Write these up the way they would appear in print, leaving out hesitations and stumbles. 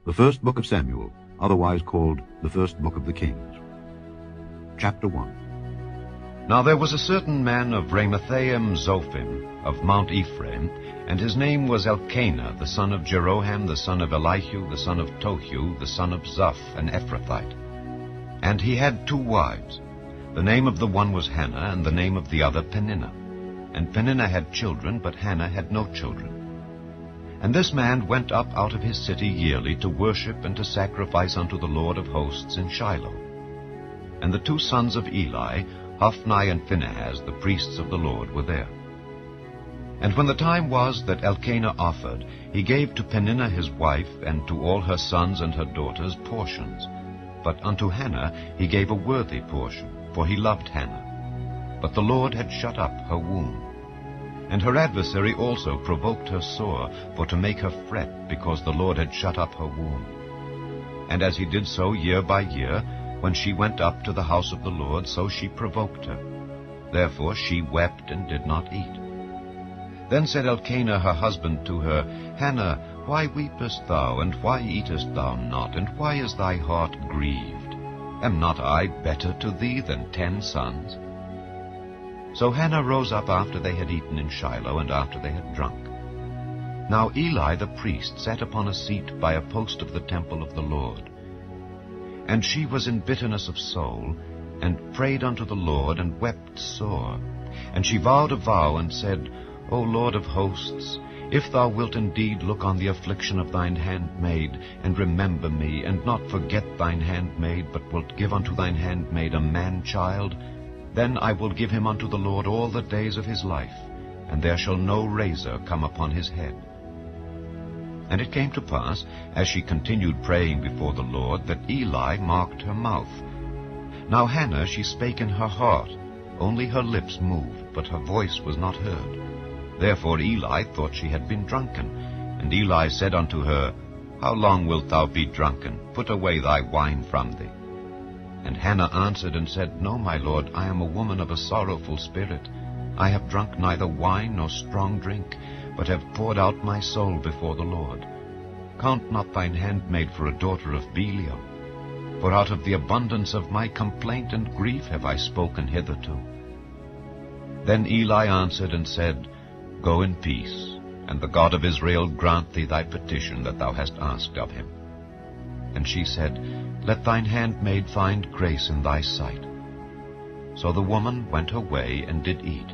The first book of Samuel, otherwise called the first book of the Kings. Chapter 1. Now there was a certain man of Ramathaim Zophim, of Mount Ephraim, and his name was Elkanah, the son of Jeroham, the son of Elihu, the son of Tohu, the son of Zuph, an Ephrathite. And he had 2 wives. The name of the one was Hannah, and the name of the other Peninnah. And Peninnah had children, but Hannah had no children. And this man went up out of his city yearly to worship and to sacrifice unto the Lord of hosts in Shiloh. And the 2 sons of Eli, Hophni and Phinehas, the priests of the Lord, were there. And when the time was that Elkanah offered, he gave to Peninnah his wife, and to all her sons and her daughters portions. But unto Hannah he gave a worthy portion, for he loved Hannah. But the Lord had shut up her womb. And her adversary also provoked her sore, for to make her fret, because the Lord had shut up her womb. And as he did so year by year, when she went up to the house of the Lord, so she provoked her. Therefore she wept and did not eat. Then said Elkanah her husband to her, Hannah, why weepest thou, and why eatest thou not, and why is thy heart grieved? Am not I better to thee than 10 sons? So Hannah rose up after they had eaten in Shiloh, and after they had drunk. Now Eli the priest sat upon a seat by a post of the temple of the Lord. And she was in bitterness of soul, and prayed unto the Lord, and wept sore. And she vowed a vow, and said, O Lord of hosts, if thou wilt indeed look on the affliction of thine handmaid, and remember me, and not forget thine handmaid, but wilt give unto thine handmaid a man-child, then I will give him unto the Lord all the days of his life, and there shall no razor come upon his head. And it came to pass, as she continued praying before the Lord, that Eli marked her mouth. Now Hannah she spake in her heart, only her lips moved, but her voice was not heard. Therefore Eli thought she had been drunken. And Eli said unto her, How long wilt thou be drunken? Put away thy wine from thee. And Hannah answered and said, No, my lord, I am a woman of a sorrowful spirit. I have drunk neither wine nor strong drink, but have poured out my soul before the Lord. Count not thine handmaid for a daughter of Belial, for out of the abundance of my complaint and grief have I spoken hitherto. Then Eli answered and said, Go in peace, and the God of Israel grant thee thy petition that thou hast asked of him. And she said, Let thine handmaid find grace in thy sight. So the woman went her way and did eat,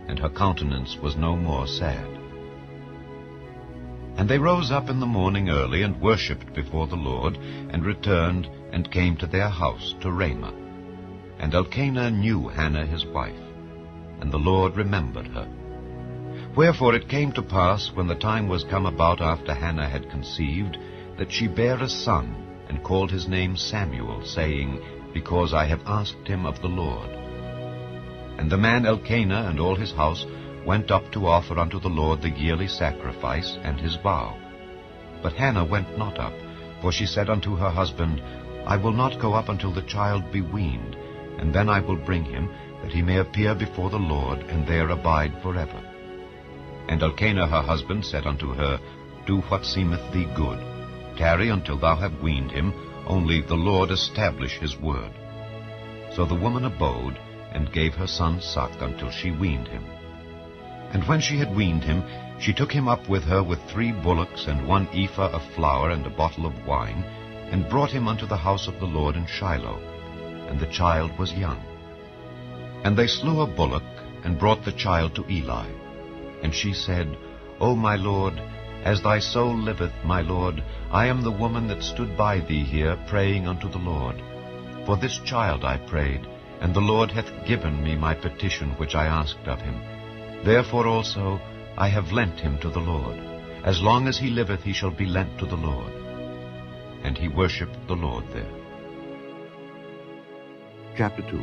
and her countenance was no more sad. And they rose up in the morning early, and worshipped before the Lord, and returned, and came to their house to Ramah. And Elkanah knew Hannah his wife, and the Lord remembered her. Wherefore it came to pass, when the time was come about after Hannah had conceived, that she bare a son, and called his name Samuel, saying, Because I have asked him of the Lord. And the man Elkanah and all his house went up to offer unto the Lord the yearly sacrifice and his vow. But Hannah went not up, for she said unto her husband, I will not go up until the child be weaned, and then I will bring him, that he may appear before the Lord, and there abide forever. And Elkanah her husband said unto her, Do what seemeth thee good. Tarry until thou have weaned him, only the Lord establish his word. So the woman abode, and gave her son suck until she weaned him. And when she had weaned him, she took him up with her with 3 bullocks, and 1 ephah of flour, and a bottle of wine, and brought him unto the house of the Lord in Shiloh. And the child was young. And they slew a bullock, and brought the child to Eli. And she said, O my Lord, as thy soul liveth, my Lord, I am the woman that stood by thee here, praying unto the Lord. For this child I prayed, and the Lord hath given me my petition which I asked of him. Therefore also I have lent him to the Lord. As long as he liveth he shall be lent to the Lord. And he worshipped the Lord there. Chapter 2.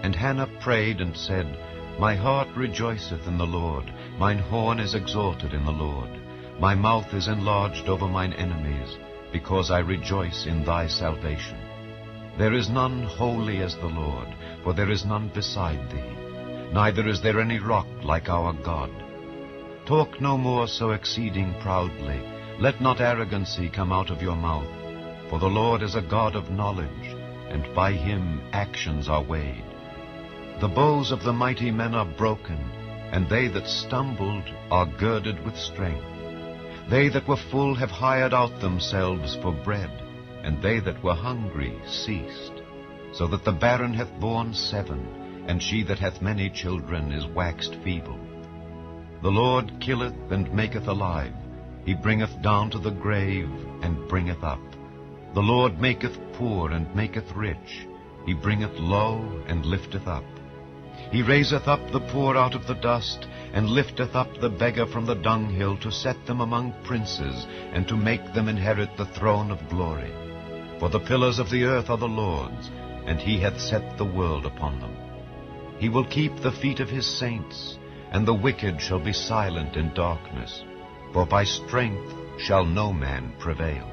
And Hannah prayed and said, My heart rejoiceth in the Lord, mine horn is exalted in the Lord. My mouth is enlarged over mine enemies, because I rejoice in thy salvation. There is none holy as the Lord, for there is none beside thee. Neither is there any rock like our God. Talk no more so exceeding proudly, Let not arrogancy come out of your mouth, for the Lord is a God of knowledge, and by him actions are weighed. The bows of the mighty men are broken, and they that stumbled are girded with strength. They that were full have hired out themselves for bread, and they that were hungry ceased. So that the barren hath borne 7, and she that hath many children is waxed feeble. The Lord killeth and maketh alive. He bringeth down to the grave, and bringeth up. The Lord maketh poor, and maketh rich. He bringeth low, and lifteth up. He raiseth up the poor out of the dust, and lifteth up the beggar from the dunghill, to set them among princes, and to make them inherit the throne of glory. For the pillars of the earth are the Lord's, and he hath set the world upon them. He will keep the feet of his saints, and the wicked shall be silent in darkness. For by strength shall no man prevail.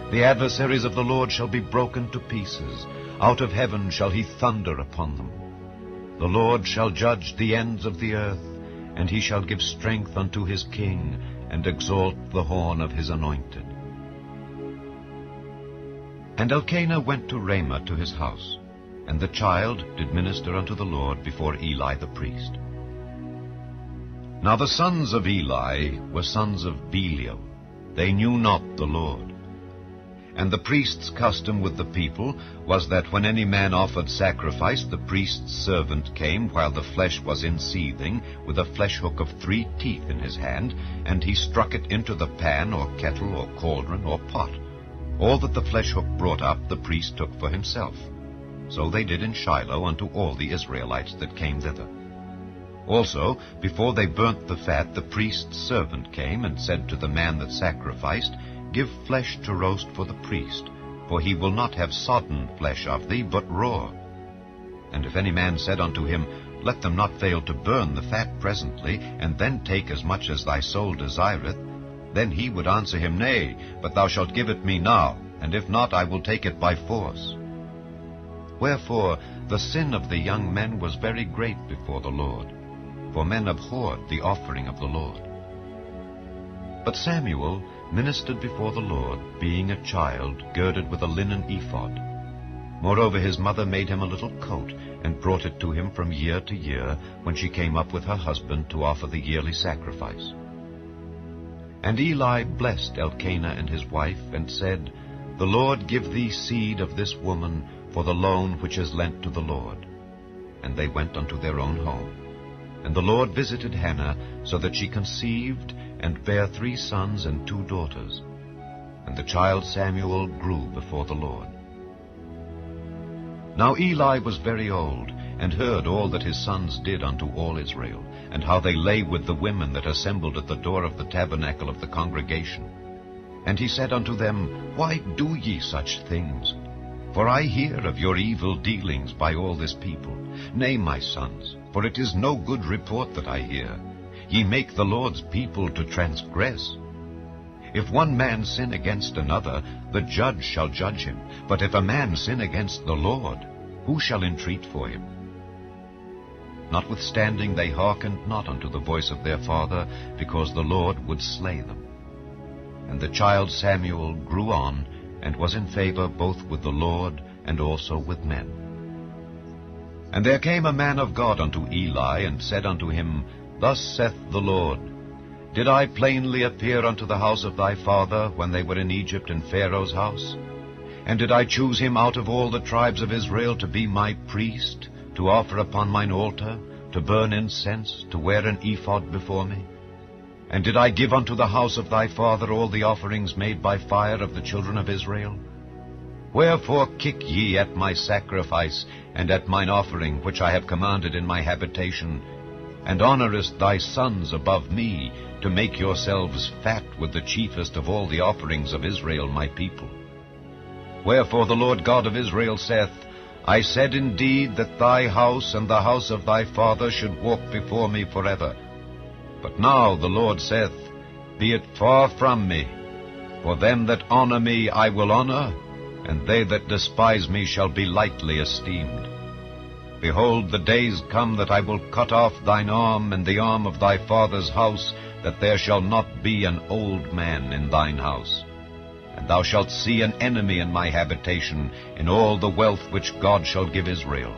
The adversaries of the Lord shall be broken to pieces. Out of heaven shall he thunder upon them. The Lord shall judge the ends of the earth, and he shall give strength unto his king, and exalt the horn of his anointed. And Elkanah went to Ramah to his house, and the child did minister unto the Lord before Eli the priest. Now the sons of Eli were sons of Belial. They knew not the Lord. And the priest's custom with the people was that when any man offered sacrifice, the priest's servant came while the flesh was in seething, with a flesh hook of 3 teeth in his hand, and he struck it into the pan or kettle or cauldron or pot. All that the flesh hook brought up the priest took for himself. So they did in Shiloh unto all the Israelites that came thither. Also, before they burnt the fat, the priest's servant came and said to the man that sacrificed, Give flesh to roast for the priest, for he will not have sodden flesh of thee, but raw. And if any man said unto him, Let them not fail to burn the fat presently, and then take as much as thy soul desireth, then he would answer him, Nay, but thou shalt give it me now, and if not, I will take it by force. Wherefore the sin of the young men was very great before the Lord, for men abhorred the offering of the Lord. But Samuel ministered before the Lord, being a child, girded with a linen ephod. Moreover his mother made him a little coat, and brought it to him from year to year, when she came up with her husband to offer the yearly sacrifice. And Eli blessed Elkanah and his wife, and said, The Lord give thee seed of this woman for the loan which is lent to the Lord. And they went unto their own home. And the Lord visited Hannah, so that she conceived, and bare 3 sons and 2 daughters. And the child Samuel grew before the Lord. Now Eli was very old, and heard all that his sons did unto all Israel, and how they lay with the women that assembled at the door of the tabernacle of the congregation. And he said unto them, Why do ye such things? For I hear of your evil dealings by all this people. Nay, my sons, for it is no good report that I hear. Ye make the Lord's people to transgress. If one man sin against another, the judge shall judge him. But if a man sin against the Lord, who shall entreat for him? Notwithstanding they hearkened not unto the voice of their father, because the Lord would slay them. And the child Samuel grew on, and was in favor both with the Lord and also with men. And there came a man of God unto Eli, and said unto him, Thus saith the Lord, Did I plainly appear unto the house of thy father, when they were in Egypt in Pharaoh's house? And did I choose him out of all the tribes of Israel to be my priest, to offer upon mine altar, to burn incense, to wear an ephod before me? And did I give unto the house of thy father all the offerings made by fire of the children of Israel? Wherefore kick ye at my sacrifice, and at mine offering, which I have commanded in my habitation, and honourest thy sons above me, to make yourselves fat with the chiefest of all the offerings of Israel my people? Wherefore the Lord God of Israel saith, I said indeed that thy house and the house of thy father should walk before me forever. But now the Lord saith, Be it far from me, for them that honour me I will honour, and they that despise me shall be lightly esteemed. Behold, the days come that I will cut off thine arm and the arm of thy father's house that there shall not be an old man in thine house. And thou shalt see an enemy in my habitation, in all the wealth which God shall give Israel.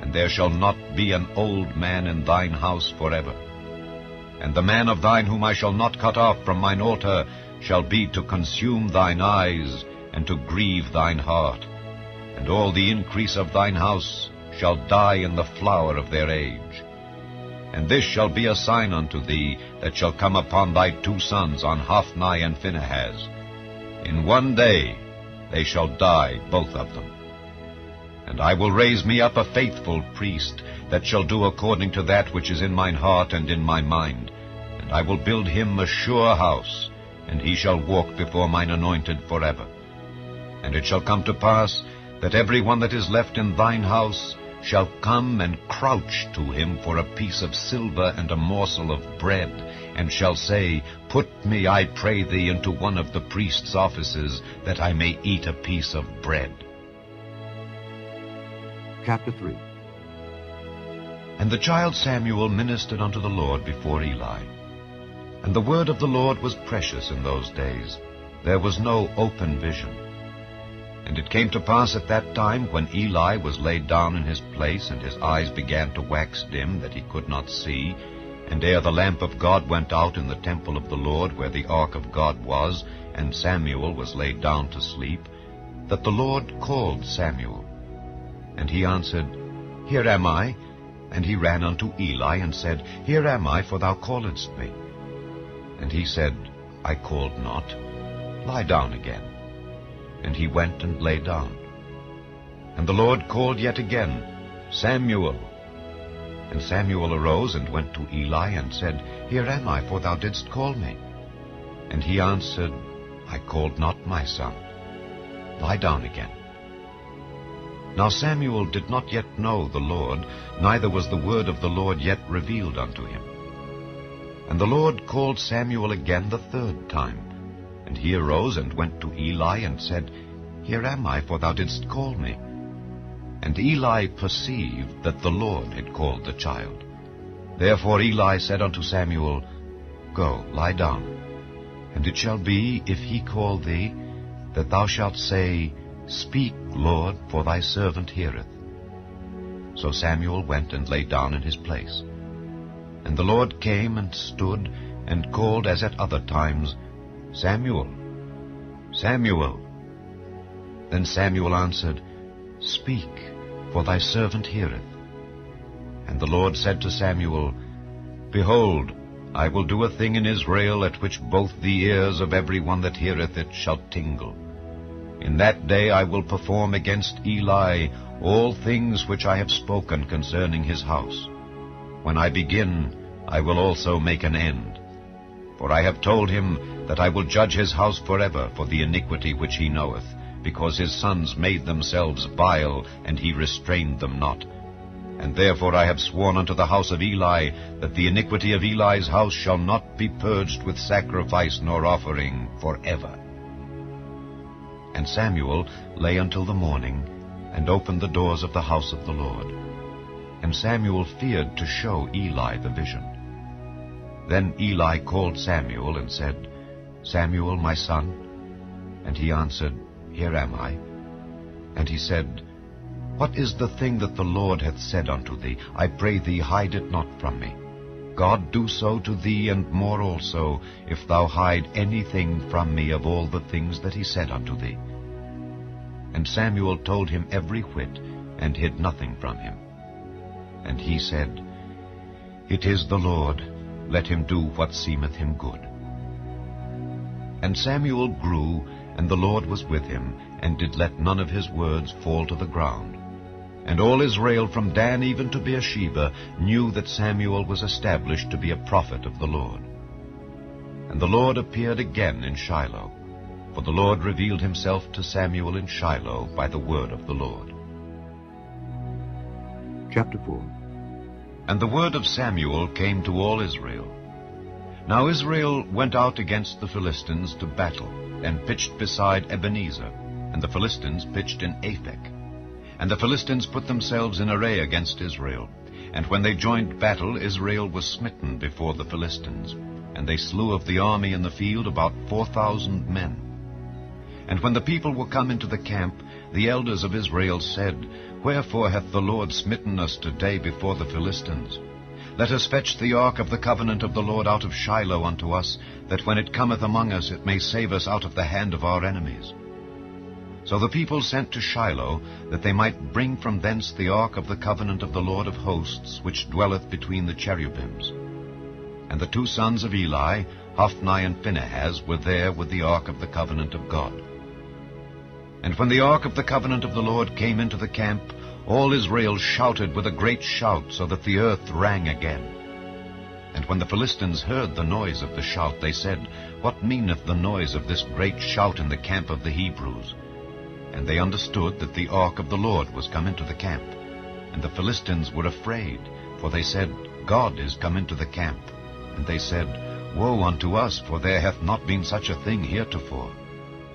And there shall not be an old man in thine house forever. And the man of thine whom I shall not cut off from mine altar shall be to consume thine eyes, and to grieve thine heart. And all the increase of thine house shall die in the flower of their age. And this shall be a sign unto thee, that shall come upon thy 2 sons, on Hophni and Phinehas. In one day they shall die, both of them. And I will raise me up a faithful priest, that shall do according to that which is in mine heart and in my mind. And I will build him a sure house, and he shall walk before mine anointed forever. And it shall come to pass, that every one that is left in thine house shall come and crouch to him for a piece of silver and a morsel of bread, and shall say, Put me, I pray thee, into one of the priest's offices, that I may eat a piece of bread. Chapter 3. And the child Samuel ministered unto the Lord before Eli. And the word of the Lord was precious in those days. There was no open vision. And it came to pass at that time, when Eli was laid down in his place, and his eyes began to wax dim, that he could not see, and ere the lamp of God went out in the temple of the Lord, where the ark of God was, and Samuel was laid down to sleep, that the Lord called Samuel. And he answered, Here am I. And he ran unto Eli, and said, Here am I, for thou calledst me. And he said, I called not. Lie down again. And he went and lay down. And the Lord called yet again, Samuel. And Samuel arose and went to Eli, and said, Here am I, for thou didst call me. And he answered, I called not, my son. Lie down again. Now Samuel did not yet know the Lord, neither was the word of the Lord yet revealed unto him. And the Lord called Samuel again the 3rd time. And he arose and went to Eli, and said, Here am I, for thou didst call me. And Eli perceived that the Lord had called the child. Therefore Eli said unto Samuel, Go, lie down. And it shall be, if he call thee, that thou shalt say, Speak, Lord, for thy servant heareth. So Samuel went and lay down in his place. And the Lord came and stood, and called as at other times, Samuel, Samuel. Then Samuel answered, Speak, for thy servant heareth. And the Lord said to Samuel, Behold, I will do a thing in Israel, at which both the ears of every one that heareth it shall tingle. In that day I will perform against Eli all things which I have spoken concerning his house. When I begin, I will also make an end. For I have told him that I will judge his house forever for the iniquity which he knoweth, because his sons made themselves vile, and he restrained them not. And therefore I have sworn unto the house of Eli, that the iniquity of Eli's house shall not be purged with sacrifice nor offering forever. And Samuel lay until the morning, and opened the doors of the house of the Lord. And Samuel feared to show Eli the vision. Then Eli called Samuel, and said, Samuel, my son? And he answered, Here am I. And he said, What is the thing that the Lord hath said unto thee? I pray thee, hide it not from me. God do so to thee, and more also, if thou hide anything from me of all the things that he said unto thee. And Samuel told him every whit, and hid nothing from him. And he said, It is the Lord, let him do what seemeth him good. And Samuel grew, and the Lord was with him, and did let none of his words fall to the ground. And all Israel from Dan even to Beersheba knew that Samuel was established to be a prophet of the Lord. And the Lord appeared again in Shiloh, for the Lord revealed himself to Samuel in Shiloh by the word of the Lord. Chapter 4. And the word of Samuel came to all Israel. Now Israel went out against the Philistines to battle, and pitched beside Ebenezer, and the Philistines pitched in Aphek. And the Philistines put themselves in array against Israel. And when they joined battle, Israel was smitten before the Philistines. and they slew of the army in the field about 4,000 men. And when the people were come into the camp, the elders of Israel said, Wherefore hath the Lord smitten us today before the Philistines? Let us fetch the ark of the covenant of the Lord out of Shiloh unto us, that when it cometh among us it may save us out of the hand of our enemies. So the people sent to Shiloh, that they might bring from thence the ark of the covenant of the Lord of hosts, which dwelleth between the cherubims. And the two sons of Eli, Hophni and Phinehas, were there with the ark of the covenant of God. And when the ark of the covenant of the Lord came into the camp, all Israel shouted with a great shout, so that the earth rang again. And when the Philistines heard the noise of the shout, they said, What meaneth the noise of this great shout in the camp of the Hebrews? And they understood that the ark of the Lord was come into the camp. And the Philistines were afraid, for they said, God is come into the camp. And they said, Woe unto us, for there hath not been such a thing heretofore.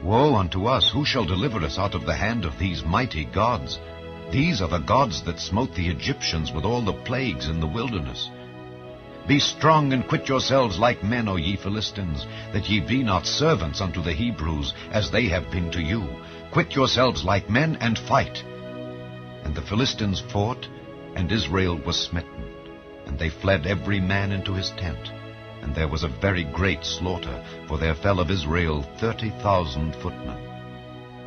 Woe unto us, who shall deliver us out of the hand of these mighty gods? These are the gods that smote the Egyptians with all the plagues in the wilderness. Be strong and quit yourselves like men, O ye Philistines, that ye be not servants unto the Hebrews, as they have been to you. Quit yourselves like men, and fight. And the Philistines fought, and Israel was smitten. And they fled every man into his tent. And there was a very great slaughter, for there fell of Israel 30,000 footmen.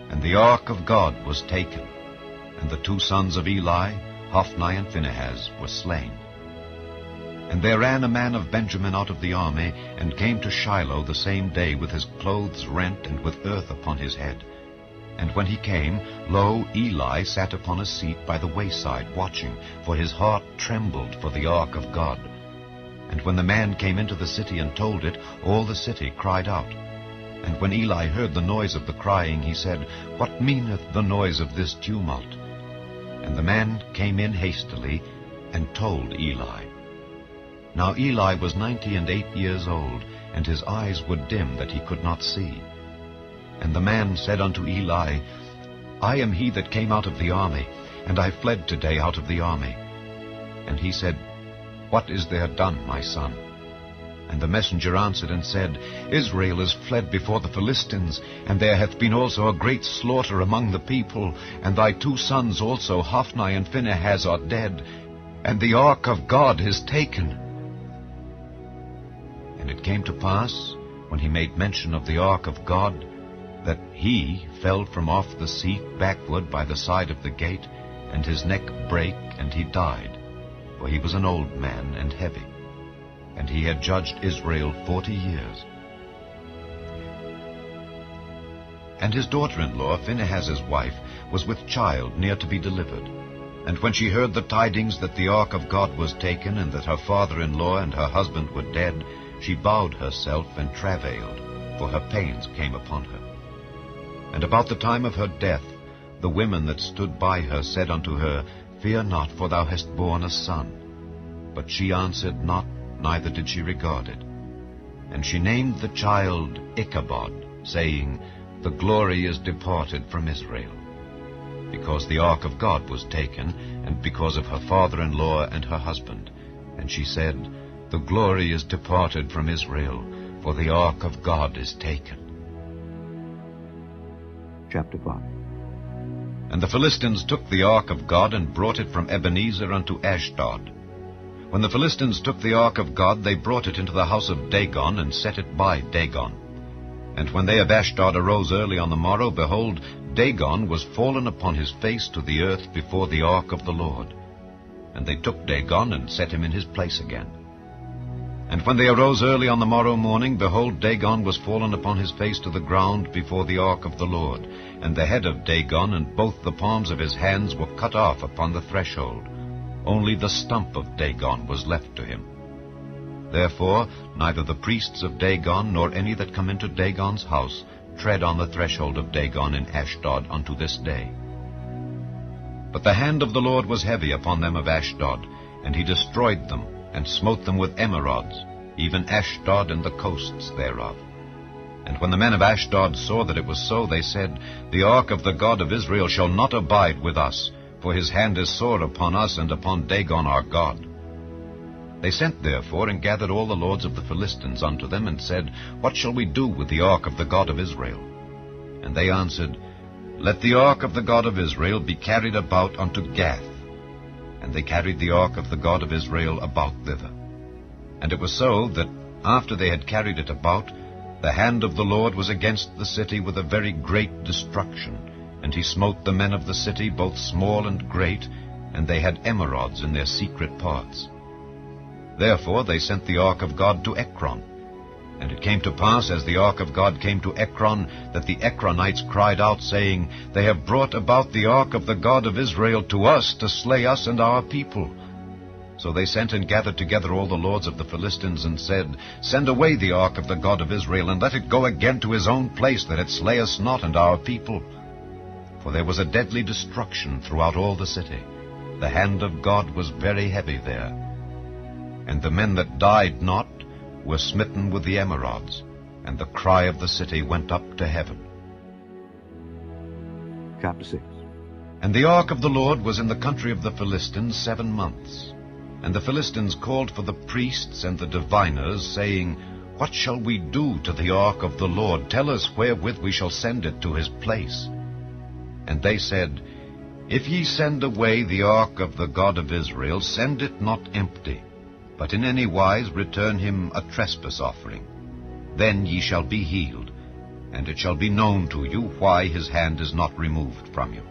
And the ark of God was taken, and the two sons of Eli, Hophni and Phinehas, were slain. And there ran a man of Benjamin out of the army, and came to Shiloh the same day with his clothes rent and with earth upon his head. And when he came, lo, Eli sat upon a seat by the wayside, watching, for his heart trembled for the ark of God. And when the man came into the city and told it, all the city cried out. And when Eli heard the noise of the crying, he said, What meaneth the noise of this tumult? And the man came in hastily, and told Eli. Now Eli was 98 years old, and his eyes were dim that he could not see. And the man said unto Eli, I am he that came out of the army, and I fled today out of the army. And he said, What is there done, my son? And the messenger answered and said, Israel is fled before the Philistines, and there hath been also a great slaughter among the people, and thy two sons also, Hophni and Phinehas, are dead, and the ark of God is taken. And it came to pass, when he made mention of the ark of God, that he fell from off the seat backward by the side of the gate, and his neck brake, and he died, for he was an old man and heavy. And he had judged Israel 40 years. And his daughter-in-law, Phinehas's wife, was with child near to be delivered. And when she heard the tidings that the ark of God was taken, and that her father-in-law and her husband were dead, she bowed herself and travailed, for her pains came upon her. And about the time of her death, the women that stood by her said unto her, Fear not, for thou hast borne a son. But she answered not, neither did she regard it. And she named the child Ichabod, saying, The glory is departed from Israel. Because the ark of God was taken, and because of her father-in-law and her husband. And she said, The glory is departed from Israel, for the ark of God is taken. Chapter 5. And the Philistines took the ark of God, and brought it from Ebenezer unto Ashdod. When the Philistines took the ark of God, they brought it into the house of Dagon, and set it by Dagon. And when they of Ashdod arose early on the morrow, behold, Dagon was fallen upon his face to the earth before the ark of the Lord. And they took Dagon, and set him in his place again. And when they arose early on the morrow morning, behold, Dagon was fallen upon his face to the ground before the ark of the Lord. And the head of Dagon and both the palms of his hands were cut off upon the threshold. Only the stump of Dagon was left to him. Therefore neither the priests of Dagon nor any that come into Dagon's house tread on the threshold of Dagon in Ashdod unto this day. But the hand of the Lord was heavy upon them of Ashdod, and he destroyed them, and smote them with emerods, even Ashdod and the coasts thereof. And when the men of Ashdod saw that it was so, they said, The ark of the God of Israel shall not abide with us, for his hand is sore upon us and upon Dagon our God. They sent therefore and gathered all the lords of the Philistines unto them, and said, What shall we do with the ark of the God of Israel? And they answered, Let the ark of the God of Israel be carried about unto Gath. And they carried the ark of the God of Israel about thither. And it was so that, after they had carried it about, the hand of the Lord was against the city with a very great destruction. And he smote the men of the city, both small and great, and they had emerods in their secret parts. Therefore they sent the ark of God to Ekron. And it came to pass, as the ark of God came to Ekron, that the Ekronites cried out, saying, They have brought about the ark of the God of Israel to us, to slay us and our people. So they sent and gathered together all the lords of the Philistines, and said, Send away the ark of the God of Israel, and let it go again to his own place, that it slay us not and our people. For there was a deadly destruction throughout all the city. The hand of God was very heavy there. And the men that died not were smitten with the emerods, and the cry of the city went up to heaven. Chapter 6. And the ark of the Lord was in the country of the Philistines 7 months. And the Philistines called for the priests and the diviners, saying, What shall we do to the ark of the Lord? Tell us wherewith we shall send it to his place. And they said, If ye send away the ark of the God of Israel, send it not empty, but in any wise return him a trespass offering. Then ye shall be healed, and it shall be known to you why his hand is not removed from you.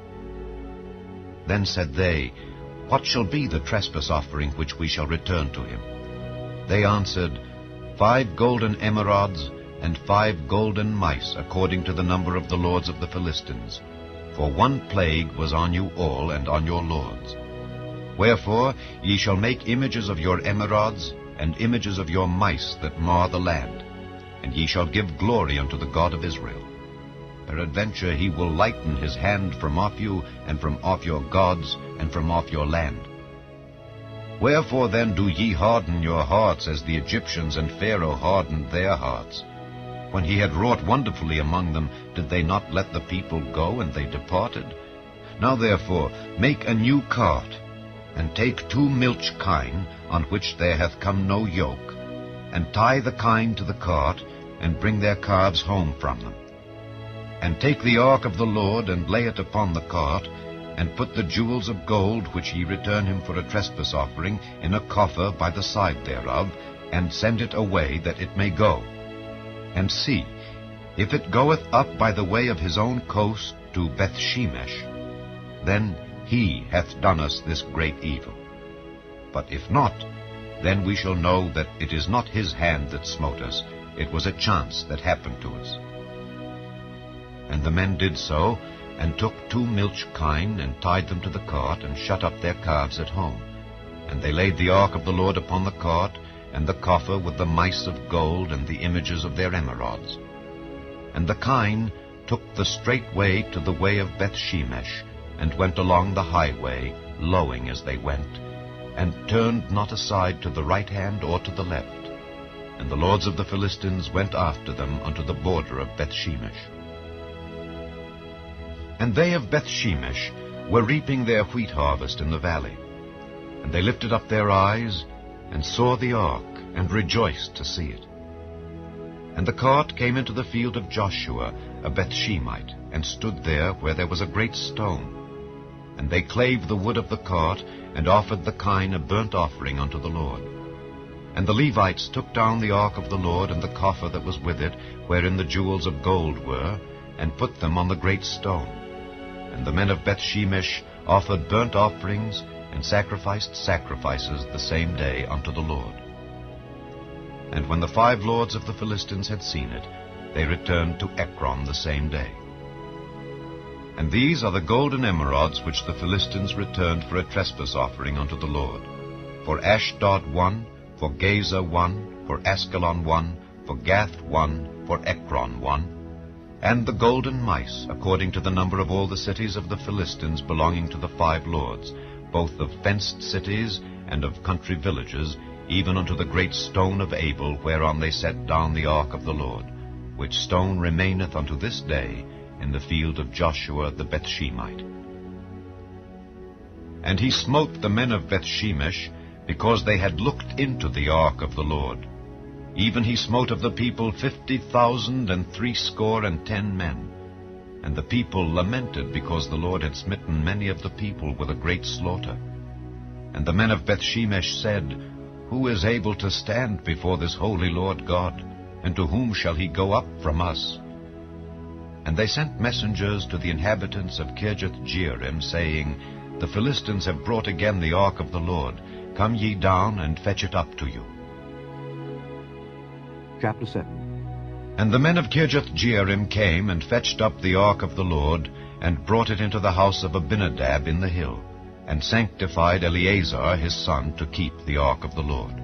Then said they, What shall be the trespass offering which we shall return to him? They answered, 5 golden emerods, and 5 golden mice, according to the number of the lords of the Philistines. For 1 plague was on you all, and on your lords. Wherefore ye shall make images of your emerods, and images of your mice that mar the land, and ye shall give glory unto the God of Israel. Peradventure he will lighten his hand from off you, and from off your gods, and from off your land. Wherefore then do ye harden your hearts, as the Egyptians and Pharaoh hardened their hearts? When he had wrought wonderfully among them, did they not let the people go, and they departed? Now therefore make a new cart, and take 2 milch kine, on which there hath come no yoke, and tie the kine to the cart, and bring their calves home from them. And take the ark of the Lord, and lay it upon the cart, and put the jewels of gold, which ye return him for a trespass offering, in a coffer by the side thereof, and send it away, that it may go. And see, if it goeth up by the way of his own coast to Bethshemesh, then he hath done us this great evil. But if not, then we shall know that it is not his hand that smote us, it was a chance that happened to us. And the men did so, and took 2 milch kine, and tied them to the cart, and shut up their calves at home. And they laid the ark of the Lord upon the cart, and the coffer with the mice of gold, and the images of their emerods. And the kine took the straight way to the way of Bethshemesh, and went along the highway, lowing as they went, and turned not aside to the right hand or to the left. And the lords of the Philistines went after them unto the border of Bethshemesh. And they of Bethshemesh were reaping their wheat harvest in the valley. And they lifted up their eyes, and saw the ark, and rejoiced to see it. And the cart came into the field of Joshua, a Bethshemite, and stood there where there was a great stone. And they clave the wood of the cart, and offered the kine a burnt offering unto the Lord. And the Levites took down the ark of the Lord, and the coffer that was with it, wherein the jewels of gold were, and put them on the great stone. And the men of Bethshemesh offered burnt offerings, and sacrificed sacrifices the same day unto the Lord. And when the 5 lords of the Philistines had seen it, they returned to Ekron the same day. And these are the golden emerods which the Philistines returned for a trespass offering unto the Lord. For Ashdod 1, for Gaza 1, for Askelon 1, for Gath 1, for Ekron 1, and the golden mice, according to the number of all the cities of the Philistines belonging to the 5 lords, both of fenced cities and of country villages, even unto the great stone of Abel, whereon they set down the ark of the Lord, which stone remaineth unto this day in the field of Joshua the Bethshemite. And he smote the men of Bethshemesh, because they had looked into the ark of the Lord. Even he smote of the people 50,060 men. And the people lamented, because the Lord had smitten many of the people with a great slaughter. And the men of Bethshemesh said, Who is able to stand before this holy Lord God? And to whom shall he go up from us? And they sent messengers to the inhabitants of Kirjath-jearim, saying, The Philistines have brought again the ark of the Lord. Come ye down, and fetch it up to you. Chapter 7. And the men of Kirjath-jearim came and fetched up the ark of the Lord, and brought it into the house of Abinadab in the hill, and sanctified Eleazar his son to keep the ark of the Lord.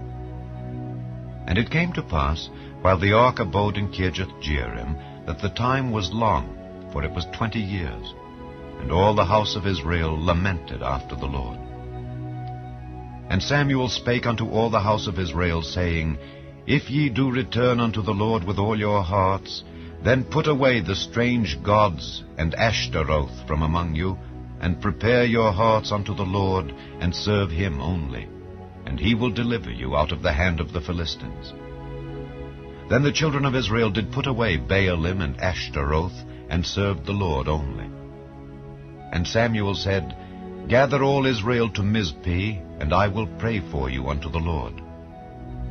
And it came to pass, while the ark abode in Kirjath-jearim, that the time was long, for it was 20 years. And all the house of Israel lamented after the Lord. And Samuel spake unto all the house of Israel, saying, If ye do return unto the Lord with all your hearts, then put away the strange gods and Ashtaroth from among you, and prepare your hearts unto the Lord, and serve him only, and he will deliver you out of the hand of the Philistines. Then the children of Israel did put away Baalim and Ashtaroth, and served the Lord only. And Samuel said, Gather all Israel to Mizpeh, and I will pray for you unto the Lord.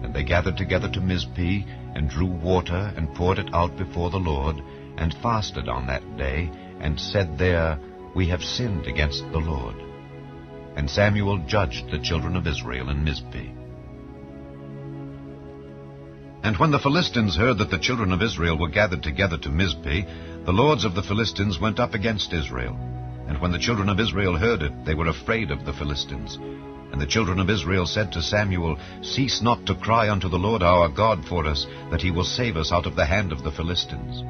And they gathered together to Mizpeh, and drew water, and poured it out before the Lord, and fasted on that day, and said there, We have sinned against the Lord. And Samuel judged the children of Israel in Mizpeh. And when the Philistines heard that the children of Israel were gathered together to Mizpeh, the lords of the Philistines went up against Israel. And when the children of Israel heard it, they were afraid of the Philistines. And the children of Israel said to Samuel, Cease not to cry unto the Lord our God for us, that he will save us out of the hand of the Philistines.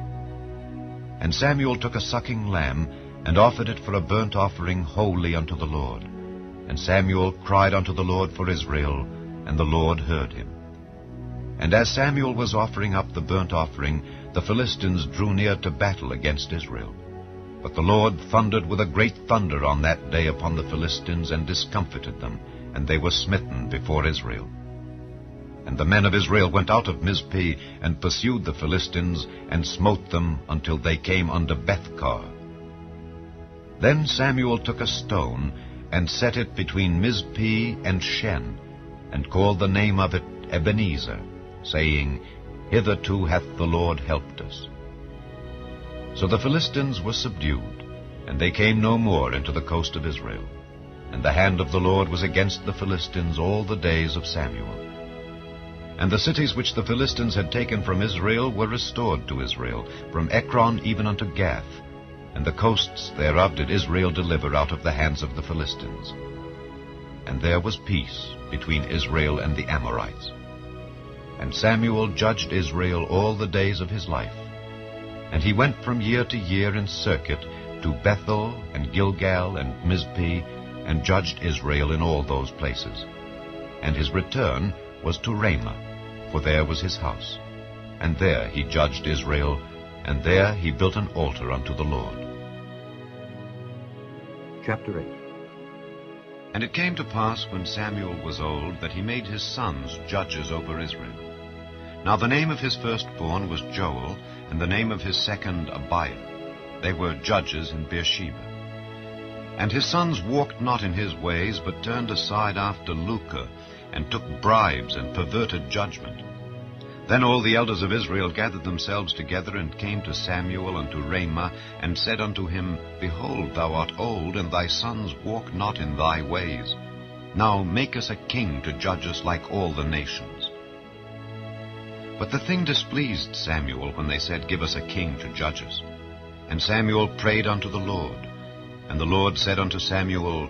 And Samuel took a sucking lamb, and offered it for a burnt offering wholly unto the Lord. And Samuel cried unto the Lord for Israel, and the Lord heard him. And as Samuel was offering up the burnt offering, the Philistines drew near to battle against Israel. But the Lord thundered with a great thunder on that day upon the Philistines, and discomfited them, and they were smitten before Israel. And the men of Israel went out of Mizpeh, and pursued the Philistines, and smote them until they came unto Bethkar. Then Samuel took a stone, and set it between Mizpeh and Shen, and called the name of it Ebenezer, saying, Hitherto hath the Lord helped us. So the Philistines were subdued, and they came no more into the coast of Israel. And the hand of the Lord was against the Philistines all the days of Samuel. And the cities which the Philistines had taken from Israel were restored to Israel, from Ekron even unto Gath, and the coasts thereof did Israel deliver out of the hands of the Philistines. And there was peace between Israel and the Amorites. And Samuel judged Israel all the days of his life. And he went from year to year in circuit to Bethel and Gilgal and Mizpeh, and judged Israel in all those places. And his return was to Ramah, for there was his house. And there he judged Israel, and there he built an altar unto the Lord. Chapter 8. And it came to pass, when Samuel was old, that he made his sons judges over Israel. Now the name of his firstborn was Joel, and the name of his second Abiah. They were judges in Beersheba. And his sons walked not in his ways, but turned aside after lucre, and took bribes, and perverted judgment. Then all the elders of Israel gathered themselves together, and came to Samuel unto Ramah, and said unto him, Behold, thou art old, and thy sons walk not in thy ways. Now make us a king to judge us like all the nations. But the thing displeased Samuel when they said, Give us a king to judge us. And Samuel prayed unto the Lord. And the Lord said unto Samuel,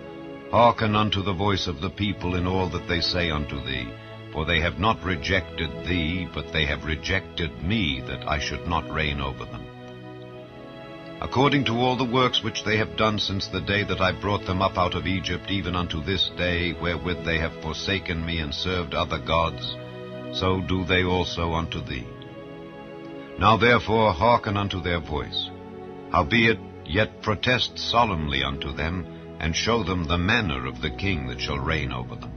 Hearken unto the voice of the people in all that they say unto thee. For they have not rejected thee, but they have rejected me, that I should not reign over them. According to all the works which they have done since the day that I brought them up out of Egypt, even unto this day, wherewith they have forsaken me and served other gods, so do they also unto thee. Now therefore hearken unto their voice. Howbeit, yet protest solemnly unto them, and show them the manner of the king that shall reign over them.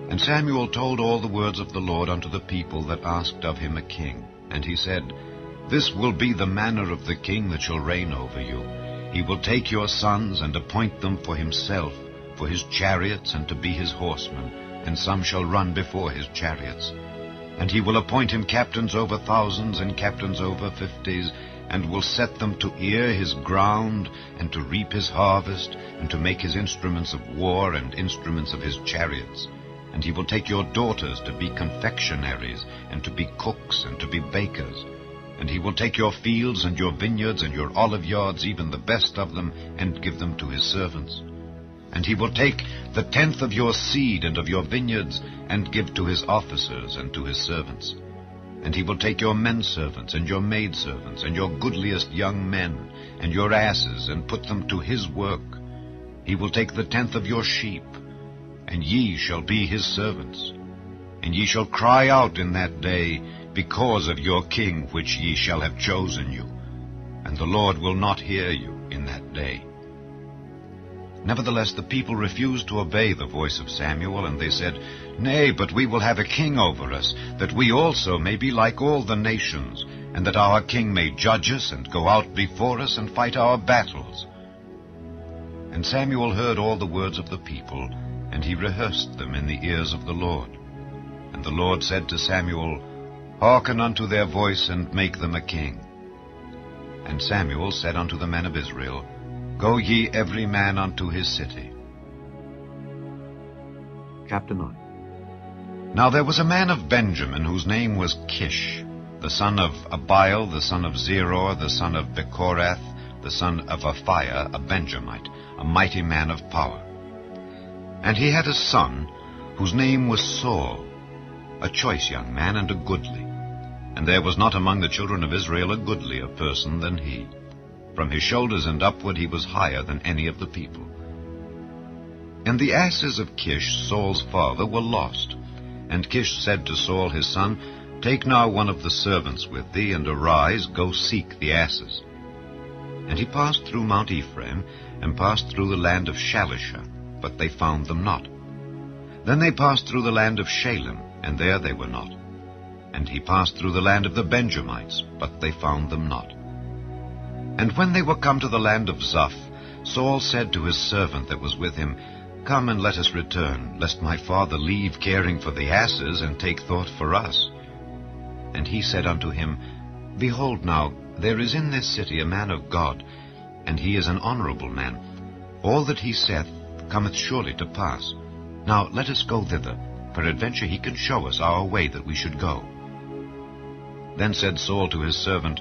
And Samuel told all the words of the Lord unto the people that asked of him a king. And he said, This will be the manner of the king that shall reign over you. He will take your sons, and appoint them for himself, for his chariots, and to be his horsemen, and some shall run before his chariots. And he will appoint him captains over thousands, and captains over 50s, and will set them to ear his ground, and to reap his harvest, and to make his instruments of war, and instruments of his chariots. And he will take your daughters to be confectionaries, and to be cooks, and to be bakers. And he will take your fields, and your vineyards, and your olive yards, even the best of them, and give them to his servants. And he will take the 10th of your seed and of your vineyards, and give to his officers and to his servants. And he will take your menservants, and your maidservants, and your goodliest young men, and your asses, and put them to his work. He will take the 10th of your sheep, and ye shall be his servants. And ye shall cry out in that day, because of your king which ye shall have chosen you. And the Lord will not hear you in that day. Nevertheless the people refused to obey the voice of Samuel, and they said, Nay, but we will have a king over us, that we also may be like all the nations, and that our king may judge us, and go out before us, and fight our battles. And Samuel heard all the words of the people, and he rehearsed them in the ears of the Lord. And the Lord said to Samuel, Hearken unto their voice, and make them a king. And Samuel said unto the men of Israel, Go ye every man unto his city. Chapter 9. Now there was a man of Benjamin, whose name was Kish, the son of Abiel, the son of Zeror, the son of Bechorath, the son of Aphiah, a Benjamite, a mighty man of power. And he had a son, whose name was Saul, a choice young man, and a goodly. And there was not among the children of Israel a goodlier person than he. From his shoulders and upward he was higher than any of the people. And the asses of Kish, Saul's father, were lost. And Kish said to Saul his son, Take now one of the servants with thee, and arise, go seek the asses. And he passed through Mount Ephraim, and passed through the land of Shalisha, but they found them not. Then they passed through the land of Shalem, and there they were not. And he passed through the land of the Benjamites, but they found them not. And when they were come to the land of Zuph, Saul said to his servant that was with him, Come and let us return, lest my father leave caring for the asses, and take thought for us. And he said unto him, Behold now, there is in this city a man of God, and he is an honorable man. All that he saith cometh surely to pass. Now let us go thither. Peradventure he can show us our way that we should go. Then said Saul to his servant,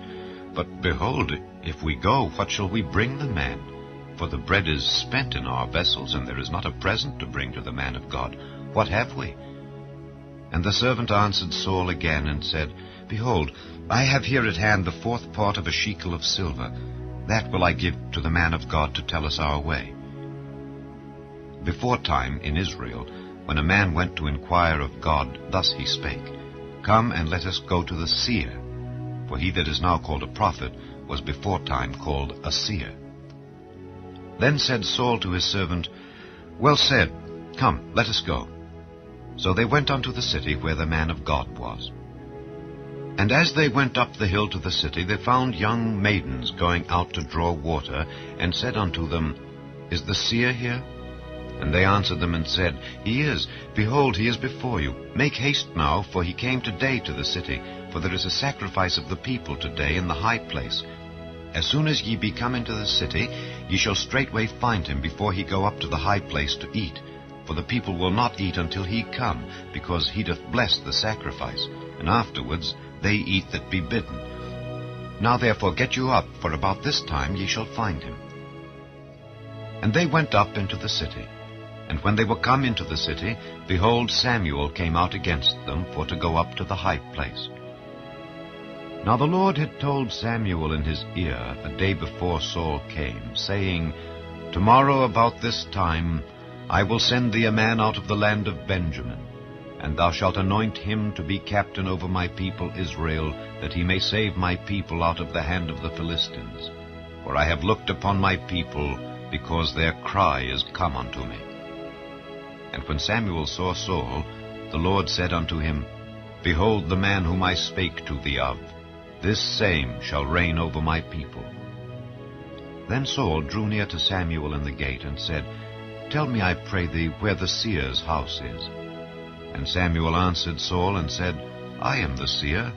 But behold, if we go, what shall we bring the man? For the bread is spent in our vessels, and there is not a present to bring to the man of God. What have we? And the servant answered Saul again, and said, Behold, I have here at hand the 4th part of a shekel of silver. That will I give to the man of God to tell us our way. Beforetime in Israel, when a man went to inquire of God, thus he spake, Come and let us go to the seer. For he that is now called a prophet was beforetime called a seer. Then said Saul to his servant, Well said, come, let us go. So they went unto the city where the man of God was. And as they went up the hill to the city, they found young maidens going out to draw water, and said unto them, Is the seer here? And they answered them and said, He is. Behold, he is before you. Make haste now, for he came today to the city, for there is a sacrifice of the people today in the high place. As soon as ye be come into the city, ye shall straightway find him before he go up to the high place to eat. For the people will not eat until he come, because he doth bless the sacrifice, and afterwards they eat that be bidden. Now therefore get you up, for about this time ye shall find him. And they went up into the city. And when they were come into the city, behold, Samuel came out against them for to go up to the high place. Now the Lord had told Samuel in his ear a day before Saul came, saying, Tomorrow about this time I will send thee a man out of the land of Benjamin, and thou shalt anoint him to be captain over my people Israel, that he may save my people out of the hand of the Philistines. For I have looked upon my people, because their cry is come unto me. And when Samuel saw Saul, the Lord said unto him, Behold the man whom I spake to thee of, this same shall reign over my people. Then Saul drew near to Samuel in the gate, and said, Tell me, I pray thee, where the seer's house is. And Samuel answered Saul, and said, I am the seer.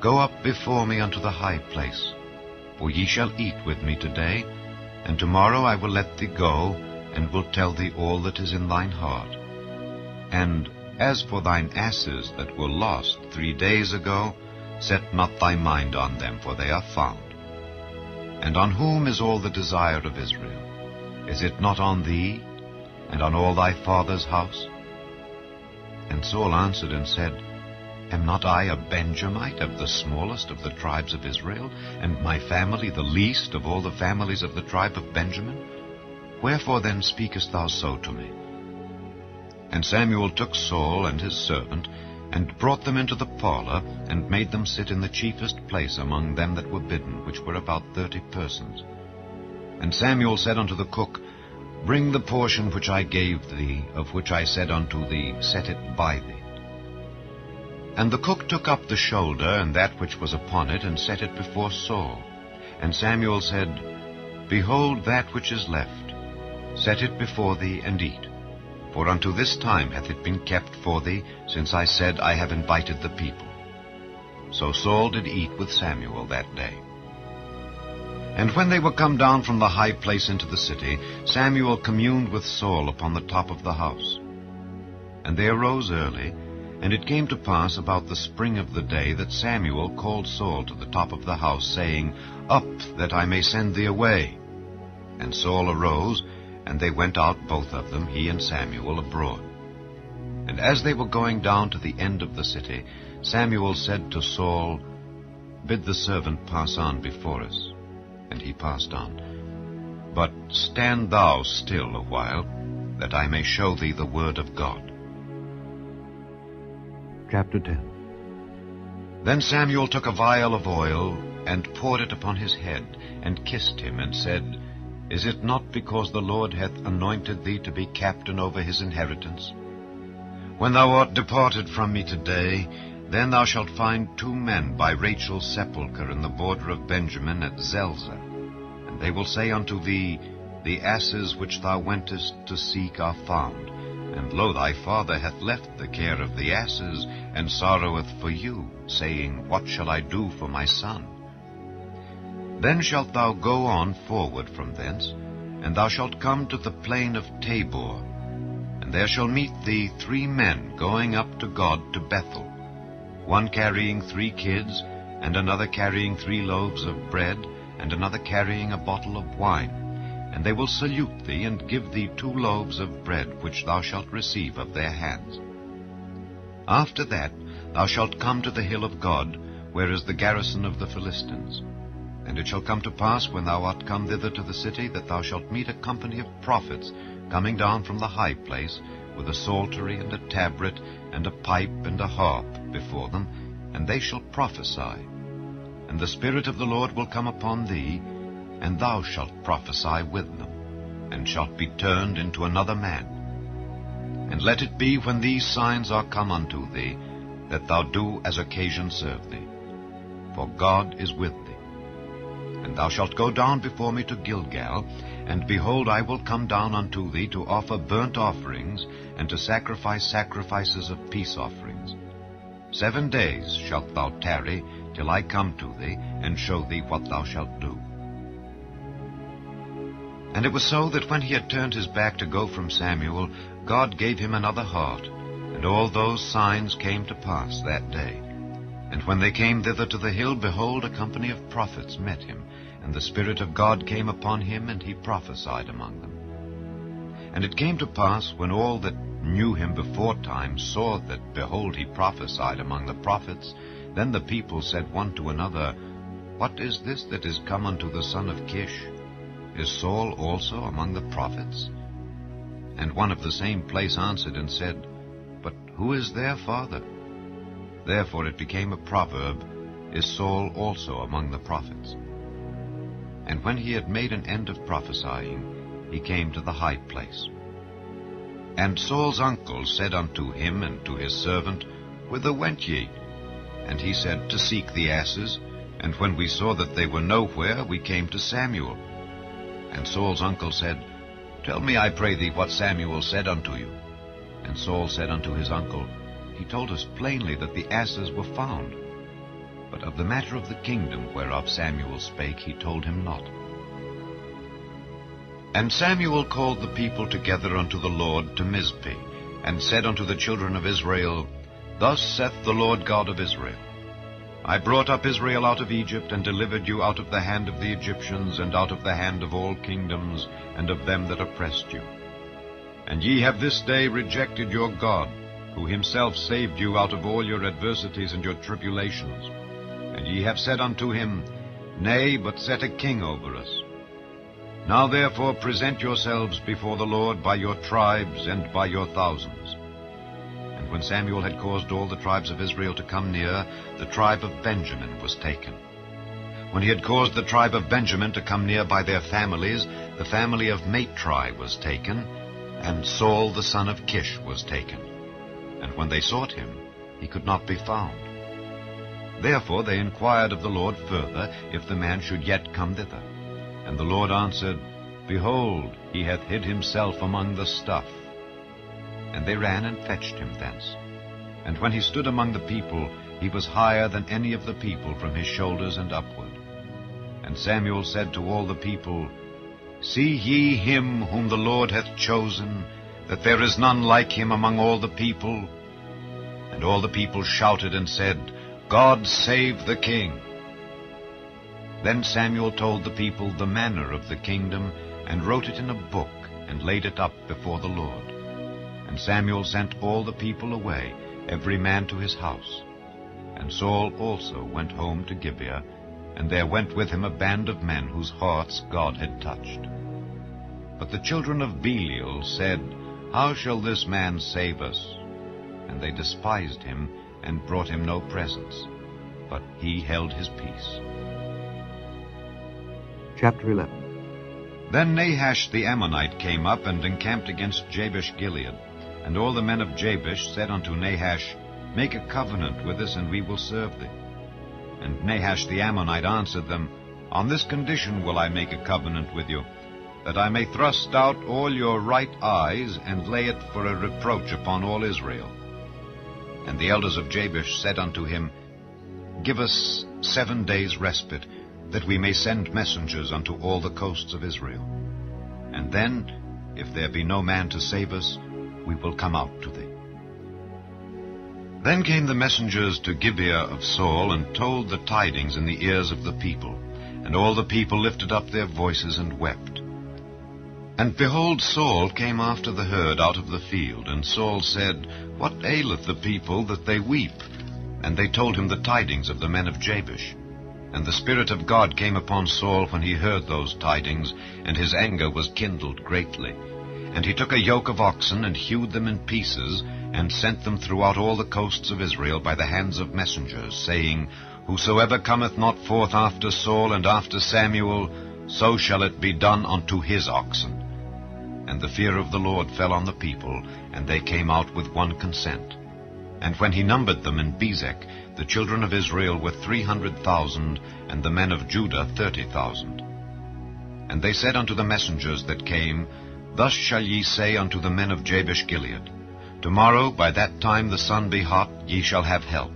Go up before me unto the high place, for ye shall eat with me today, and tomorrow I will let thee go, and will tell thee all that is in thine heart. And as for thine asses that were lost 3 days ago, set not thy mind on them, for they are found. And on whom is all the desire of Israel? Is it not on thee, and on all thy father's house? And Saul answered and said, Am not I a Benjamite, of the smallest of the tribes of Israel, and my family the least of all the families of the tribe of Benjamin? Wherefore then speakest thou so to me? And Samuel took Saul and his servant, and brought them into the parlor, and made them sit in the chiefest place among them that were bidden, which were about 30 persons. And Samuel said unto the cook, Bring the portion which I gave thee, of which I said unto thee, Set it by thee. And the cook took up the shoulder, and that which was upon it, and set it before Saul. And Samuel said, Behold that which is left, set it before thee, and eat. For unto this time hath it been kept for thee, since I said, I have invited the people. So Saul did eat with Samuel that day. And when they were come down from the high place into the city, Samuel communed with Saul upon the top of the house. And they arose early, and it came to pass about the spring of the day that Samuel called Saul to the top of the house, saying, Up, that I may send thee away. And Saul arose, and they went out both of them, he and Samuel, abroad. And as they were going down to the end of the city, Samuel said to Saul, Bid the servant pass on before us. And he passed on. But stand thou still a while, that I may show thee the word of God. Chapter 10. Then Samuel took a vial of oil, and poured it upon his head, and kissed him, and said, Is it not because the Lord hath anointed thee to be captain over his inheritance? When thou art departed from me today, then thou shalt find 2 men by Rachel's sepulchre in the border of Benjamin at Zelzah. And they will say unto thee, The asses which thou wentest to seek are found. And lo, thy father hath left the care of the asses, and sorroweth for you, saying, What shall I do for my son? Then shalt thou go on forward from thence, and thou shalt come to the plain of Tabor. And there shall meet thee 3 men going up to God to Bethel, one carrying 3 kids, and another carrying 3 loaves of bread, and another carrying a bottle of wine. And they will salute thee, and give thee 2 loaves of bread, which thou shalt receive of their hands. After that thou shalt come to the hill of God, where is the garrison of the Philistines. And it shall come to pass, when thou art come thither to the city, that thou shalt meet a company of prophets coming down from the high place, with a psaltery and a tabret, and a pipe and a harp before them, and they shall prophesy. And the Spirit of the Lord will come upon thee, and thou shalt prophesy with them, and shalt be turned into another man. And let it be, when these signs are come unto thee, that thou do as occasion serve thee. For God is with thee. And thou shalt go down before me to Gilgal, and behold, I will come down unto thee to offer burnt offerings, and to sacrifice sacrifices of peace offerings. 7 days shalt thou tarry, till I come to thee, and show thee what thou shalt do. And it was so that when he had turned his back to go from Samuel, God gave him another heart, and all those signs came to pass that day. And when they came thither to the hill, behold, a company of prophets met him, and the Spirit of God came upon him, and he prophesied among them. And it came to pass, when all that knew him beforetime saw that, behold, he prophesied among the prophets, then the people said one to another, What is this that is come unto the son of Kish? Is Saul also among the prophets? And one of the same place answered and said, But who is their father? Therefore it became a proverb, Is Saul also among the prophets? And when he had made an end of prophesying, he came to the high place. And Saul's uncle said unto him and to his servant, Whither went ye? And he said, To seek the asses. And when we saw that they were nowhere, we came to Samuel. And Saul's uncle said, Tell me, I pray thee, what Samuel said unto you. And Saul said unto his uncle, He told us plainly that the asses were found. But of the matter of the kingdom whereof Samuel spake, he told him not. And Samuel called the people together unto the Lord to Mizpeh, and said unto the children of Israel, Thus saith the Lord God of Israel, I brought up Israel out of Egypt, and delivered you out of the hand of the Egyptians, and out of the hand of all kingdoms, and of them that oppressed you. And ye have this day rejected your God, who himself saved you out of all your adversities and your tribulations. And ye have said unto him, Nay, but set a king over us. Now therefore present yourselves before the Lord by your tribes and by your thousands. And when Samuel had caused all the tribes of Israel to come near, the tribe of Benjamin was taken. When he had caused the tribe of Benjamin to come near by their families, the family of Matri was taken, and Saul the son of Kish was taken. And when they sought him, he could not be found. Therefore they inquired of the Lord further, if the man should yet come thither. And the Lord answered, Behold, he hath hid himself among the stuff. And they ran and fetched him thence. And when he stood among the people, he was higher than any of the people from his shoulders and upward. And Samuel said to all the people, See ye him whom the Lord hath chosen, that there is none like him among all the people? And all the people shouted and said, God save the king. Then Samuel told the people the manner of the kingdom, and wrote it in a book, and laid it up before the Lord. And Samuel sent all the people away, every man to his house. And Saul also went home to Gibeah, and there went with him a band of men whose hearts God had touched. But the children of Belial said, How shall this man save us? And they despised him, and brought him no presents. But he held his peace. Chapter 11. Then Nahash the Ammonite came up and encamped against Jabesh-Gilead. And all the men of Jabesh said unto Nahash, Make a covenant with us, and we will serve thee. And Nahash the Ammonite answered them, On this condition will I make a covenant with you, that I may thrust out all your right eyes, and lay it for a reproach upon all Israel. And the elders of Jabesh said unto him, Give us 7 days' respite, that we may send messengers unto all the coasts of Israel. And then, if there be no man to save us, we will come out to thee. Then came the messengers to Gibeah of Saul, and told the tidings in the ears of the people. And all the people lifted up their voices and wept. And behold, Saul came after the herd out of the field. And Saul said, What aileth the people that they weep? And they told him the tidings of the men of Jabesh. And the Spirit of God came upon Saul when he heard those tidings, and his anger was kindled greatly. And he took a yoke of oxen, and hewed them in pieces, and sent them throughout all the coasts of Israel by the hands of messengers, saying, Whosoever cometh not forth after Saul and after Samuel, so shall it be done unto his oxen. And the fear of the Lord fell on the people, and they came out with one consent. And when he numbered them in Bezek, the children of Israel were 300,000, and the men of Judah 30,000. And they said unto the messengers that came, Thus shall ye say unto the men of Jabesh-Gilead, Tomorrow by that time the sun be hot, ye shall have help.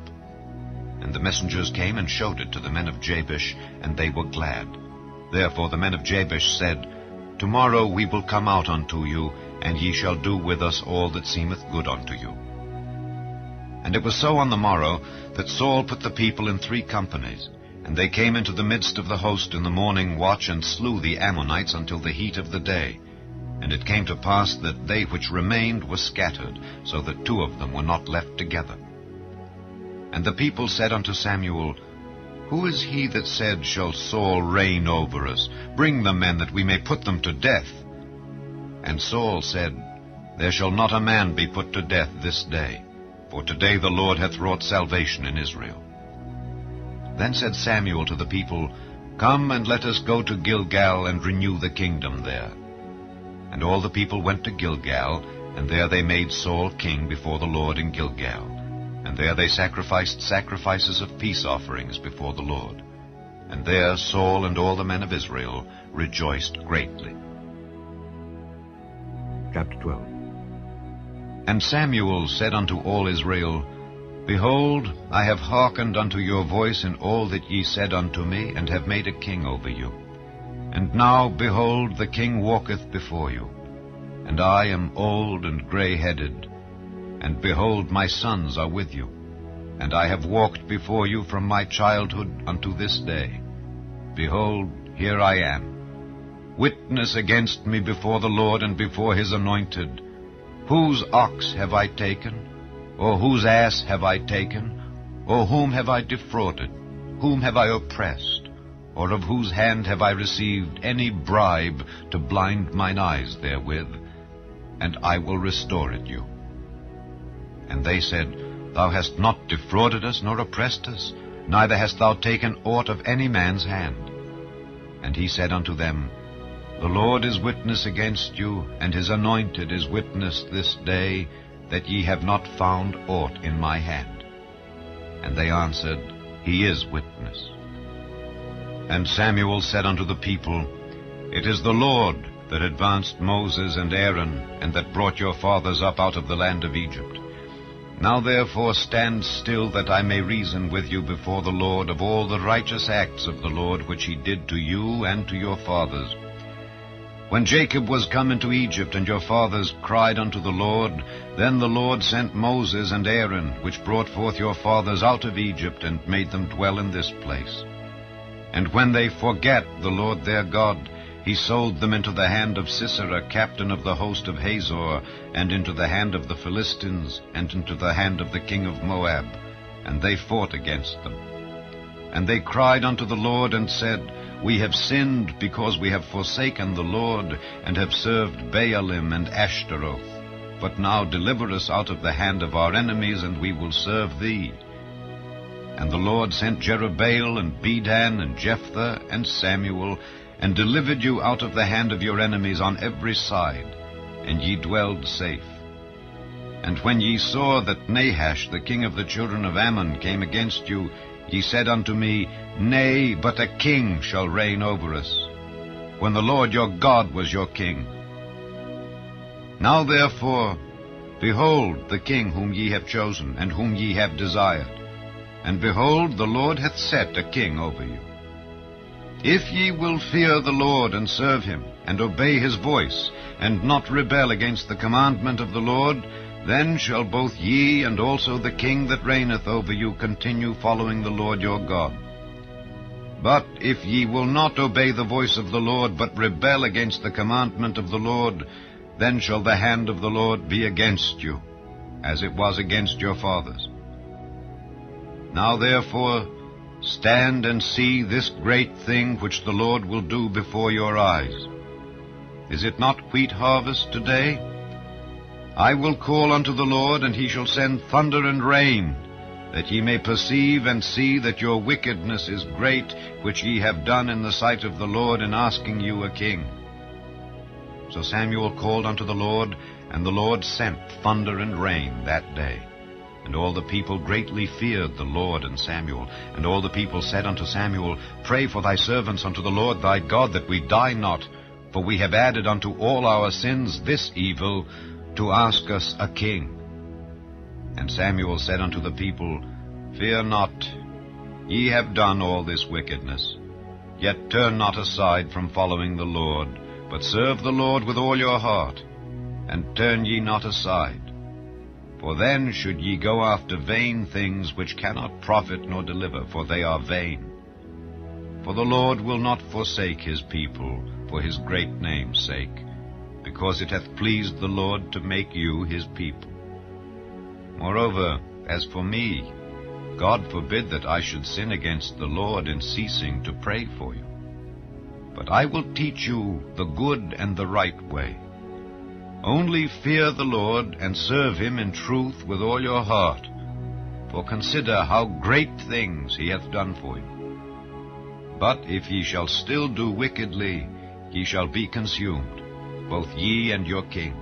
And the messengers came and showed it to the men of Jabesh, and they were glad. Therefore the men of Jabesh said, Tomorrow we will come out unto you, and ye shall do with us all that seemeth good unto you. And it was so on the morrow, that Saul put the people in 3 companies, and they came into the midst of the host in the morning watch, and slew the Ammonites until the heat of the day. And it came to pass that they which remained were scattered, so that 2 of them were not left together. And the people said unto Samuel, Who is he that said, Shall Saul reign over us? Bring the men, that we may put them to death. And Saul said, There shall not a man be put to death this day, for today the Lord hath wrought salvation in Israel. Then said Samuel to the people, Come and let us go to Gilgal, and renew the kingdom there. And all the people went to Gilgal, And there they made Saul king before the Lord in Gilgal. And there they sacrificed sacrifices of peace offerings before the Lord. And there Saul and all the men of Israel rejoiced greatly. Chapter 12. And Samuel said unto all Israel, Behold, I have hearkened unto your voice in all that ye said unto me, and have made a king over you. And now, behold, the king walketh before you. And I am old and grey-headed, and behold, my sons are with you. And I have walked before you from my childhood unto this day. Behold, here I am. Witness against me before the Lord and before his anointed. Whose ox have I taken? Or whose ass have I taken? Or whom have I defrauded? Whom have I oppressed? Or of whose hand have I received any bribe to blind mine eyes therewith? And I will restore it you. And they said, Thou hast not defrauded us, nor oppressed us, neither hast thou taken aught of any man's hand. And he said unto them, The Lord is witness against you, and his anointed is witness this day, that ye have not found aught in my hand. And they answered, He is witness. And Samuel said unto the people, It is the Lord that advanced Moses and Aaron, and that brought your fathers up out of the land of Egypt. Now therefore stand still, that I may reason with you before the Lord of all the righteous acts of the Lord which he did to you and to your fathers. When Jacob was come into Egypt, and your fathers cried unto the Lord, then the Lord sent Moses and Aaron, which brought forth your fathers out of Egypt, and made them dwell in this place. And when they forgat the Lord their God, he sold them into the hand of Sisera, captain of the host of Hazor, and into the hand of the Philistines, and into the hand of the king of Moab. And they fought against them. And they cried unto the Lord, and said, We have sinned, because we have forsaken the Lord, and have served Baalim and Ashtaroth. But now deliver us out of the hand of our enemies, and we will serve thee. And the Lord sent Jerubbaal, and Bedan, and Jephthah, and Samuel, and delivered you out of the hand of your enemies on every side, and ye dwelled safe. And when ye saw that Nahash, the king of the children of Ammon, came against you, ye said unto me, Nay, but a king shall reign over us, when the Lord your God was your king. Now therefore, behold the king whom ye have chosen, and whom ye have desired. And behold, the Lord hath set a king over you. If ye will fear the Lord, and serve him, and obey his voice, and not rebel against the commandment of the Lord, then shall both ye and also the king that reigneth over you continue following the Lord your God. But if ye will not obey the voice of the Lord, but rebel against the commandment of the Lord, then shall the hand of the Lord be against you, as it was against your fathers. Now therefore, stand and see this great thing which the Lord will do before your eyes. Is it not wheat harvest today? I will call unto the Lord, and he shall send thunder and rain, that ye may perceive and see that your wickedness is great, which ye have done in the sight of the Lord in asking you a king. So Samuel called unto the Lord, and the Lord sent thunder and rain that day. And all the people greatly feared the Lord and Samuel. And all the people said unto Samuel, Pray for thy servants unto the Lord thy God, that we die not, for we have added unto all our sins this evil, to ask us a king. And Samuel said unto the people, Fear not, ye have done all this wickedness. Yet turn not aside from following the Lord, but serve the Lord with all your heart, and turn ye not aside. For then should ye go after vain things which cannot profit nor deliver, for they are vain. For the Lord will not forsake his people for his great name's sake, because it hath pleased the Lord to make you his people. Moreover, as for me, God forbid that I should sin against the Lord in ceasing to pray for you. But I will teach you the good and the right way. Only fear the Lord, and serve him in truth with all your heart. For consider how great things he hath done for you. But if ye shall still do wickedly, ye shall be consumed, both ye and your king.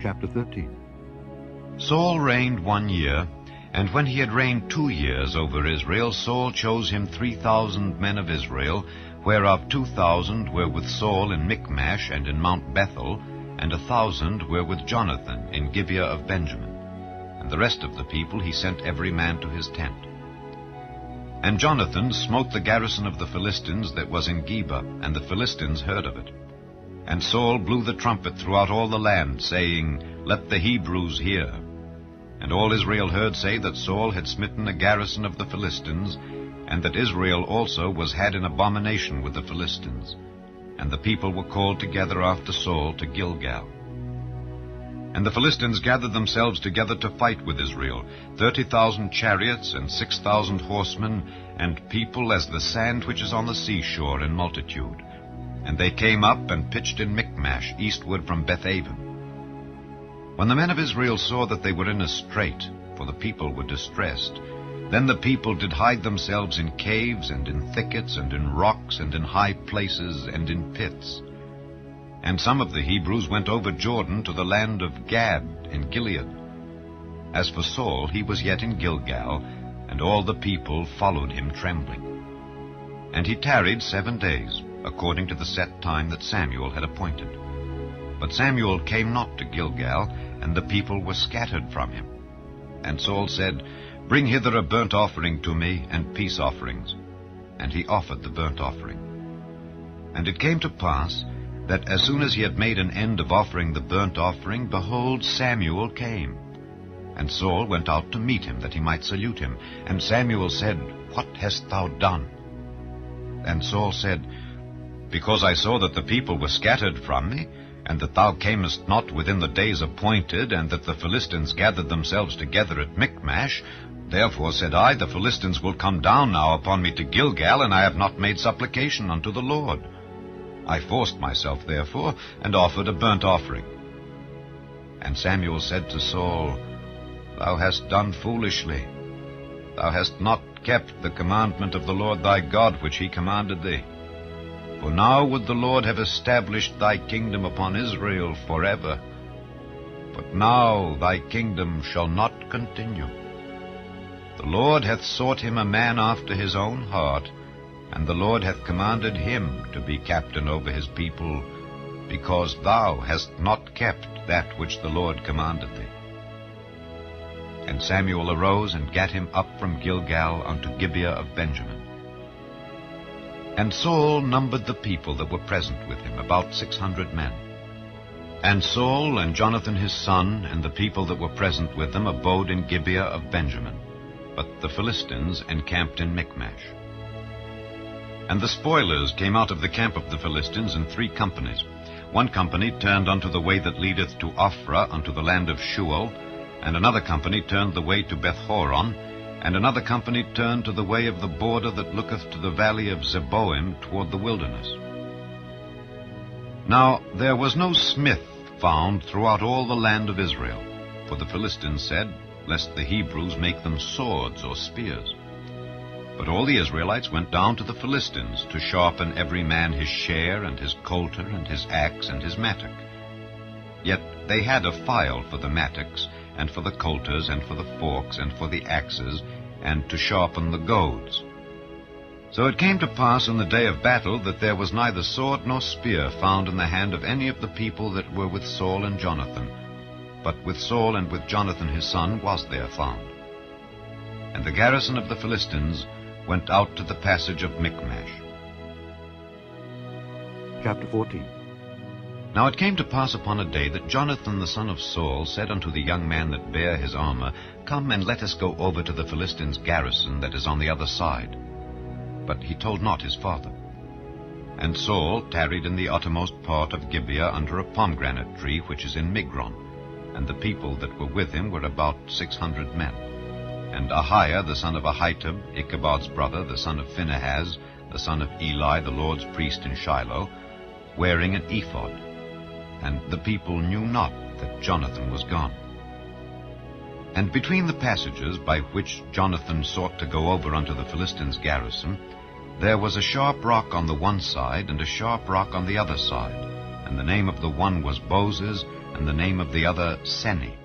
Chapter 13. Saul reigned 1 year, and when he had reigned 2 years over Israel, Saul chose him 3,000 men of Israel, whereof 2,000 were with Saul in Michmash and in Mount Bethel, and 1,000 were with Jonathan in Gibeah of Benjamin. And the rest of the people he sent every man to his tent. And Jonathan smote the garrison of the Philistines that was in Geba, and the Philistines heard of it. And Saul blew the trumpet throughout all the land, saying, Let the Hebrews hear. And all Israel heard say that Saul had smitten a garrison of the Philistines, and that Israel also was had in abomination with the Philistines. And the people were called together after Saul to Gilgal. And the Philistines gathered themselves together to fight with Israel, 30,000 chariots and 6,000 horsemen, and people as the sand which is on the seashore in multitude. And they came up and pitched in Michmash, eastward from Bethaven. When the men of Israel saw that they were in a strait, for the people were distressed, then the people did hide themselves in caves, and in thickets, and in rocks, and in high places, and in pits. And some of the Hebrews went over Jordan to the land of Gad in Gilead. As for Saul, he was yet in Gilgal, and all the people followed him trembling. And he tarried 7 days, according to the set time that Samuel had appointed. But Samuel came not to Gilgal, and the people were scattered from him. And Saul said, Bring hither a burnt offering to me, and peace offerings. And he offered the burnt offering. And it came to pass, that as soon as he had made an end of offering the burnt offering, behold, Samuel came. And Saul went out to meet him, that he might salute him. And Samuel said, What hast thou done? And Saul said, Because I saw that the people were scattered from me, and that thou camest not within the days appointed, and that the Philistines gathered themselves together at Michmash, therefore said I, The Philistines will come down now upon me to Gilgal, and I have not made supplication unto the Lord. I forced myself, therefore, and offered a burnt offering. And Samuel said to Saul, Thou hast done foolishly. Thou hast not kept the commandment of the Lord thy God, which he commanded thee. For now would the Lord have established thy kingdom upon Israel forever. But now thy kingdom shall not continue. The Lord hath sought him a man after his own heart, and the Lord hath commanded him to be captain over his people, because thou hast not kept that which the Lord commanded thee. And Samuel arose and gat him up from Gilgal unto Gibeah of Benjamin. And Saul numbered the people that were present with him, about 600 men. And Saul and Jonathan his son, and the people that were present with them, abode in Gibeah of Benjamin. But the Philistines encamped in Michmash. And the spoilers came out of the camp of the Philistines in 3 companies. 1 company turned unto the way that leadeth to Ophrah, unto the land of Shual, and another company turned the way to Bethhoron, and another company turned to the way of the border that looketh to the valley of Zeboim toward the wilderness. Now there was no smith found throughout all the land of Israel, for the Philistines said, Lest the Hebrews make them swords or spears. But all the Israelites went down to the Philistines to sharpen every man his share, and his coulter, and his axe, and his mattock. Yet they had a file for the mattocks, and for the coulters, and for the forks, and for the axes, and to sharpen the goads. So it came to pass in the day of battle that there was neither sword nor spear found in the hand of any of the people that were with Saul and Jonathan, but with Saul and with Jonathan his son was there found. And the garrison of the Philistines went out to the passage of Michmash. Chapter 14. Now it came to pass upon a day that Jonathan the son of Saul said unto the young man that bare his armor, Come and let us go over to the Philistines' garrison that is on the other side. But he told not his father. And Saul tarried in the uttermost part of Gibeah under a pomegranate tree which is in Migron, and the people that were with him were about 600 men. And Ahiah the son of Ahitub, Ichabod's brother, the son of Phinehas, the son of Eli, the Lord's priest in Shiloh, wearing an ephod. And the people knew not that Jonathan was gone. And between the passages by which Jonathan sought to go over unto the Philistines' garrison, there was a sharp rock on the one side, and a sharp rock on the other side, and the name of the one was Boses, and the name of the other Seni.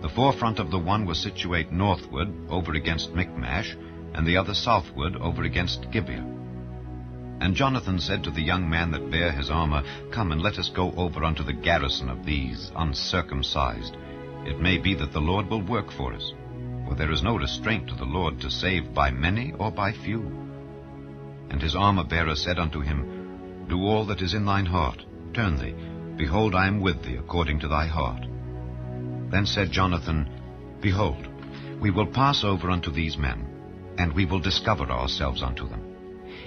The forefront of the one was situate northward, over against Michmash, and the other southward, over against Gibeah. And Jonathan said to the young man that bare his armor, Come, and let us go over unto the garrison of these uncircumcised. It may be that the Lord will work for us. For there is no restraint to the Lord to save by many or by few. And his armor-bearer said unto him, Do all that is in thine heart. Turn thee. Behold, I am with thee according to thy heart. Then said Jonathan, Behold, we will pass over unto these men, and we will discover ourselves unto them.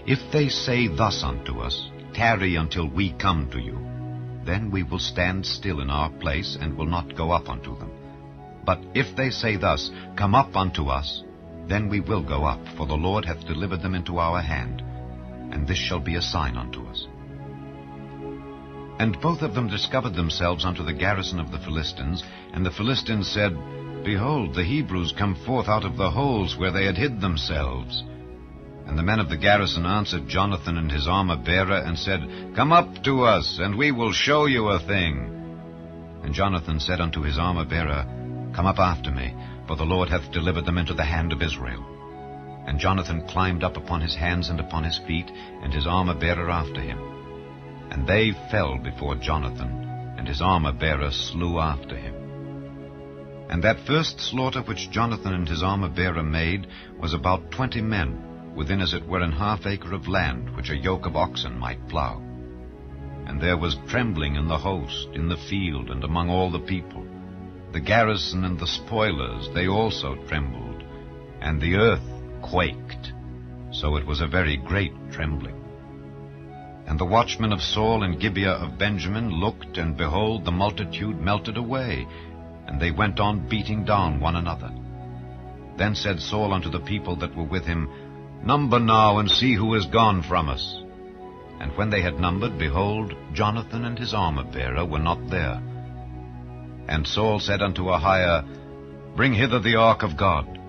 If they say thus unto us, Tarry until we come to you, then we will stand still in our place, and will not go up unto them. But if they say thus, Come up unto us, then we will go up, for the Lord hath delivered them into our hand, and this shall be a sign unto us. And both of them discovered themselves unto the garrison of the Philistines, and the Philistines said, Behold, the Hebrews come forth out of the holes where they had hid themselves. And the men of the garrison answered Jonathan and his armor-bearer, and said, Come up to us, and we will show you a thing. And Jonathan said unto his armor-bearer, Come up after me, for the Lord hath delivered them into the hand of Israel. And Jonathan climbed up upon his hands and upon his feet, and his armor-bearer after him. And they fell before Jonathan, and his armor-bearer slew after him. And that first slaughter which Jonathan and his armor-bearer made was about 20 men, within as it were an half acre of land, which a yoke of oxen might plough. And there was trembling in the host, in the field, and among all the people. The garrison and the spoilers, they also trembled, and the earth quaked. So it was a very great trembling. And the watchmen of Saul and Gibeah of Benjamin looked, and behold, the multitude melted away, and they went on beating down one another. Then said Saul unto the people that were with him, Number now, and see who is gone from us. And when they had numbered, behold, Jonathan and his armor-bearer were not there. And Saul said unto Ahiah, Bring hither the ark of God.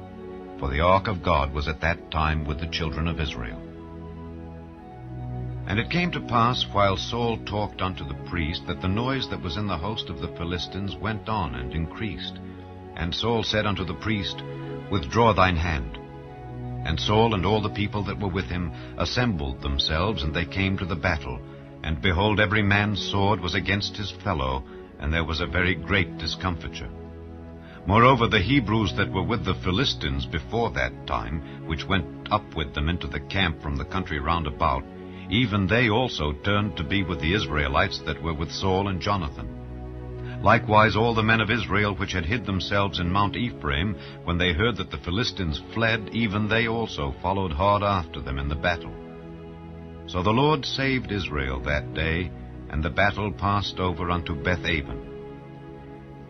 For the ark of God was at that time with the children of Israel. And it came to pass, while Saul talked unto the priest, that the noise that was in the host of the Philistines went on and increased. And Saul said unto the priest, Withdraw thine hand. And Saul and all the people that were with him assembled themselves, and they came to the battle. And behold, every man's sword was against his fellow, and there was a very great discomfiture. Moreover, the Hebrews that were with the Philistines before that time, which went up with them into the camp from the country round about, even they also turned to be with the Israelites that were with Saul and Jonathan. Likewise all the men of Israel which had hid themselves in Mount Ephraim, when they heard that the Philistines fled, even they also followed hard after them in the battle. So the Lord saved Israel that day, and the battle passed over unto Beth-aven.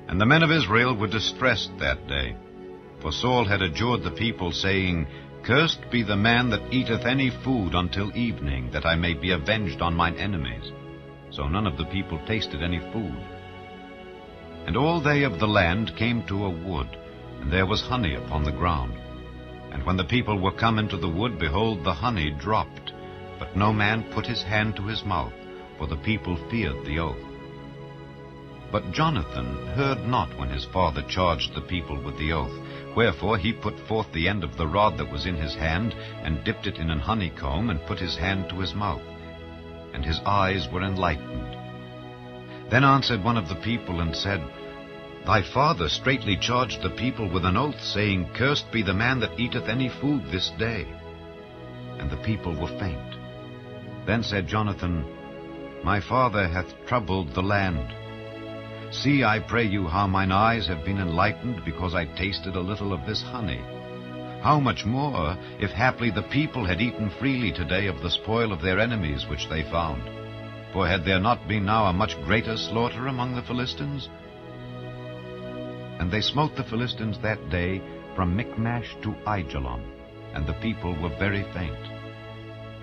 And the men of Israel were distressed that day, for Saul had adjured the people, saying, Cursed be the man that eateth any food until evening, that I may be avenged on mine enemies. So none of the people tasted any food. And all they of the land came to a wood, and there was honey upon the ground. And when the people were come into the wood, behold, the honey dropped, but no man put his hand to his mouth, for the people feared the oath. But Jonathan heard not when his father charged the people with the oath. Wherefore he put forth the end of the rod that was in his hand, and dipped it in an honeycomb, and put his hand to his mouth. And his eyes were enlightened. Then answered one of the people, and said, Thy father straitly charged the people with an oath, saying, Cursed be the man that eateth any food this day. And the people were faint. Then said Jonathan, My father hath troubled the land. See, I pray you, how mine eyes have been enlightened, because I tasted a little of this honey. How much more, if haply the people had eaten freely today of the spoil of their enemies which they found? For had there not been now a much greater slaughter among the Philistines? And they smote the Philistines that day from Michmash to Aijalon, and the people were very faint.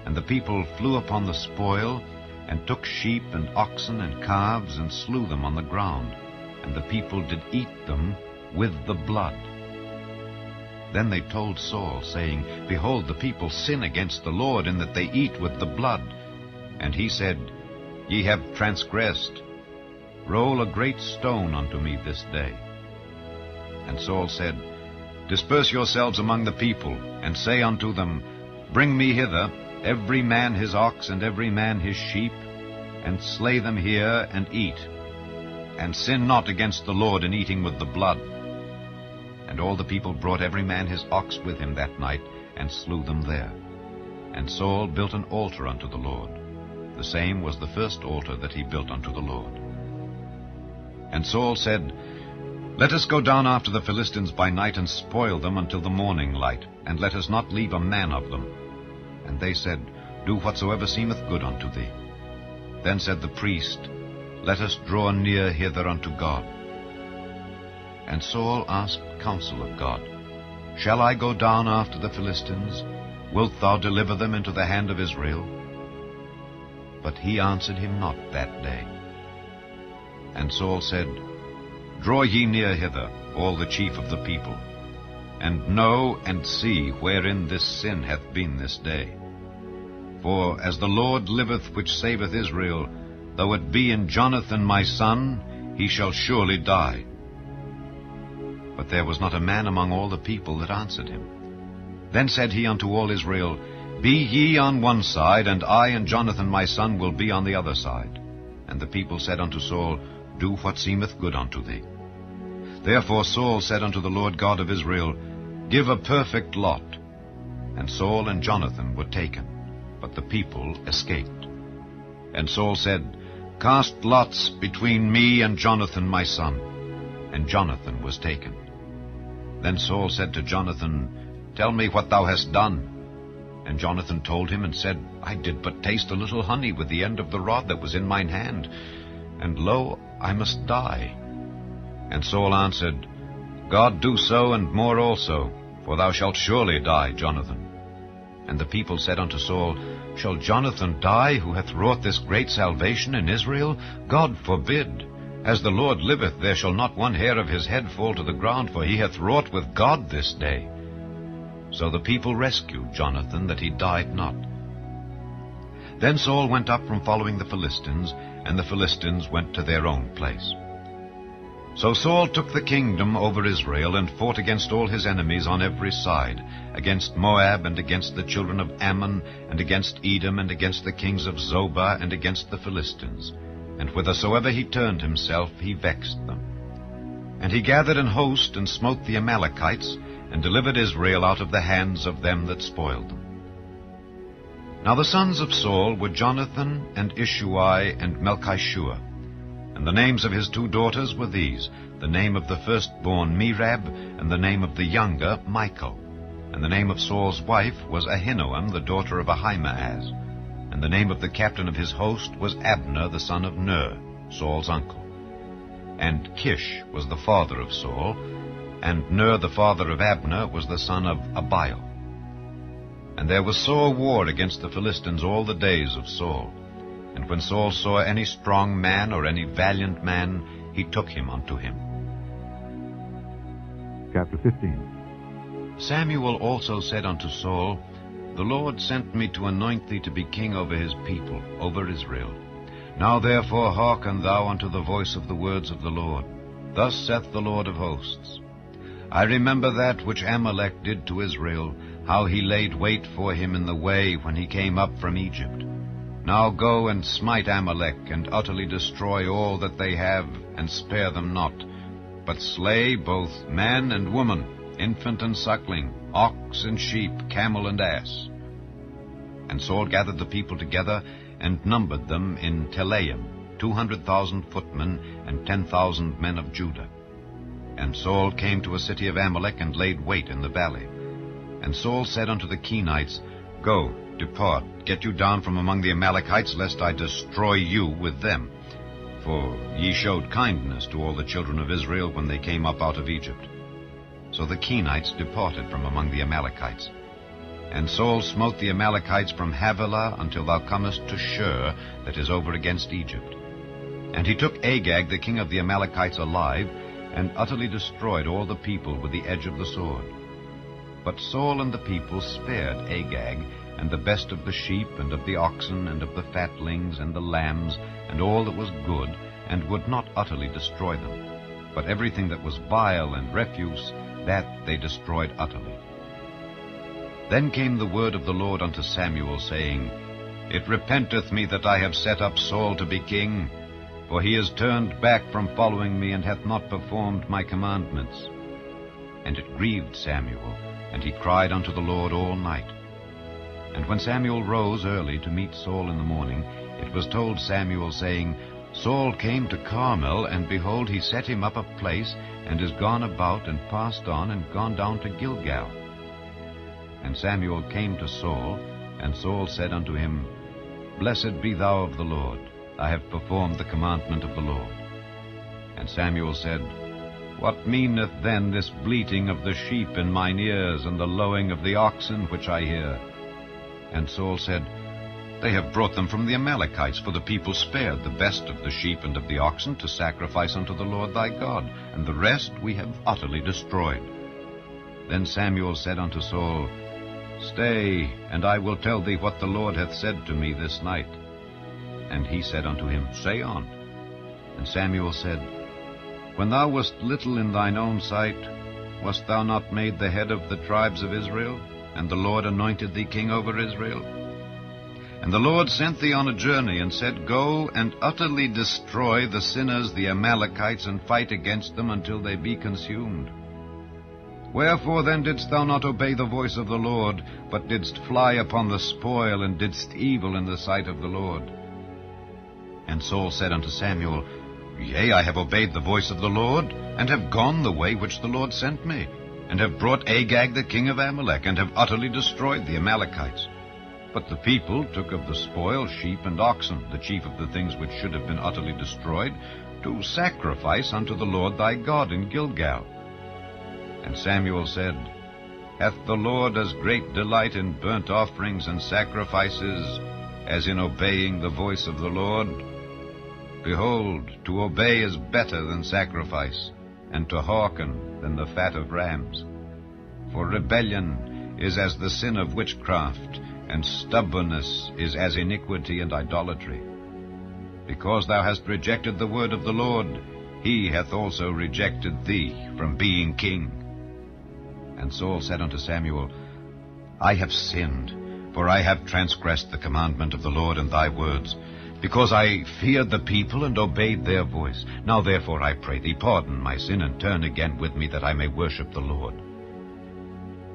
And the people flew upon the spoil, and took sheep and oxen and calves, and slew them on the ground. And the people did eat them with the blood. Then they told Saul, saying, Behold, the people sin against the Lord, in that they eat with the blood. And he said, Ye have transgressed. Roll a great stone unto me this day. And Saul said, Disperse yourselves among the people, and say unto them, Bring me hither every man his ox, and every man his sheep, and slay them here, and eat. And sin not against the Lord in eating with the blood. And all the people brought every man his ox with him that night, and slew them there. And Saul built an altar unto the Lord. The same was the first altar that he built unto the Lord. And Saul said, Let us go down after the Philistines by night, and spoil them until the morning light, and let us not leave a man of them. And they said, Do whatsoever seemeth good unto thee. Then said the priest, Let us draw near hither unto God. And Saul asked counsel of God, Shall I go down after the Philistines? Wilt thou deliver them into the hand of Israel? But he answered him not that day. And Saul said, Draw ye near hither, all the chief of the people, and know and see wherein this sin hath been this day. For as the Lord liveth which saveth Israel, though it be in Jonathan my son, he shall surely die. But there was not a man among all the people that answered him. Then said he unto all Israel, Be ye on one side, and I and Jonathan my son will be on the other side. And the people said unto Saul, Do what seemeth good unto thee. Therefore Saul said unto the Lord God of Israel, Give a perfect lot. And Saul and Jonathan were taken, but the people escaped. And Saul said, Cast lots between me and Jonathan my son. And Jonathan was taken. Then Saul said to Jonathan, Tell me what thou hast done. And Jonathan told him, and said, I did but taste a little honey with the end of the rod that was in mine hand, and lo, I must die. And Saul answered, God do so, and more also, for thou shalt surely die, Jonathan. And the people said unto Saul, Shall Jonathan die, who hath wrought this great salvation in Israel? God forbid. As the Lord liveth, there shall not one hair of his head fall to the ground, for he hath wrought with God this day. So the people rescued Jonathan, that he died not. Then Saul went up from following the Philistines, and the Philistines went to their own place. So Saul took the kingdom over Israel, and fought against all his enemies on every side, against Moab, and against the children of Ammon, and against Edom, and against the kings of Zobah, and against the Philistines. And whithersoever he turned himself, he vexed them. And he gathered an host, and smote the Amalekites, and delivered Israel out of the hands of them that spoiled them. Now the sons of Saul were Jonathan, and Ishuai, and Melchishua. And the names of his two daughters were these, the name of the firstborn Merab, and the name of the younger Michal. And the name of Saul's wife was Ahinoam, the daughter of Ahimaaz. And the name of the captain of his host was Abner, the son of Ner, Saul's uncle. And Kish was the father of Saul, and Ner the father of Abner was the son of Abiel. And there was sore war against the Philistines all the days of Saul. And when Saul saw any strong man or any valiant man, he took him unto him. Chapter 15. Samuel also said unto Saul, The Lord sent me to anoint thee to be king over his people, over Israel. Now therefore hearken thou unto the voice of the words of the Lord. Thus saith the Lord of hosts, I remember that which Amalek did to Israel, how he laid wait for him in the way when he came up from Egypt. Now go and smite Amalek, and utterly destroy all that they have, and spare them not, but slay both man and woman, infant and suckling, ox and sheep, camel and ass. And Saul gathered the people together, and numbered them in Telaim, 200,000 footmen, and 10,000 men of Judah. And Saul came to a city of Amalek, and laid wait in the valley. And Saul said unto the Kenites, Go, depart, get you down from among the Amalekites, lest I destroy you with them. For ye showed kindness to all the children of Israel when they came up out of Egypt. So the Kenites departed from among the Amalekites. And Saul smote the Amalekites from Havilah until thou comest to Shur, that is over against Egypt. And he took Agag the king of the Amalekites alive, and utterly destroyed all the people with the edge of the sword. But Saul and the people spared Agag, and the best of the sheep, and of the oxen, and of the fatlings, and the lambs, and all that was good, and would not utterly destroy them. But everything that was vile and refuse, that they destroyed utterly. Then came the word of the Lord unto Samuel, saying, It repenteth me that I have set up Saul to be king, for he is turned back from following me, and hath not performed my commandments. And it grieved Samuel, and he cried unto the Lord all night. And when Samuel rose early to meet Saul in the morning, it was told Samuel, saying, Saul came to Carmel, and behold, he set him up a place, and is gone about, and passed on, and gone down to Gilgal. And Samuel came to Saul, and Saul said unto him, Blessed be thou of the Lord, I have performed the commandment of the Lord. And Samuel said, What meaneth then this bleating of the sheep in mine ears, and the lowing of the oxen which I hear? And Saul said, They have brought them from the Amalekites, for the people spared the best of the sheep and of the oxen to sacrifice unto the Lord thy God, and the rest we have utterly destroyed. Then Samuel said unto Saul, Stay, and I will tell thee what the Lord hath said to me this night. And he said unto him, Say on. And Samuel said, When thou wast little in thine own sight, wast thou not made the head of the tribes of Israel? And the Lord anointed thee king over Israel? And the Lord sent thee on a journey, and said, Go and utterly destroy the sinners, the Amalekites, and fight against them until they be consumed. Wherefore then didst thou not obey the voice of the Lord, but didst fly upon the spoil, and didst evil in the sight of the Lord? And Saul said unto Samuel, Yea, I have obeyed the voice of the Lord, and have gone the way which the Lord sent me, and have brought Agag the king of Amalek, and have utterly destroyed the Amalekites. But the people took of the spoil sheep and oxen, the chief of the things which should have been utterly destroyed, to sacrifice unto the Lord thy God in Gilgal. And Samuel said, Hath the Lord as great delight in burnt offerings and sacrifices as in obeying the voice of the Lord? Behold, to obey is better than sacrifice, and to hearken than the fat of rams. For rebellion is as the sin of witchcraft, and stubbornness is as iniquity and idolatry. Because thou hast rejected the word of the Lord, he hath also rejected thee from being king. And Saul said unto Samuel, I have sinned, for I have transgressed the commandment of the Lord and thy words, because I feared the people and obeyed their voice. Now therefore, I pray thee, pardon my sin, and turn again with me, that I may worship the Lord.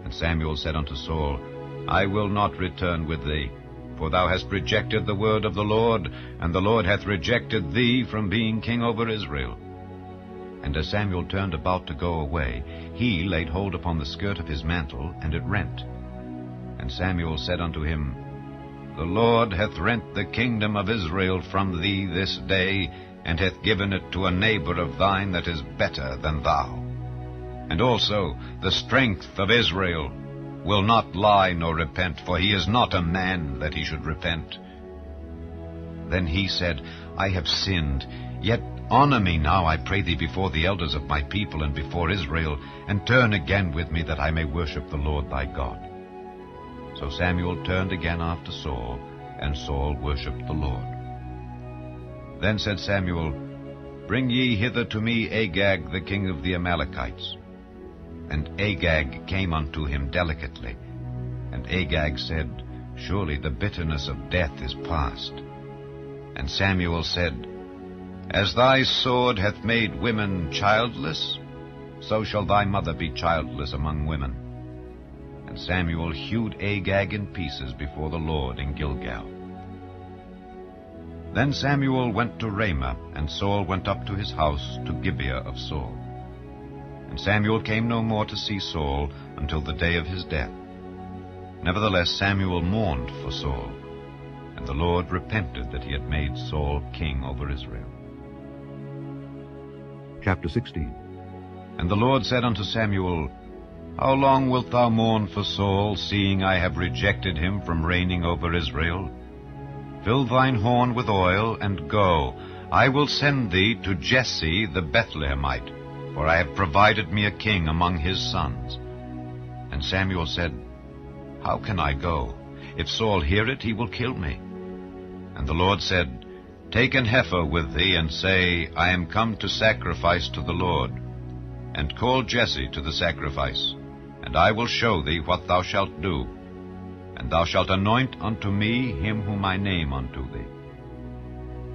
And Samuel said unto Saul, I will not return with thee, for thou hast rejected the word of the Lord, and the Lord hath rejected thee from being king over Israel. And as Samuel turned about to go away, he laid hold upon the skirt of his mantle, and it rent. And Samuel said unto him, The Lord hath rent the kingdom of Israel from thee this day, and hath given it to a neighbor of thine that is better than thou. And also the strength of Israel will not lie nor repent, for he is not a man that he should repent. Then he said, I have sinned, yet honor me now, I pray thee, before the elders of my people and before Israel, and turn again with me, that I may worship the Lord thy God. So Samuel turned again after Saul, and Saul worshipped the Lord. Then said Samuel, Bring ye hither to me Agag the king of the Amalekites. And Agag came unto him delicately. And Agag said, Surely the bitterness of death is past. And Samuel said, As thy sword hath made women childless, so shall thy mother be childless among women. And Samuel hewed Agag in pieces before the Lord in Gilgal. Then Samuel went to Ramah, and Saul went up to his house to Gibeah of Saul. And Samuel came no more to see Saul until the day of his death. Nevertheless Samuel mourned for Saul, and the Lord repented that he had made Saul king over Israel. Chapter 16. And the Lord said unto Samuel, How long wilt thou mourn for Saul, seeing I have rejected him from reigning over Israel? Fill thine horn with oil, and go. I will send thee to Jesse the Bethlehemite, for I have provided me a king among his sons. And Samuel said, How can I go? If Saul hear it, he will kill me. And the Lord said, Take an heifer with thee, and say, I am come to sacrifice to the Lord. And call Jesse to the sacrifice, and I will show thee what thou shalt do. And thou shalt anoint unto me him whom I name unto thee.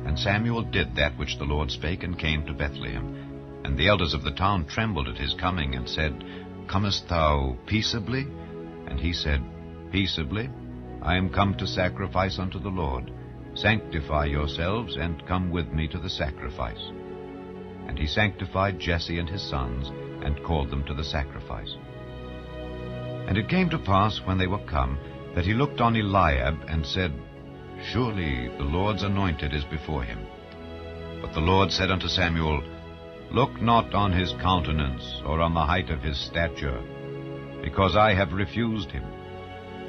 And Samuel did that which the Lord spake, and came to Bethlehem. And the elders of the town trembled at his coming, and said, Comest thou peaceably? And he said, Peaceably. I am come to sacrifice unto the Lord. Sanctify yourselves, and come with me to the sacrifice. And he sanctified Jesse and his sons, and called them to the sacrifice. And it came to pass, when they were come, that he looked on Eliab, and said, Surely the Lord's anointed is before him. But the Lord said unto Samuel, Look not on his countenance, or on the height of his stature, because I have refused him.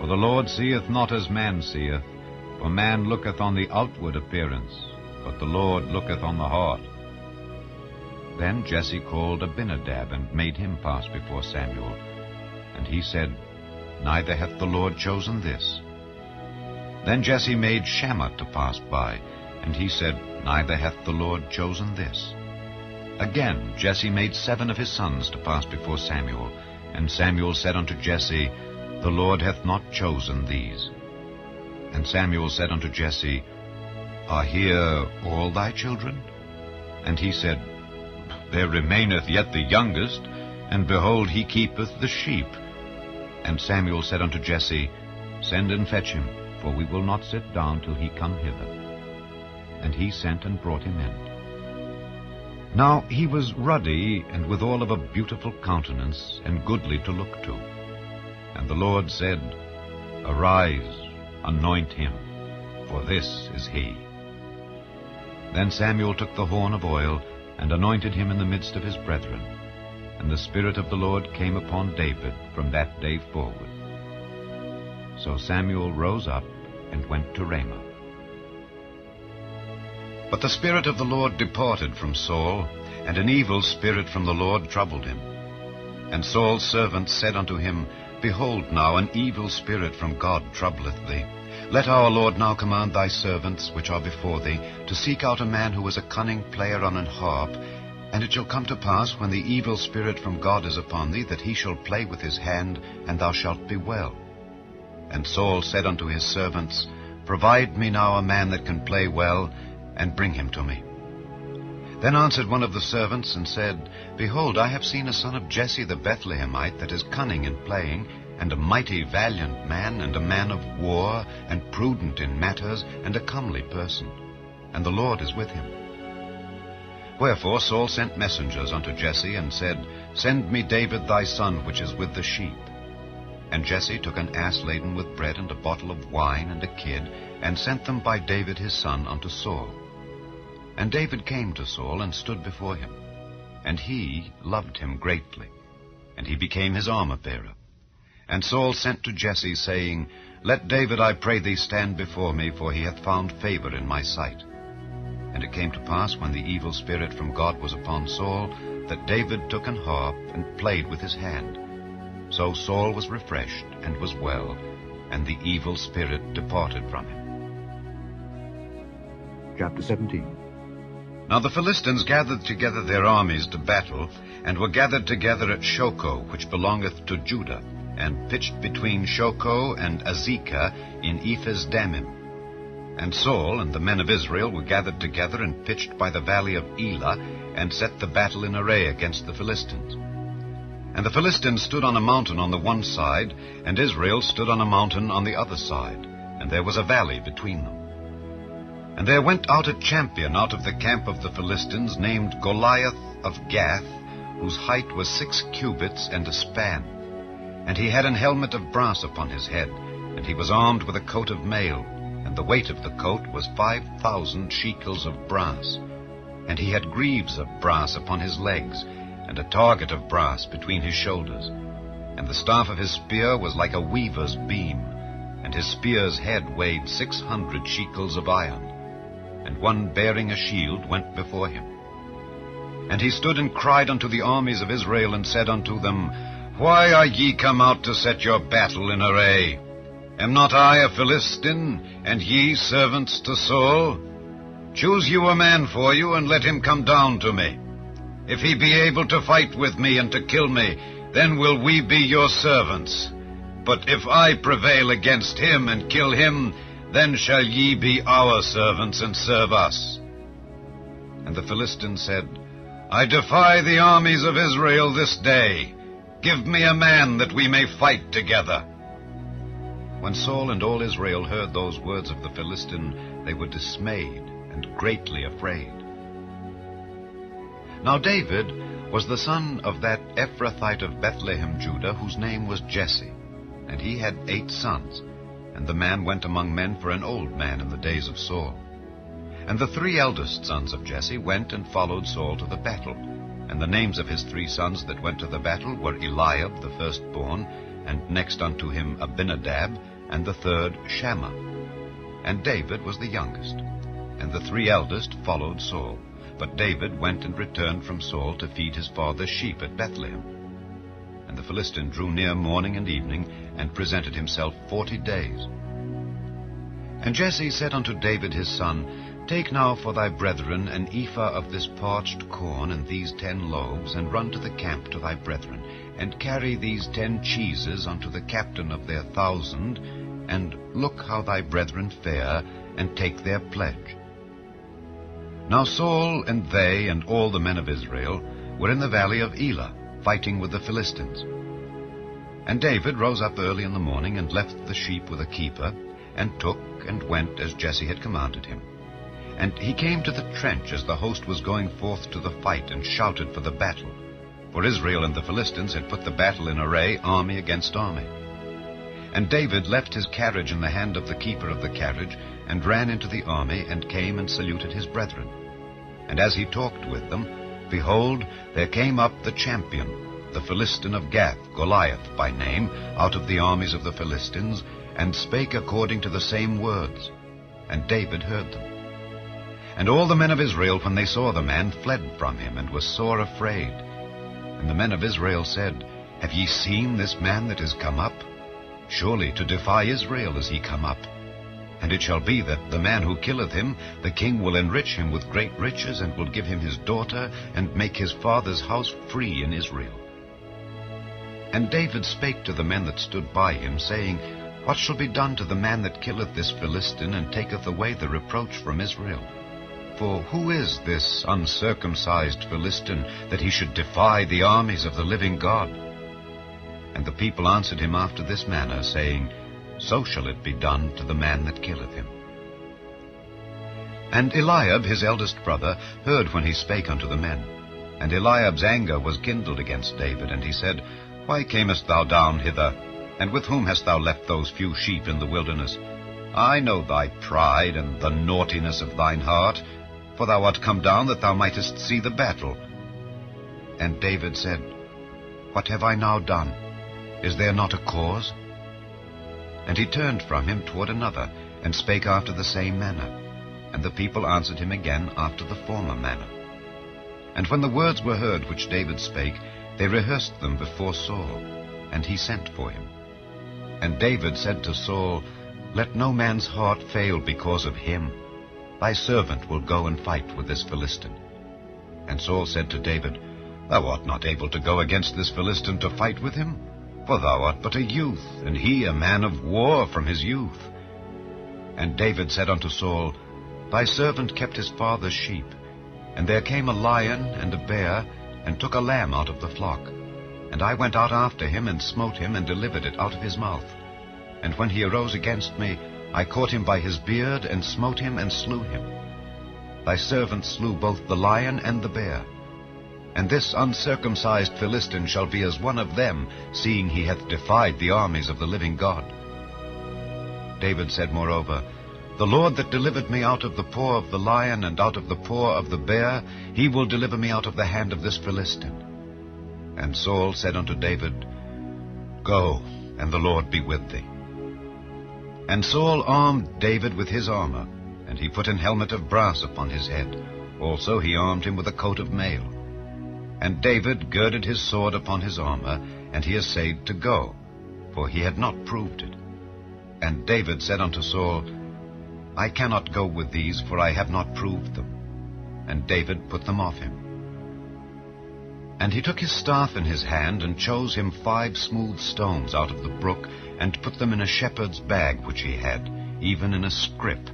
For the Lord seeth not as man seeth, for man looketh on the outward appearance, but the Lord looketh on the heart. Then Jesse called Abinadab, and made him pass before Samuel. And he said, Neither hath the Lord chosen this. Then Jesse made Shammah to pass by, and he said, Neither hath the Lord chosen this. Again Jesse made 7 of his sons to pass before Samuel. And Samuel said unto Jesse, The Lord hath not chosen these. And Samuel said unto Jesse, Are here all thy children? And he said, There remaineth yet the youngest, and behold, he keepeth the sheep. And Samuel said unto Jesse, Send and fetch him, for we will not sit down till he come hither. And he sent and brought him in. Now he was ruddy, and withal of a beautiful countenance, and goodly to look to. And the Lord said, Arise, anoint him, for this is he. Then Samuel took the horn of oil, and anointed him in the midst of his brethren. And the Spirit of the Lord came upon David from that day forward. So Samuel rose up and went to Ramah. But the Spirit of the Lord departed from Saul, and an evil spirit from the Lord troubled him. And Saul's servants said unto him, Behold now, an evil spirit from God troubleth thee. Let our Lord now command thy servants, which are before thee, to seek out a man who is a cunning player on an harp. And it shall come to pass, when the evil spirit from God is upon thee, that he shall play with his hand, and thou shalt be well. And Saul said unto his servants, Provide me now a man that can play well, and bring him to me. Then answered one of the servants, and said, Behold, I have seen a son of Jesse the Bethlehemite, that is cunning in playing, and a mighty valiant man, and a man of war, and prudent in matters, and a comely person. And the Lord is with him. Wherefore Saul sent messengers unto Jesse, and said, Send me David thy son, which is with the sheep. And Jesse took an ass laden with bread, and a bottle of wine, and a kid, and sent them by David his son unto Saul. And David came to Saul, and stood before him. And he loved him greatly, and he became his armor-bearer. And Saul sent to Jesse, saying, Let David, I pray thee, stand before me, for he hath found favor in my sight. And it came to pass, when the evil spirit from God was upon Saul, that David took an harp, and played with his hand. So Saul was refreshed, and was well, and the evil spirit departed from him. Chapter 17. Now the Philistines gathered together their armies to battle, and were gathered together at Shochoh, which belongeth to Judah, and pitched between Shochoh and Azekah in Ephes-dammim. And Saul and the men of Israel were gathered together, and pitched by the valley of Elah, and set the battle in array against the Philistines. And the Philistines stood on a mountain on the one side, and Israel stood on a mountain on the other side, and there was a valley between them. And there went out a champion out of the camp of the Philistines, named Goliath of Gath, whose height was 6 cubits and a span. And he had an helmet of brass upon his head, and he was armed with a coat of mail, and the weight of the coat was 5,000 shekels of brass. And he had greaves of brass upon his legs, and a target of brass between his shoulders. And the staff of his spear was like a weaver's beam, and his spear's head weighed 600 shekels of iron. And one bearing a shield went before him. And he stood and cried unto the armies of Israel, and said unto them, Why are ye come out to set your battle in array? Am not I a Philistine, and ye servants to Saul? Choose you a man for you, and let him come down to me. If he be able to fight with me and to kill me, then will we be your servants. But if I prevail against him and kill him, then shall ye be our servants and serve us. And the Philistine said, I defy the armies of Israel this day. Give me a man that we may fight together. When Saul and all Israel heard those words of the Philistine, they were dismayed and greatly afraid. Now David was the son of that Ephrathite of Bethlehem, Judah, whose name was Jesse. And he had 8 sons, and the man went among men for an old man in the days of Saul. And the 3 eldest sons of Jesse went and followed Saul to the battle. And the names of his 3 sons that went to the battle were Eliab the firstborn, and next unto him Abinadab, and the third Shammah. And David was the youngest. And the 3 eldest followed Saul. But David went and returned from Saul to feed his father's sheep at Bethlehem. And the Philistine drew near morning and evening, and presented himself 40 days. And Jesse said unto David his son, Take now for thy brethren an ephah of this parched corn, and these 10 loaves, and run to the camp to thy brethren, and carry these 10 cheeses unto the captain of their 1,000, and look how thy brethren fare, and take their pledge. Now Saul and they and all the men of Israel were in the valley of Elah, fighting with the Philistines. And David rose up early in the morning, and left the sheep with a keeper, and took and went as Jesse had commanded him. And he came to the trench as the host was going forth to the fight, and shouted for the battle. For Israel and the Philistines had put the battle in array, army against army. And David left his carriage in the hand of the keeper of the carriage, and ran into the army, and came and saluted his brethren. And as he talked with them, behold, there came up the champion, the Philistine of Gath, Goliath by name, out of the armies of the Philistines, and spake according to the same words. And David heard them. And all the men of Israel, when they saw the man, fled from him, and were sore afraid. And the men of Israel said, Have ye seen this man that is come up? Surely to defy Israel is he come up. And it shall be that the man who killeth him, the king will enrich him with great riches, and will give him his daughter, and make his father's house free in Israel. And David spake to the men that stood by him, saying, What shall be done to the man that killeth this Philistine, and taketh away the reproach from Israel? For who is this uncircumcised Philistine, that he should defy the armies of the living God? And the people answered him after this manner, saying, So shall it be done to the man that killeth him. And Eliab his eldest brother heard when he spake unto the men. And Eliab's anger was kindled against David, and he said, Why camest thou down hither? And with whom hast thou left those few sheep in the wilderness? I know thy pride and the naughtiness of thine heart, for thou art come down that thou mightest see the battle. And David said, What have I now done? Is there not a cause? And he turned from him toward another, and spake after the same manner. And the people answered him again after the former manner. And when the words were heard which David spake, they rehearsed them before Saul, and he sent for him. And David said to Saul, Let no man's heart fail because of him. Thy servant will go and fight with this Philistine. And Saul said to David, Thou art not able to go against this Philistine to fight with him, for thou art but a youth, and he a man of war from his youth. And David said unto Saul, Thy servant kept his father's sheep, and there came a lion and a bear, and took a lamb out of the flock. And I went out after him, and smote him, and delivered it out of his mouth. And when he arose against me, I caught him by his beard, and smote him, and slew him. Thy servant slew both the lion and the bear. And this uncircumcised Philistine shall be as one of them, seeing he hath defied the armies of the living God. David said moreover, The Lord that delivered me out of the paw of the lion, and out of the paw of the bear, he will deliver me out of the hand of this Philistine. And Saul said unto David, Go, and the Lord be with thee. And Saul armed David with his armor, and he put an helmet of brass upon his head. Also he armed him with a coat of mail. And David girded his sword upon his armor, and he essayed to go, for he had not proved it. And David said unto Saul, I cannot go with these, for I have not proved them. And David put them off him. And he took his staff in his hand, and chose him 5 smooth stones out of the brook, and put them in a shepherd's bag which he had, even in a scrip,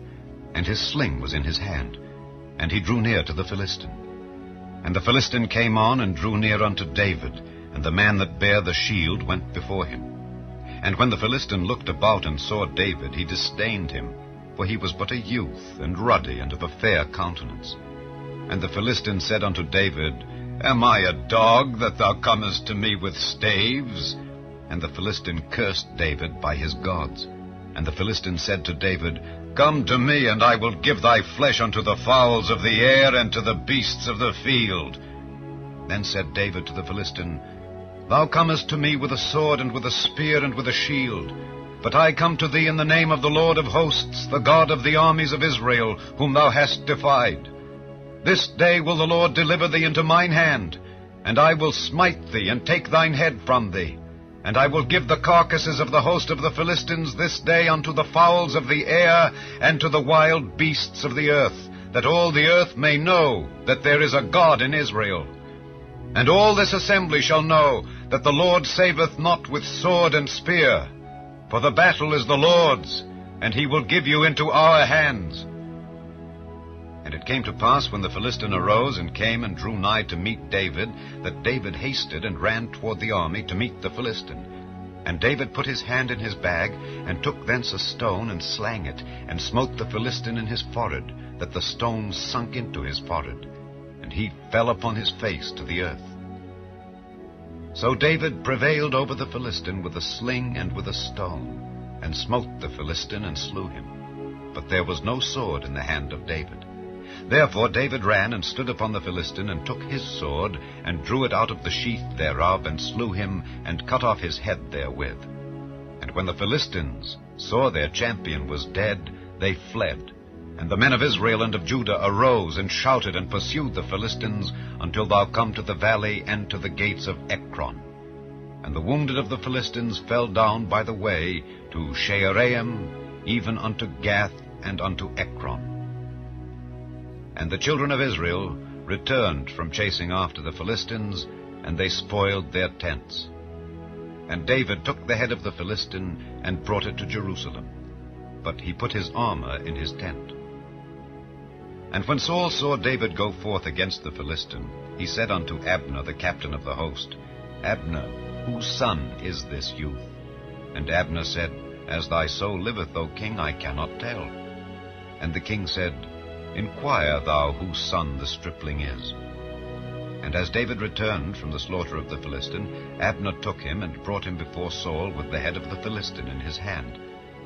and his sling was in his hand. And he drew near to the Philistine. And the Philistine came on, and drew near unto David, and the man that bare the shield went before him. And when the Philistine looked about and saw David, he disdained him, for he was but a youth, and ruddy, and of a fair countenance. And the Philistine said unto David, Am I a dog, that thou comest to me with staves? And the Philistine cursed David by his gods. And the Philistine said to David, Come to me, and I will give thy flesh unto the fowls of the air, and to the beasts of the field. Then said David to the Philistine, Thou comest to me with a sword, and with a spear, and with a shield. But I come to thee in the name of the Lord of hosts, the God of the armies of Israel, whom thou hast defied. This day will the Lord deliver thee into mine hand, and I will smite thee, and take thine head from thee. And I will give the carcasses of the host of the Philistines this day unto the fowls of the air, and to the wild beasts of the earth, that all the earth may know that there is a God in Israel. And all this assembly shall know that the Lord saveth not with sword and spear, for the battle is the Lord's, and he will give you into our hands. And it came to pass, when the Philistine arose and came and drew nigh to meet David, that David hasted and ran toward the army to meet the Philistine. And David put his hand in his bag, and took thence a stone, and slang it, and smote the Philistine in his forehead, that the stone sunk into his forehead, and he fell upon his face to the earth. So David prevailed over the Philistine with a sling and with a stone, and smote the Philistine and slew him. But there was no sword in the hand of David. Therefore David ran and stood upon the Philistine, and took his sword, and drew it out of the sheath thereof, and slew him, and cut off his head therewith. And when the Philistines saw their champion was dead, they fled. And the men of Israel and of Judah arose, and shouted, and pursued the Philistines, until thou come to the valley, and to the gates of Ekron. And the wounded of the Philistines fell down by the way to Shaaraim, even unto Gath, and unto Ekron. And the children of Israel returned from chasing after the Philistines, and they spoiled their tents. And David took the head of the Philistine, and brought it to Jerusalem. But he put his armor in his tent. And when Saul saw David go forth against the Philistine, he said unto Abner, the captain of the host, Abner, whose son is this youth? And Abner said, As thy soul liveth, O king, I cannot tell. And the king said, Inquire thou whose son the stripling is. And as David returned from the slaughter of the Philistine, Abner took him, and brought him before Saul with the head of the Philistine in his hand.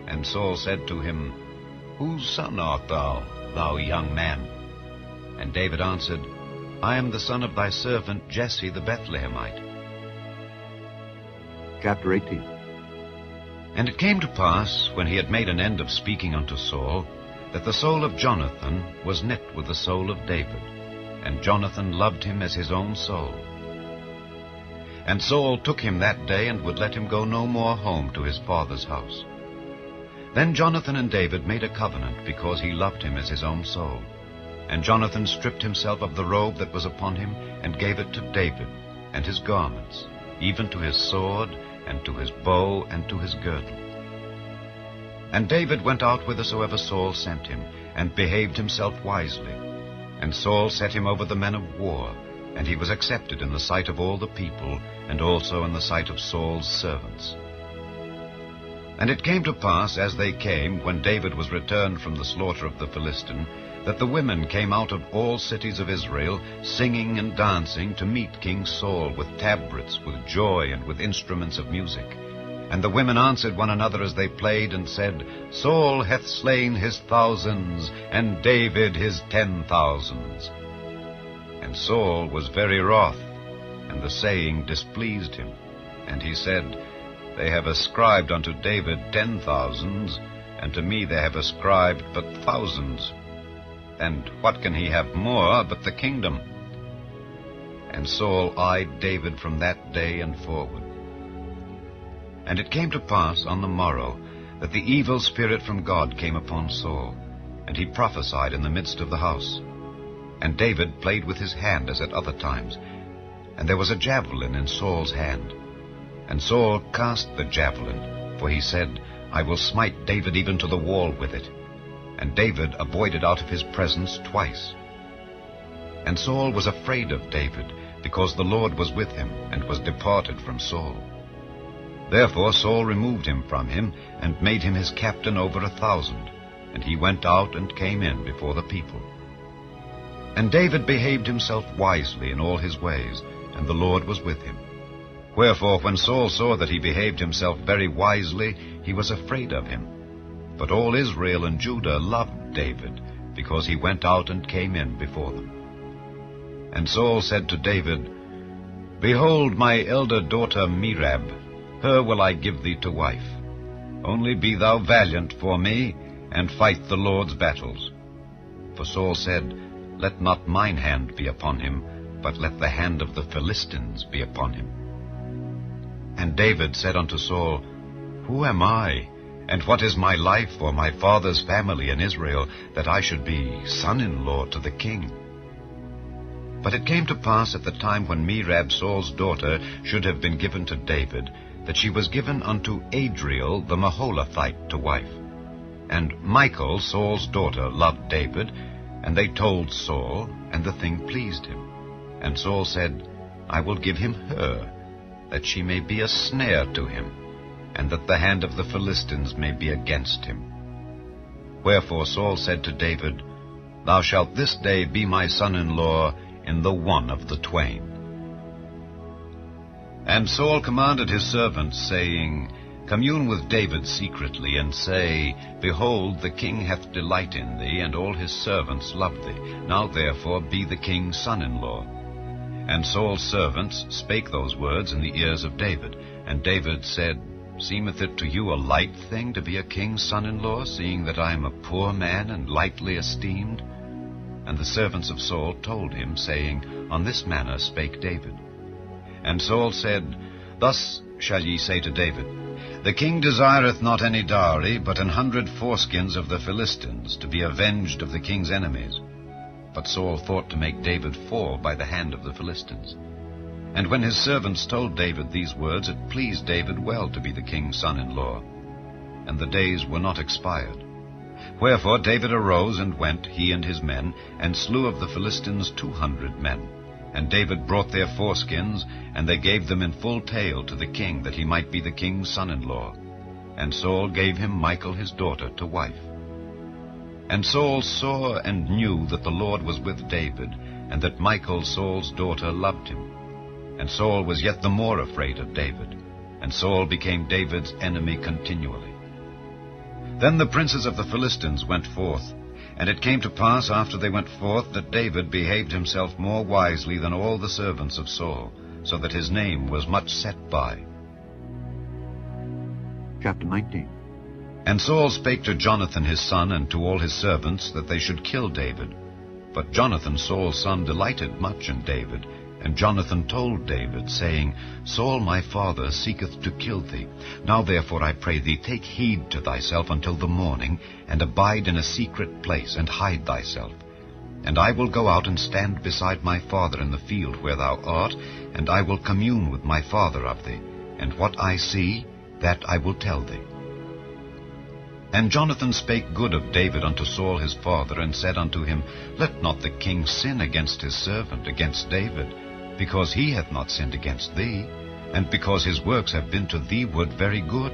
And Saul said to him, Whose son art thou, thou young man? And David answered, I am the son of thy servant Jesse the Bethlehemite. Chapter 18. And it came to pass, when he had made an end of speaking unto Saul, that the soul of Jonathan was knit with the soul of David, and Jonathan loved him as his own soul. And Saul took him that day, and would let him go no more home to his father's house. Then Jonathan and David made a covenant, because he loved him as his own soul. And Jonathan stripped himself of the robe that was upon him, and gave it to David, and his garments, even to his sword, and to his bow, and to his girdle. And David went out whithersoever Saul sent him, and behaved himself wisely. And Saul set him over the men of war, and he was accepted in the sight of all the people, and also in the sight of Saul's servants. And it came to pass, as they came, when David was returned from the slaughter of the Philistine, that the women came out of all cities of Israel, singing and dancing, to meet King Saul with tabrets, with joy, and with instruments of music. And the women answered one another as they played, and said, Saul hath slain his thousands, and David his 10,000s. And Saul was very wroth, and the saying displeased him. And he said, They have ascribed unto David 10,000s, and to me they have ascribed but thousands. And what can he have more but the kingdom? And Saul eyed David from that day and forward. And it came to pass on the morrow that the evil spirit from God came upon Saul, and he prophesied in the midst of the house. And David played with his hand as at other times. And there was a javelin in Saul's hand. And Saul cast the javelin, for he said, I will smite David even to the wall with it. And David avoided out of his presence twice. And Saul was afraid of David, because the Lord was with him, and was departed from Saul. Therefore Saul removed him from him, and made him his captain over 1,000. And he went out and came in before the people. And David behaved himself wisely in all his ways, and the Lord was with him. Wherefore when Saul saw that he behaved himself very wisely, he was afraid of him. But all Israel and Judah loved David, because he went out and came in before them. And Saul said to David, Behold my elder daughter Merab, her will I give thee to wife. Only be thou valiant for me, and fight the Lord's battles. For Saul said, Let not mine hand be upon him, but let the hand of the Philistines be upon him. And David said unto Saul, Who am I, and what is my life or my father's family in Israel, that I should be son-in-law to the king? But it came to pass at the time when Merab Saul's daughter should have been given to David, that she was given unto Adriel the Maholathite to wife. And Michal, Saul's daughter, loved David, and they told Saul, and the thing pleased him. And Saul said, I will give him her, that she may be a snare to him, and that the hand of the Philistines may be against him. Wherefore Saul said to David, Thou shalt this day be my son-in-law in the one of the twain. And Saul commanded his servants, saying, Commune with David secretly, and say, Behold, the king hath delight in thee, and all his servants love thee. Now therefore be the king's son-in-law. And Saul's servants spake those words in the ears of David. And David said, Seemeth it to you a light thing to be a king's son-in-law, seeing that I am a poor man and lightly esteemed? And the servants of Saul told him, saying, On this manner spake David. And Saul said, Thus shall ye say to David, The king desireth not any dowry, but 100 foreskins of the Philistines, to be avenged of the king's enemies. But Saul thought to make David fall by the hand of the Philistines. And when his servants told David these words, it pleased David well to be the king's son-in-law. And the days were not expired. Wherefore David arose and went, he and his men, and slew of the Philistines 200 men. And David brought their foreskins, and they gave them in full tale to the king, that he might be the king's son-in-law. And Saul gave him Michal his daughter to wife. And Saul saw and knew that the Lord was with David, and that Michal Saul's daughter loved him. And Saul was yet the more afraid of David, and Saul became David's enemy continually. Then the princes of the Philistines went forth, and it came to pass after they went forth that David behaved himself more wisely than all the servants of Saul, so that his name was much set by. Chapter 19. And Saul spake to Jonathan his son and to all his servants that they should kill David. But Jonathan Saul's son delighted much in David. And Jonathan told David, saying, Saul my father seeketh to kill thee. Now therefore I pray thee, take heed to thyself until the morning, and abide in a secret place, and hide thyself. And I will go out and stand beside my father in the field where thou art, and I will commune with my father of thee. And what I see, that I will tell thee. And Jonathan spake good of David unto Saul his father, and said unto him, Let not the king sin against his servant, against David, because he hath not sinned against thee, and because his works have been to theeward very good.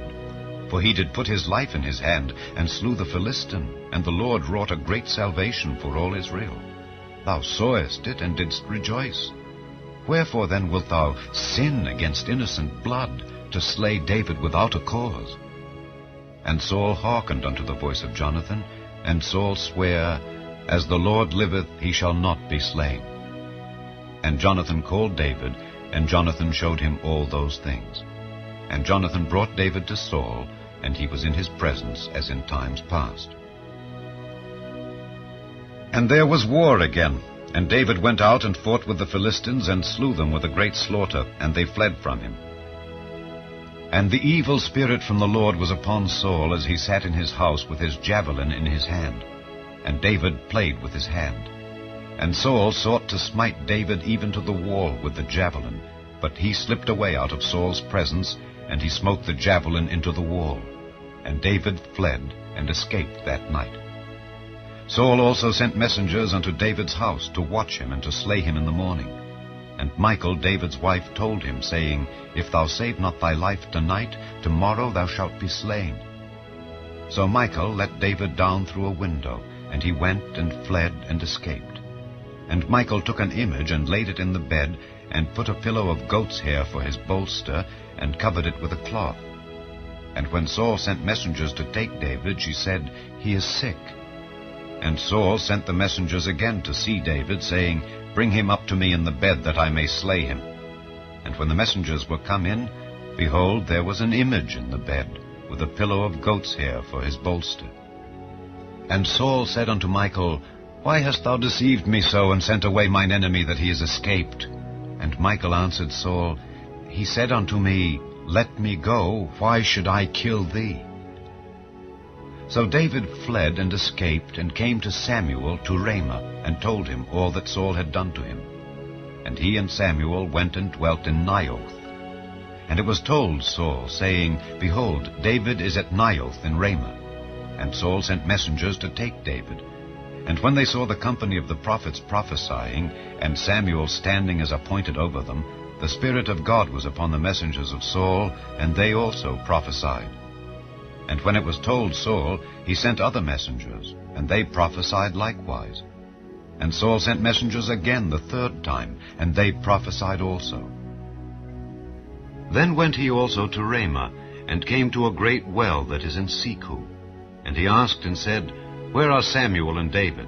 For he did put his life in his hand, and slew the Philistine, and the Lord wrought a great salvation for all Israel. Thou sawest it, and didst rejoice. Wherefore then wilt thou sin against innocent blood, to slay David without a cause? And Saul hearkened unto the voice of Jonathan, and Saul sware, As the Lord liveth, he shall not be slain. And Jonathan called David, and Jonathan showed him all those things. And Jonathan brought David to Saul, and he was in his presence as in times past. And there was war again, and David went out and fought with the Philistines, and slew them with a great slaughter, and they fled from him. And the evil spirit from the Lord was upon Saul, as he sat in his house with his javelin in his hand. and David played with his hand. And Saul sought to smite David even to the wall with the javelin, but he slipped away out of Saul's presence, and he smote the javelin into the wall. And David fled and escaped that night. Saul also sent messengers unto David's house to watch him and to slay him in the morning. And Michal, David's wife, told him, saying, If thou save not thy life tonight, tomorrow thou shalt be slain. So Michal let David down through a window, and he went and fled and escaped. And Michal took an image and laid it in the bed, and put a pillow of goat's hair for his bolster, and covered it with a cloth. And when Saul sent messengers to take David, she said, He is sick. And Saul sent the messengers again to see David, saying, Bring him up to me in the bed, that I may slay him. And when the messengers were come in, behold, there was an image in the bed, with a pillow of goat's hair for his bolster. And Saul said unto Michal, Why hast thou deceived me so, and sent away mine enemy, that he is escaped? And Michal answered Saul, He said unto me, Let me go, why should I kill thee? So David fled and escaped, and came to Samuel to Ramah, and told him all that Saul had done to him. And he and Samuel went and dwelt in Naioth. And it was told Saul, saying, Behold, David is at Naioth in Ramah. And Saul sent messengers to take David. And when they saw the company of the prophets prophesying, and Samuel standing as appointed over them, the Spirit of God was upon the messengers of Saul, and they also prophesied. And when it was told Saul, he sent other messengers, and they prophesied likewise. And Saul sent messengers again the third time, and they prophesied also. Then went he also to Ramah, and came to a great well that is in Seku. And he asked and said, Where are Samuel and David?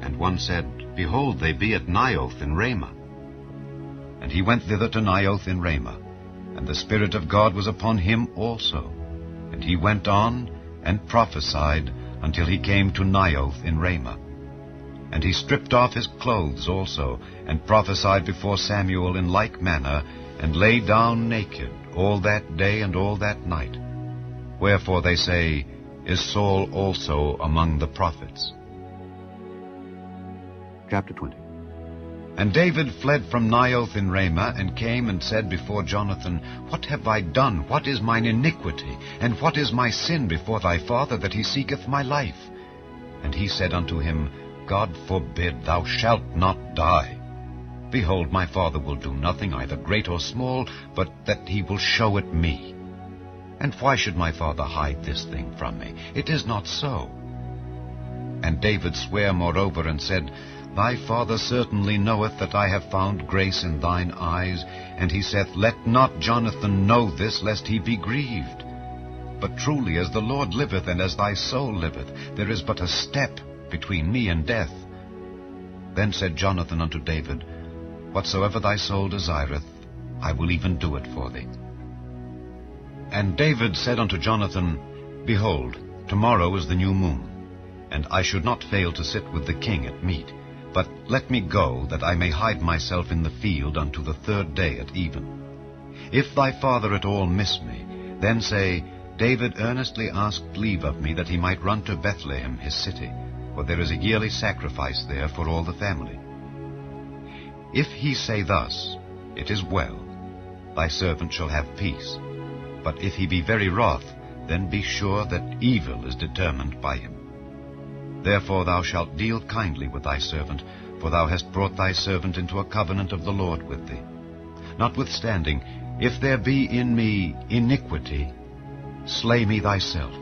And one said, Behold, they be at Naioth in Ramah. And he went thither to Naioth in Ramah, and the Spirit of God was upon him also. And he went on and prophesied until he came to Naioth in Ramah. And he stripped off his clothes also, and prophesied before Samuel in like manner, and lay down naked all that day and all that night. Wherefore they say, Is Saul also among the prophets? Chapter 20. And David fled from Naioth in Ramah, and came and said before Jonathan, What have I done? What is mine iniquity? And what is my sin before thy father, that he seeketh my life? And he said unto him, God forbid, thou shalt not die. Behold, my father will do nothing, either great or small, but that he will show it me. And why should my father hide this thing from me? It is not so. And David sware moreover, and said, Thy father certainly knoweth that I have found grace in thine eyes. And he saith, Let not Jonathan know this, lest he be grieved. But truly, as the Lord liveth, and as thy soul liveth, there is but a step between me and death. Then said Jonathan unto David, Whatsoever thy soul desireth, I will even do it for thee. And David said unto Jonathan, Behold, tomorrow is the new moon, and I should not fail to sit with the king at meat. But let me go, that I may hide myself in the field unto the third day at even. If thy father at all miss me, then say, David earnestly asked leave of me, that he might run to Bethlehem his city, for there is a yearly sacrifice there for all the family. If he say thus, It is well, thy servant shall have peace. But if he be very wroth, then be sure that evil is determined by him. Therefore thou shalt deal kindly with thy servant, for thou hast brought thy servant into a covenant of the Lord with thee. Notwithstanding, if there be in me iniquity, slay me thyself.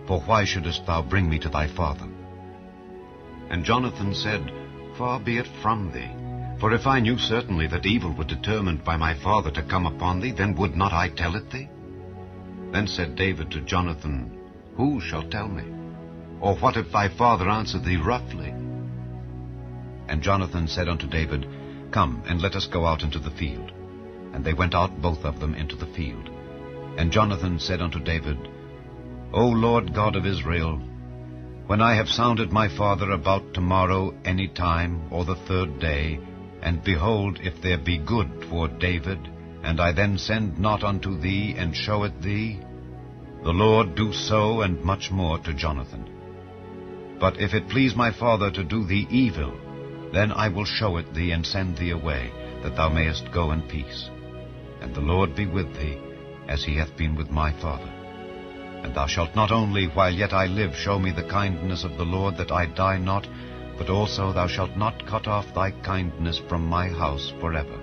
For why shouldest thou bring me to thy father? And Jonathan said, Far be it from thee. For if I knew certainly that evil were determined by my father to come upon thee, then would not I tell it thee? Then said David to Jonathan, Who shall tell me? Or what if thy father answer thee roughly? And Jonathan said unto David, Come, and let us go out into the field. And they went out both of them into the field. And Jonathan said unto David, O Lord God of Israel, when I have sounded my father about tomorrow any time, or the third day, and behold, if there be good toward David, and I then send not unto thee, and show it thee, the Lord do so and much more to Jonathan. But if it please my father to do thee evil, then I will show it thee, and send thee away, that thou mayest go in peace. And the Lord be with thee, as he hath been with my father. And thou shalt not only, while yet I live, show me the kindness of the Lord, that I die not, but also thou shalt not cut off thy kindness from my house forever.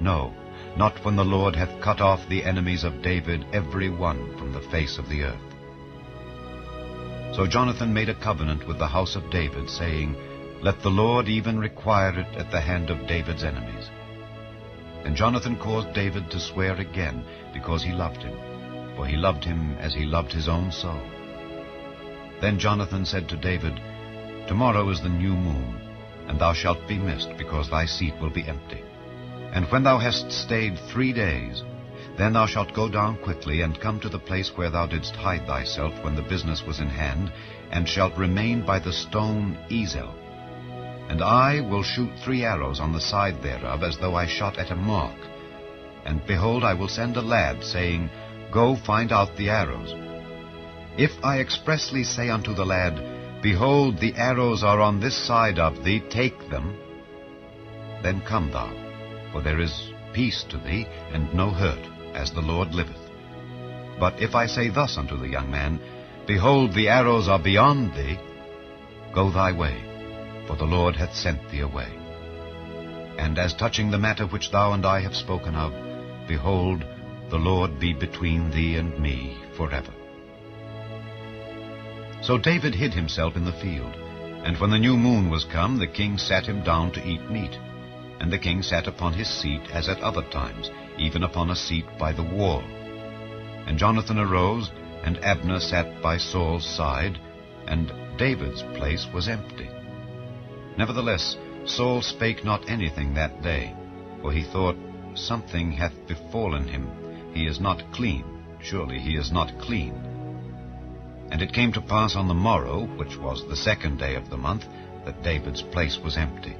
No, not when the Lord hath cut off the enemies of David, every one from the face of the earth. So Jonathan made a covenant with the house of David, saying, Let the Lord even require it at the hand of David's enemies. And Jonathan caused David to swear again, because he loved him, for he loved him as he loved his own soul. Then Jonathan said to David, Tomorrow is the new moon, and thou shalt be missed, because thy seat will be empty. And when thou hast stayed 3 days, then thou shalt go down quickly, and come to the place where thou didst hide thyself when the business was in hand, and shalt remain by the stone Ezel. And I will shoot 3 arrows on the side thereof, as though I shot at a mark. And behold, I will send a lad, saying, Go find out the arrows. If I expressly say unto the lad, Behold, the arrows are on this side of thee, take them, then come thou, for there is peace to thee, and no hurt, as the Lord liveth. But if I say thus unto the young man, Behold, the arrows are beyond thee, go thy way, for the Lord hath sent thee away. And as touching the matter which thou and I have spoken of, behold, the Lord be between thee and me forever. So David hid himself in the field, and when the new moon was come, the king sat him down to eat meat. And the king sat upon his seat as at other times, even upon a seat by the wall. And Jonathan arose, and Abner sat by Saul's side, and David's place was empty. Nevertheless, Saul spake not anything that day, for he thought, Something hath befallen him. He is not clean. Surely he is not clean. And it came to pass on the morrow, which was the 2nd day of the month, that David's place was empty.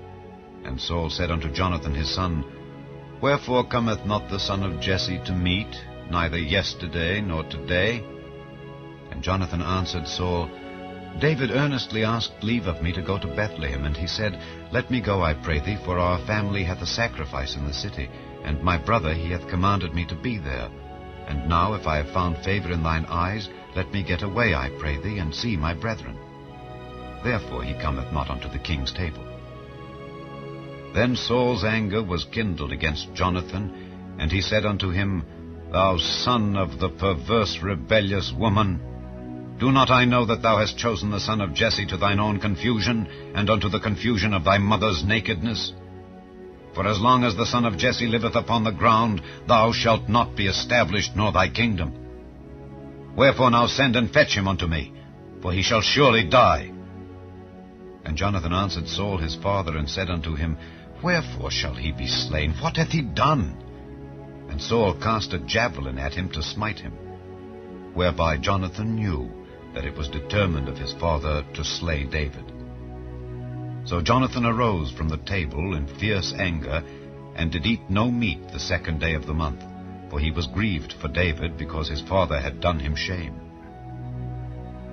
And Saul said unto Jonathan his son, Wherefore cometh not the son of Jesse to meat, neither yesterday nor today? And Jonathan answered Saul, David earnestly asked leave of me to go to Bethlehem, and he said, Let me go, I pray thee, for our family hath a sacrifice in the city, and my brother he hath commanded me to be there. And now, if I have found favor in thine eyes, let me get away, I pray thee, and see my brethren. Therefore he cometh not unto the king's table. Then Saul's anger was kindled against Jonathan, and he said unto him, Thou son of the perverse rebellious woman, do not I know that thou hast chosen the son of Jesse to thine own confusion, and unto the confusion of thy mother's nakedness? For as long as the son of Jesse liveth upon the ground, thou shalt not be established, nor thy kingdom. Wherefore now send and fetch him unto me, for he shall surely die. And Jonathan answered Saul his father, and said unto him, Wherefore shall he be slain? What hath he done? And Saul cast a javelin at him to smite him, whereby Jonathan knew that it was determined of his father to slay David. So Jonathan arose from the table in fierce anger, and did eat no meat the 2nd day of the month, for he was grieved for David, because his father had done him shame.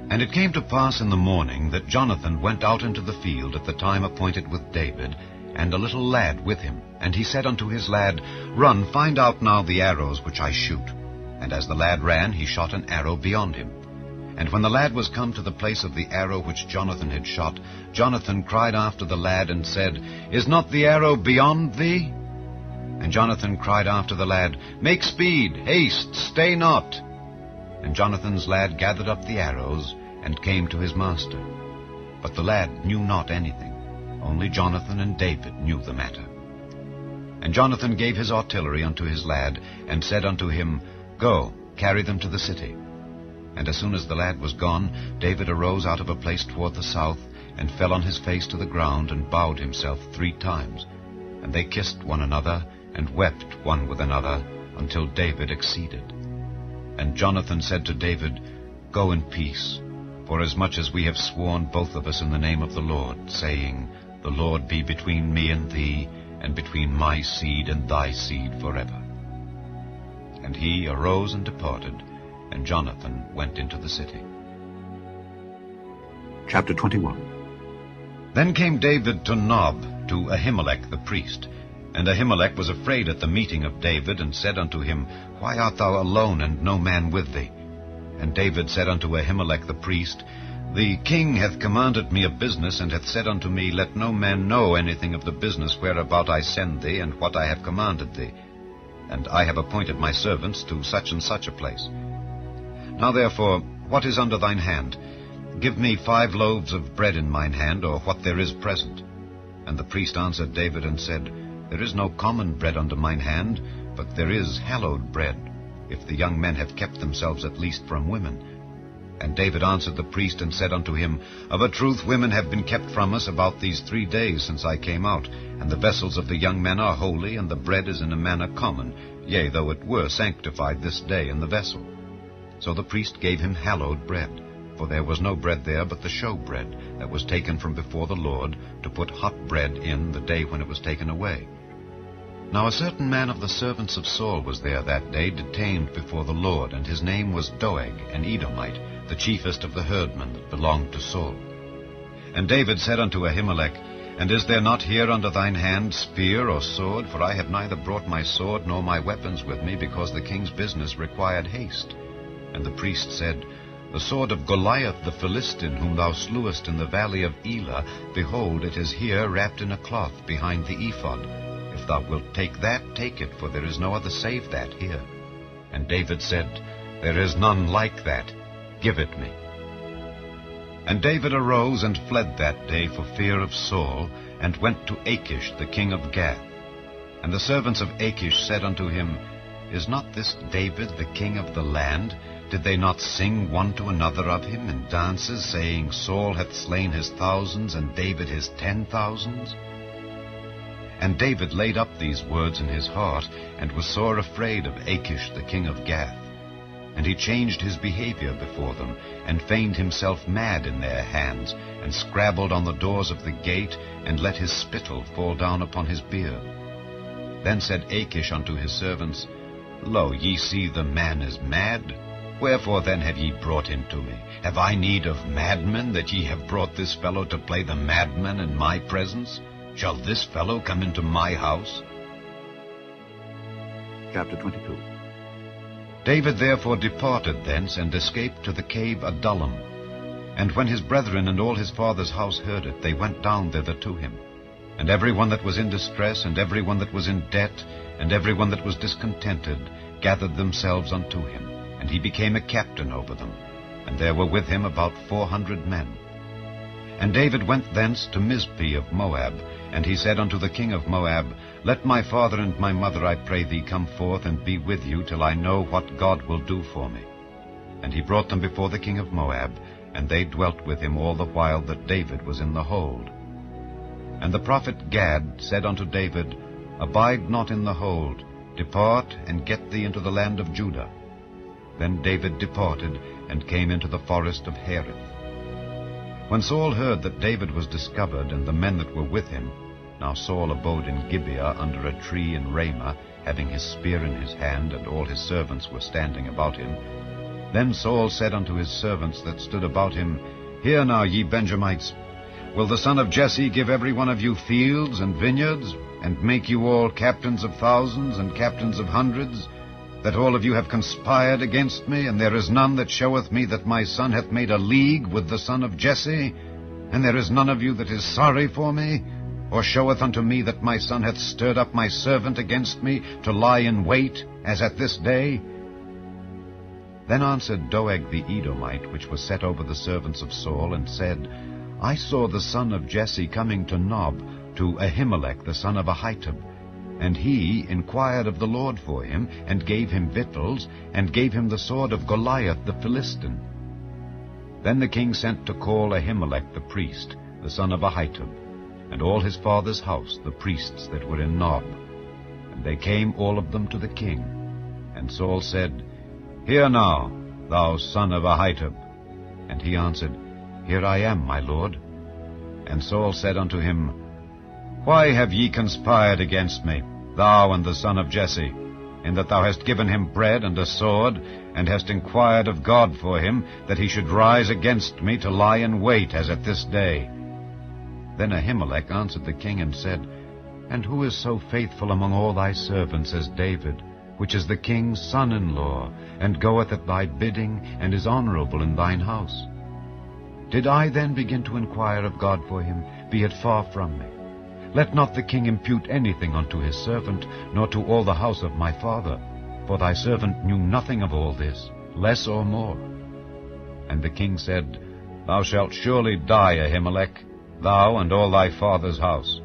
And it came to pass in the morning that Jonathan went out into the field at the time appointed with David, and a little lad with him. And he said unto his lad, Run, find out now the arrows which I shoot. And as the lad ran, he shot an arrow beyond him. And when the lad was come to the place of the arrow which Jonathan had shot, Jonathan cried after the lad, and said, Is not the arrow beyond thee? And Jonathan cried after the lad, Make speed, haste, stay not. And Jonathan's lad gathered up the arrows, and came to his master. But the lad knew not anything. Only Jonathan and David knew the matter. And Jonathan gave his artillery unto his lad, and said unto him, Go, carry them to the city. And as soon as the lad was gone, David arose out of a place toward the south, and fell on his face to the ground, and bowed himself 3 times. And they kissed one another, and wept one with another, until David exceeded. And Jonathan said to David, Go in peace, forasmuch as we have sworn both of us in the name of the Lord, saying, The Lord be between me and thee, and between my seed and thy seed forever. And he arose and departed, and Jonathan went into the city. Chapter 21. Then came David to Nob, to Ahimelech the priest. And Ahimelech was afraid at the meeting of David, and said unto him, Why art thou alone, and no man with thee? And David said unto Ahimelech the priest, The king hath commanded me a business, and hath said unto me, Let no man know anything of the business whereabout I send thee, and what I have commanded thee. And I have appointed my servants to such and such a place. Now therefore, what is under thine hand? Give me 5 loaves of bread in mine hand, or what there is present. And the priest answered David and said, There is no common bread under mine hand, but there is hallowed bread, if the young men have kept themselves at least from women. And David answered the priest and said unto him, Of a truth women have been kept from us about these 3 days since I came out, and the vessels of the young men are holy, and the bread is in a manner common, yea, though it were sanctified this day in the vessel. So the priest gave him hallowed bread, for there was no bread there but the show bread that was taken from before the Lord, to put hot bread in the day when it was taken away. Now a certain man of the servants of Saul was there that day, detained before the Lord, and his name was Doeg, an Edomite, the chiefest of the herdmen that belonged to Saul. And David said unto Ahimelech, And is there not here under thine hand spear or sword? For I have neither brought my sword nor my weapons with me, because the king's business required haste. And the priest said, The sword of Goliath the Philistine, whom thou slewest in the valley of Elah, behold, it is here wrapped in a cloth behind the ephod. If thou wilt take that, take it, for there is no other save that here. And David said, There is none like that. Give it me. And David arose and fled that day for fear of Saul, and went to Achish the king of Gath. And the servants of Achish said unto him, Is not this David the king of the land? Did they not sing one to another of him in dances, saying, Saul hath slain his thousands, and David his 10,000s? And David laid up these words in his heart, and was sore afraid of Achish the king of Gath. And he changed his behavior before them, and feigned himself mad in their hands, and scrabbled on the doors of the gate, and let his spittle fall down upon his beard. Then said Achish unto his servants, Lo, ye see the man is mad. Wherefore then have ye brought him to me? Have I need of madmen, that ye have brought this fellow to play the madman in my presence? Shall this fellow come into my house? Chapter 22. David therefore departed thence, and escaped to the cave Adullam. And when his brethren and all his father's house heard it, they went down thither to him. And every one that was in distress, and every one that was in debt, and every one that was discontented, gathered themselves unto him. And he became a captain over them. And there were with him about 400 men. And David went thence to Mizpeh of Moab. And he said unto the king of Moab, Let my father and my mother, I pray thee, come forth and be with you, till I know what God will do for me. And he brought them before the king of Moab, and they dwelt with him all the while that David was in the hold. And the prophet Gad said unto David, Abide not in the hold, depart, and get thee into the land of Judah. Then David departed, and came into the forest of Hereth. When Saul heard that David was discovered, and the men that were with him, now Saul abode in Gibeah under a tree in Ramah, having his spear in his hand, and all his servants were standing about him. Then Saul said unto his servants that stood about him, Hear now, ye Benjamites, will the son of Jesse give every one of you fields and vineyards, and make you all captains of thousands and captains of hundreds, that all of you have conspired against me, and there is none that showeth me that my son hath made a league with the son of Jesse? And there is none of you that is sorry for me, or showeth unto me that my son hath stirred up my servant against me, to lie in wait, as at this day? Then answered Doeg the Edomite, which was set over the servants of Saul, and said, I saw the son of Jesse coming to Nob, to Ahimelech the son of Ahitub. And he inquired of the Lord for him, and gave him victuals, and gave him the sword of Goliath the Philistine. Then the king sent to call Ahimelech the priest, the son of Ahitub, and all his father's house, the priests that were in Nob. And they came all of them to the king. And Saul said, Hear now, thou son of Ahitub. And he answered, Here I am, my lord. And Saul said unto him, Why have ye conspired against me, thou and the son of Jesse, in that thou hast given him bread and a sword, and hast inquired of God for him, that he should rise against me to lie in wait, as at this day. Then Ahimelech answered the king and said, And who is so faithful among all thy servants as David, which is the king's son-in-law, and goeth at thy bidding, and is honorable in thine house? Did I then begin to inquire of God for him? Be it far from me. Let not the king impute anything unto his servant, nor to all the house of my father. For thy servant knew nothing of all this, less or more. And the king said, Thou shalt surely die, Ahimelech, thou and all thy father's house.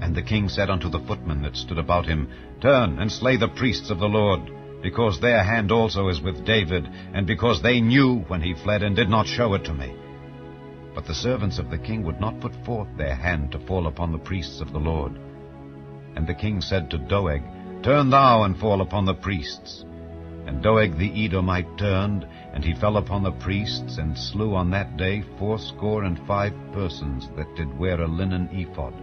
And the king said unto the footmen that stood about him, Turn and slay the priests of the Lord, because their hand also is with David, and because they knew when he fled and did not show it to me. But the servants of the king would not put forth their hand to fall upon the priests of the Lord. And the king said to Doeg, Turn thou and fall upon the priests. And Doeg the Edomite turned, and he fell upon the priests, and slew on that day 75 persons that did wear a linen ephod.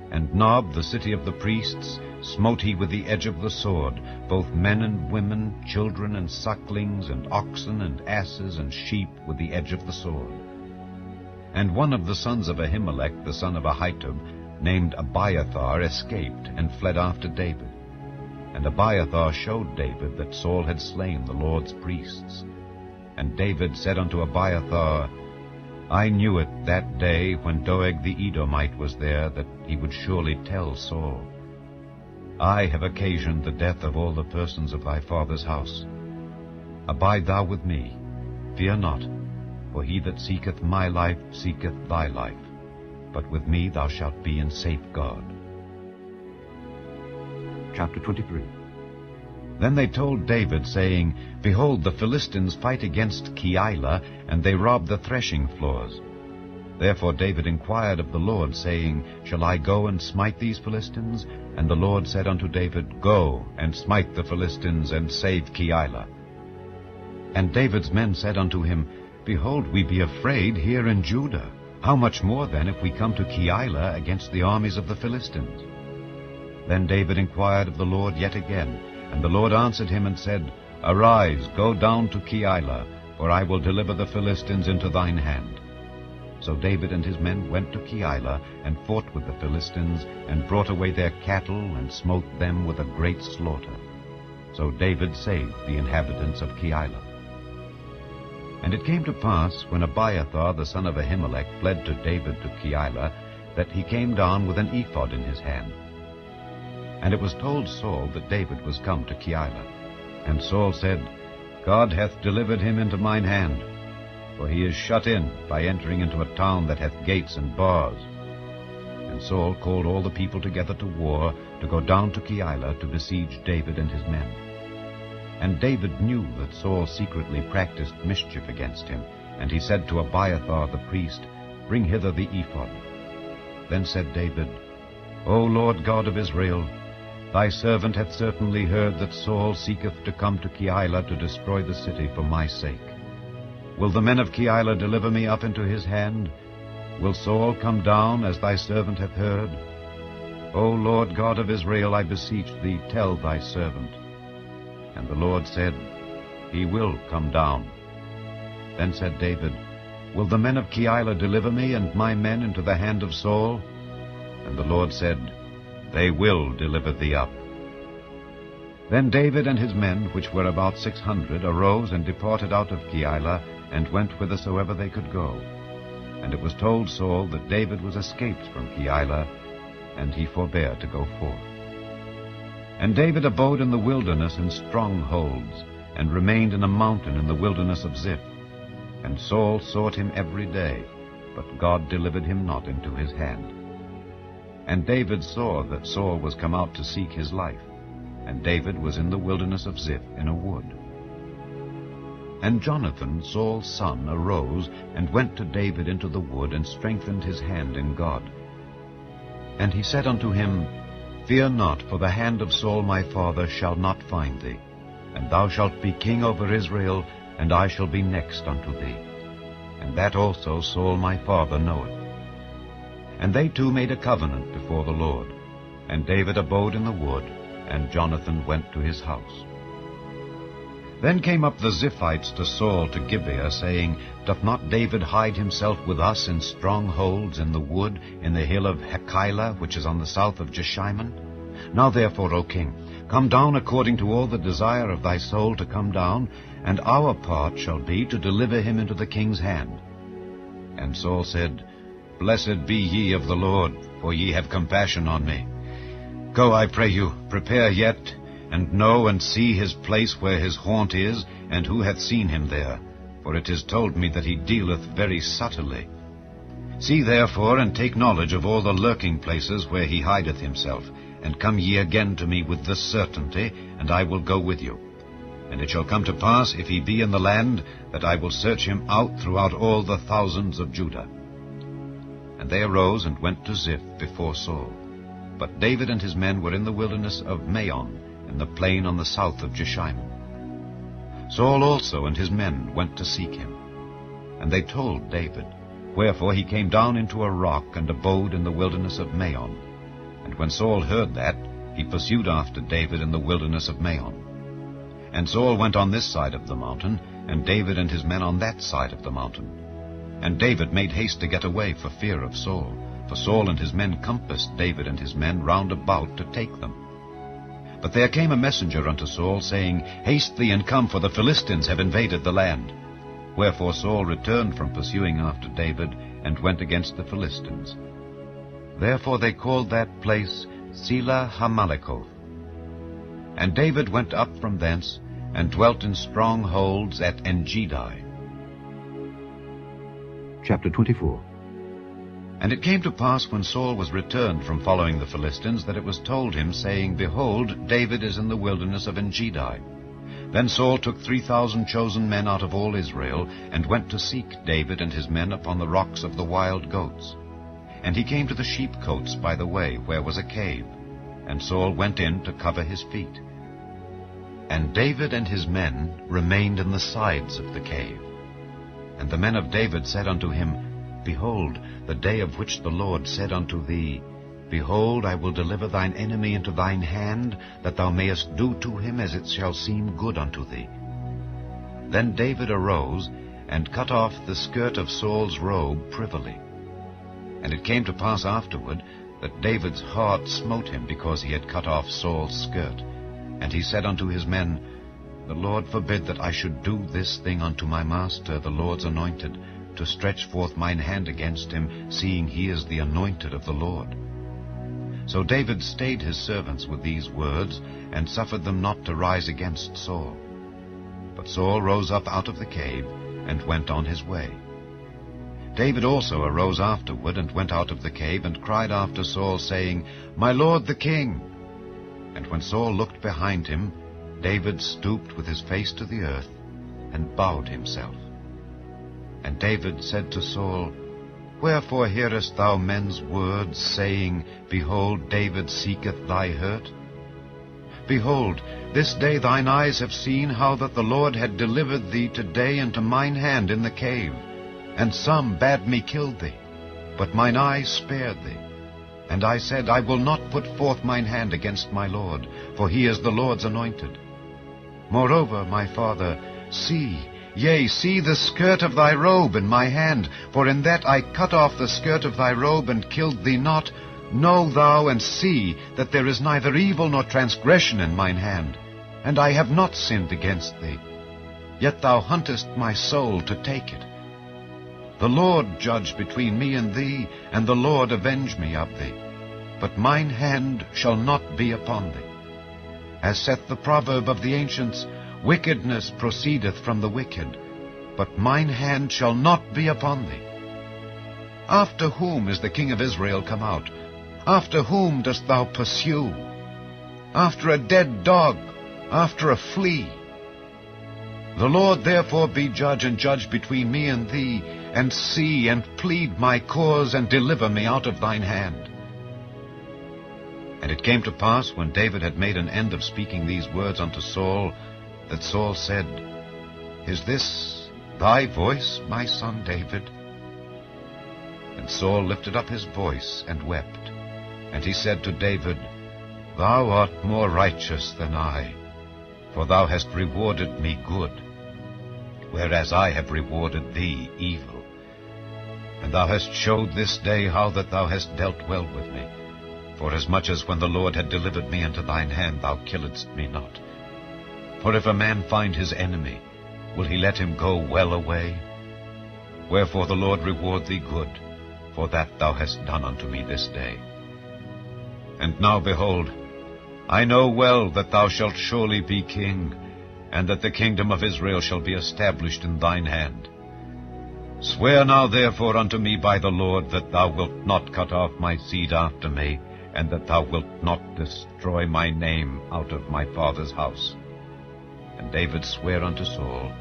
And Nob, the city of the priests, smote he with the edge of the sword, both men and women, children and sucklings, and oxen and asses and sheep with the edge of the sword. And one of the sons of Ahimelech, the son of Ahitub, named Abiathar, escaped and fled after David. And Abiathar showed David that Saul had slain the Lord's priests. And David said unto Abiathar, I knew it that day when Doeg the Edomite was there, that he would surely tell Saul. I have occasioned the death of all the persons of thy father's house. Abide thou with me, fear not, for he that seeketh my life seeketh thy life. But with me thou shalt be in safeguard. Chapter 23. Then they told David, saying, Behold, the Philistines fight against Keilah, and they rob the threshing floors. Therefore David inquired of the Lord, saying, Shall I go and smite these Philistines? And the Lord said unto David, Go, and smite the Philistines, and save Keilah. And David's men said unto him, Behold, we be afraid here in Judah. How much more then if we come to Keilah against the armies of the Philistines? Then David inquired of the Lord yet again, and the Lord answered him and said, Arise, go down to Keilah, for I will deliver the Philistines into thine hand. So David and his men went to Keilah, and fought with the Philistines, and brought away their cattle, and smote them with a great slaughter. So David saved the inhabitants of Keilah. And it came to pass, when Abiathar the son of Ahimelech fled to David to Keilah, that he came down with an ephod in his hand. And it was told Saul that David was come to Keilah. And Saul said, God hath delivered him into mine hand, for he is shut in by entering into a town that hath gates and bars. And Saul called all the people together to war, to go down to Keilah to besiege David and his men. And David knew that Saul secretly practiced mischief against him, and he said to Abiathar the priest, Bring hither the ephod. Then said David, O Lord God of Israel, thy servant hath certainly heard that Saul seeketh to come to Keilah to destroy the city for my sake. Will the men of Keilah deliver me up into his hand? Will Saul come down, as thy servant hath heard? O Lord God of Israel, I beseech thee, tell thy servant. And the Lord said, He will come down. Then said David, Will the men of Keilah deliver me and my men into the hand of Saul? And the Lord said, They will deliver thee up. Then David and his men, which were about 600, arose and departed out of Keilah, and went whithersoever they could go. And it was told Saul that David was escaped from Keilah, and he forbare to go forth. And David abode in the wilderness in strongholds, and remained in a mountain in the wilderness of Ziph. And Saul sought him every day, but God delivered him not into his hand. And David saw that Saul was come out to seek his life, and David was in the wilderness of Ziph in a wood. And Jonathan, Saul's son, arose, and went to David into the wood, and strengthened his hand in God. And he said unto him, Fear not, for the hand of Saul my father shall not find thee, and thou shalt be king over Israel, and I shall be next unto thee. And that also Saul my father knoweth. And they two made a covenant before the Lord. And David abode in the wood, and Jonathan went to his house. Then came up the Ziphites to Saul to Gibeah, saying, Doth not David hide himself with us in strongholds in the wood, in the hill of Hachilah, which is on the south of Jeshimon? Now therefore, O king, come down according to all the desire of thy soul to come down, and our part shall be to deliver him into the king's hand. And Saul said, Blessed be ye of the Lord, for ye have compassion on me. Go, I pray you, prepare yet, and know and see his place where his haunt is, and who hath seen him there. For it is told me that he dealeth very subtilly. See therefore, and take knowledge of all the lurking places where he hideth himself, and come ye again to me with this certainty, and I will go with you. And it shall come to pass, if he be in the land, that I will search him out throughout all the thousands of Judah. And they arose and went to Ziph before Saul. But David and his men were in the wilderness of Maon, in the plain on the south of Jeshimon. Saul also and his men went to seek him. And they told David. Wherefore he came down into a rock, and abode in the wilderness of Maon. And when Saul heard that, he pursued after David in the wilderness of Maon. And Saul went on this side of the mountain, and David and his men on that side of the mountain. And David made haste to get away for fear of Saul, for Saul and his men compassed David and his men round about to take them. But there came a messenger unto Saul, saying, Haste thee and come, for the Philistines have invaded the land. Wherefore Saul returned from pursuing after David, and went against the Philistines. Therefore they called that place Selah Hamalekoth. And David went up from thence, and dwelt in strongholds at Engedi. Chapter 24. And it came to pass, when Saul was returned from following the Philistines, that it was told him, saying, Behold, David is in the wilderness of Engedi. Then Saul took 3,000 chosen men out of all Israel, and went to seek David and his men upon the rocks of the wild goats. And he came to the sheepcotes by the way, where was a cave. And Saul went in to cover his feet. And David and his men remained in the sides of the cave. And the men of David said unto him, Behold, the day of which the Lord said unto thee, Behold, I will deliver thine enemy into thine hand, that thou mayest do to him as it shall seem good unto thee. Then David arose, and cut off the skirt of Saul's robe privily. And it came to pass afterward, that David's heart smote him, because he had cut off Saul's skirt. And he said unto his men, The Lord forbid that I should do this thing unto my master, the Lord's anointed, to stretch forth mine hand against him, seeing he is the anointed of the Lord. So David stayed his servants with these words, and suffered them not to rise against Saul. But Saul rose up out of the cave, and went on his way. David also arose afterward, and went out of the cave, and cried after Saul, saying, My lord the king. And when Saul looked behind him, David stooped with his face to the earth, and bowed himself. And David said to Saul, Wherefore hearest thou men's words, saying, Behold, David seeketh thy hurt? Behold, this day thine eyes have seen how that the Lord had delivered thee today into mine hand in the cave. And some bade me kill thee, but mine eyes spared thee. And I said, I will not put forth mine hand against my Lord, for he is the Lord's anointed. Moreover, my father, see, yea, see the skirt of thy robe in my hand, for in that I cut off the skirt of thy robe and killed thee not. Know thou and see that there is neither evil nor transgression in mine hand, and I have not sinned against thee. Yet thou huntest my soul to take it. The Lord judge between me and thee, and the Lord avenge me of thee. But mine hand shall not be upon thee. As saith the proverb of the ancients, Wickedness proceedeth from the wicked, but mine hand shall not be upon thee. After whom is the king of Israel come out? After whom dost thou pursue? After a dead dog, after a flea. The Lord therefore be judge, and judge between me and thee, and see, and plead my cause, and deliver me out of thine hand. And it came to pass, when David had made an end of speaking these words unto Saul, that Saul said, Is this thy voice, my son David? And Saul lifted up his voice and wept. And he said to David, Thou art more righteous than I. for thou hast rewarded me good, whereas I have rewarded thee evil. And thou hast showed this day how that thou hast dealt well with me, forasmuch as when the Lord had delivered me into thine hand, thou killedst me not. For if a man find his enemy, will he let him go well away? Wherefore the Lord reward thee good, for that thou hast done unto me this day. And now, behold, I know well that thou shalt surely be king, and that the kingdom of Israel shall be established in thine hand. Swear now therefore unto me by the Lord that thou wilt not cut off my seed after me, and that thou wilt not destroy my name out of my father's house. And David sware unto Saul,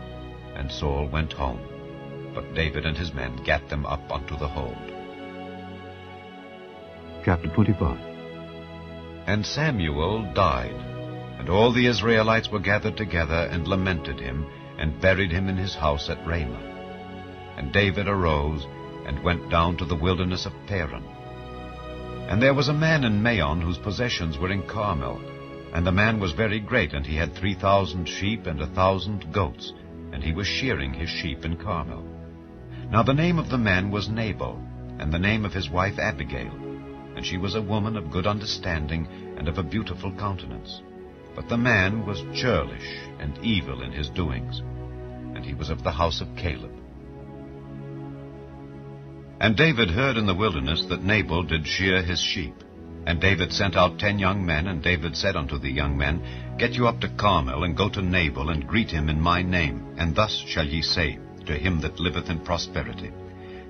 and Saul went home. But David and his men gat them up unto the hold. Chapter 25. And Samuel died, and all the Israelites were gathered together, and lamented him, and buried him in his house at Ramah. And David arose, and went down to the wilderness of Paran. And there was a man in Maon, whose possessions were in Carmel. And the man was very great, and he had 3,000 sheep and 1,000 goats, and he was shearing his sheep in Carmel. Now the name of the man was Nabal, and the name of his wife Abigail. And she was a woman of good understanding, and of a beautiful countenance. But the man was churlish and evil in his doings, and he was of the house of Caleb. And David heard in the wilderness that Nabal did shear his sheep. And David sent out 10 young men, and David said unto the young men, Get you up to Carmel, and go to Nabal, and greet him in my name, and thus shall ye say to him that liveth in prosperity,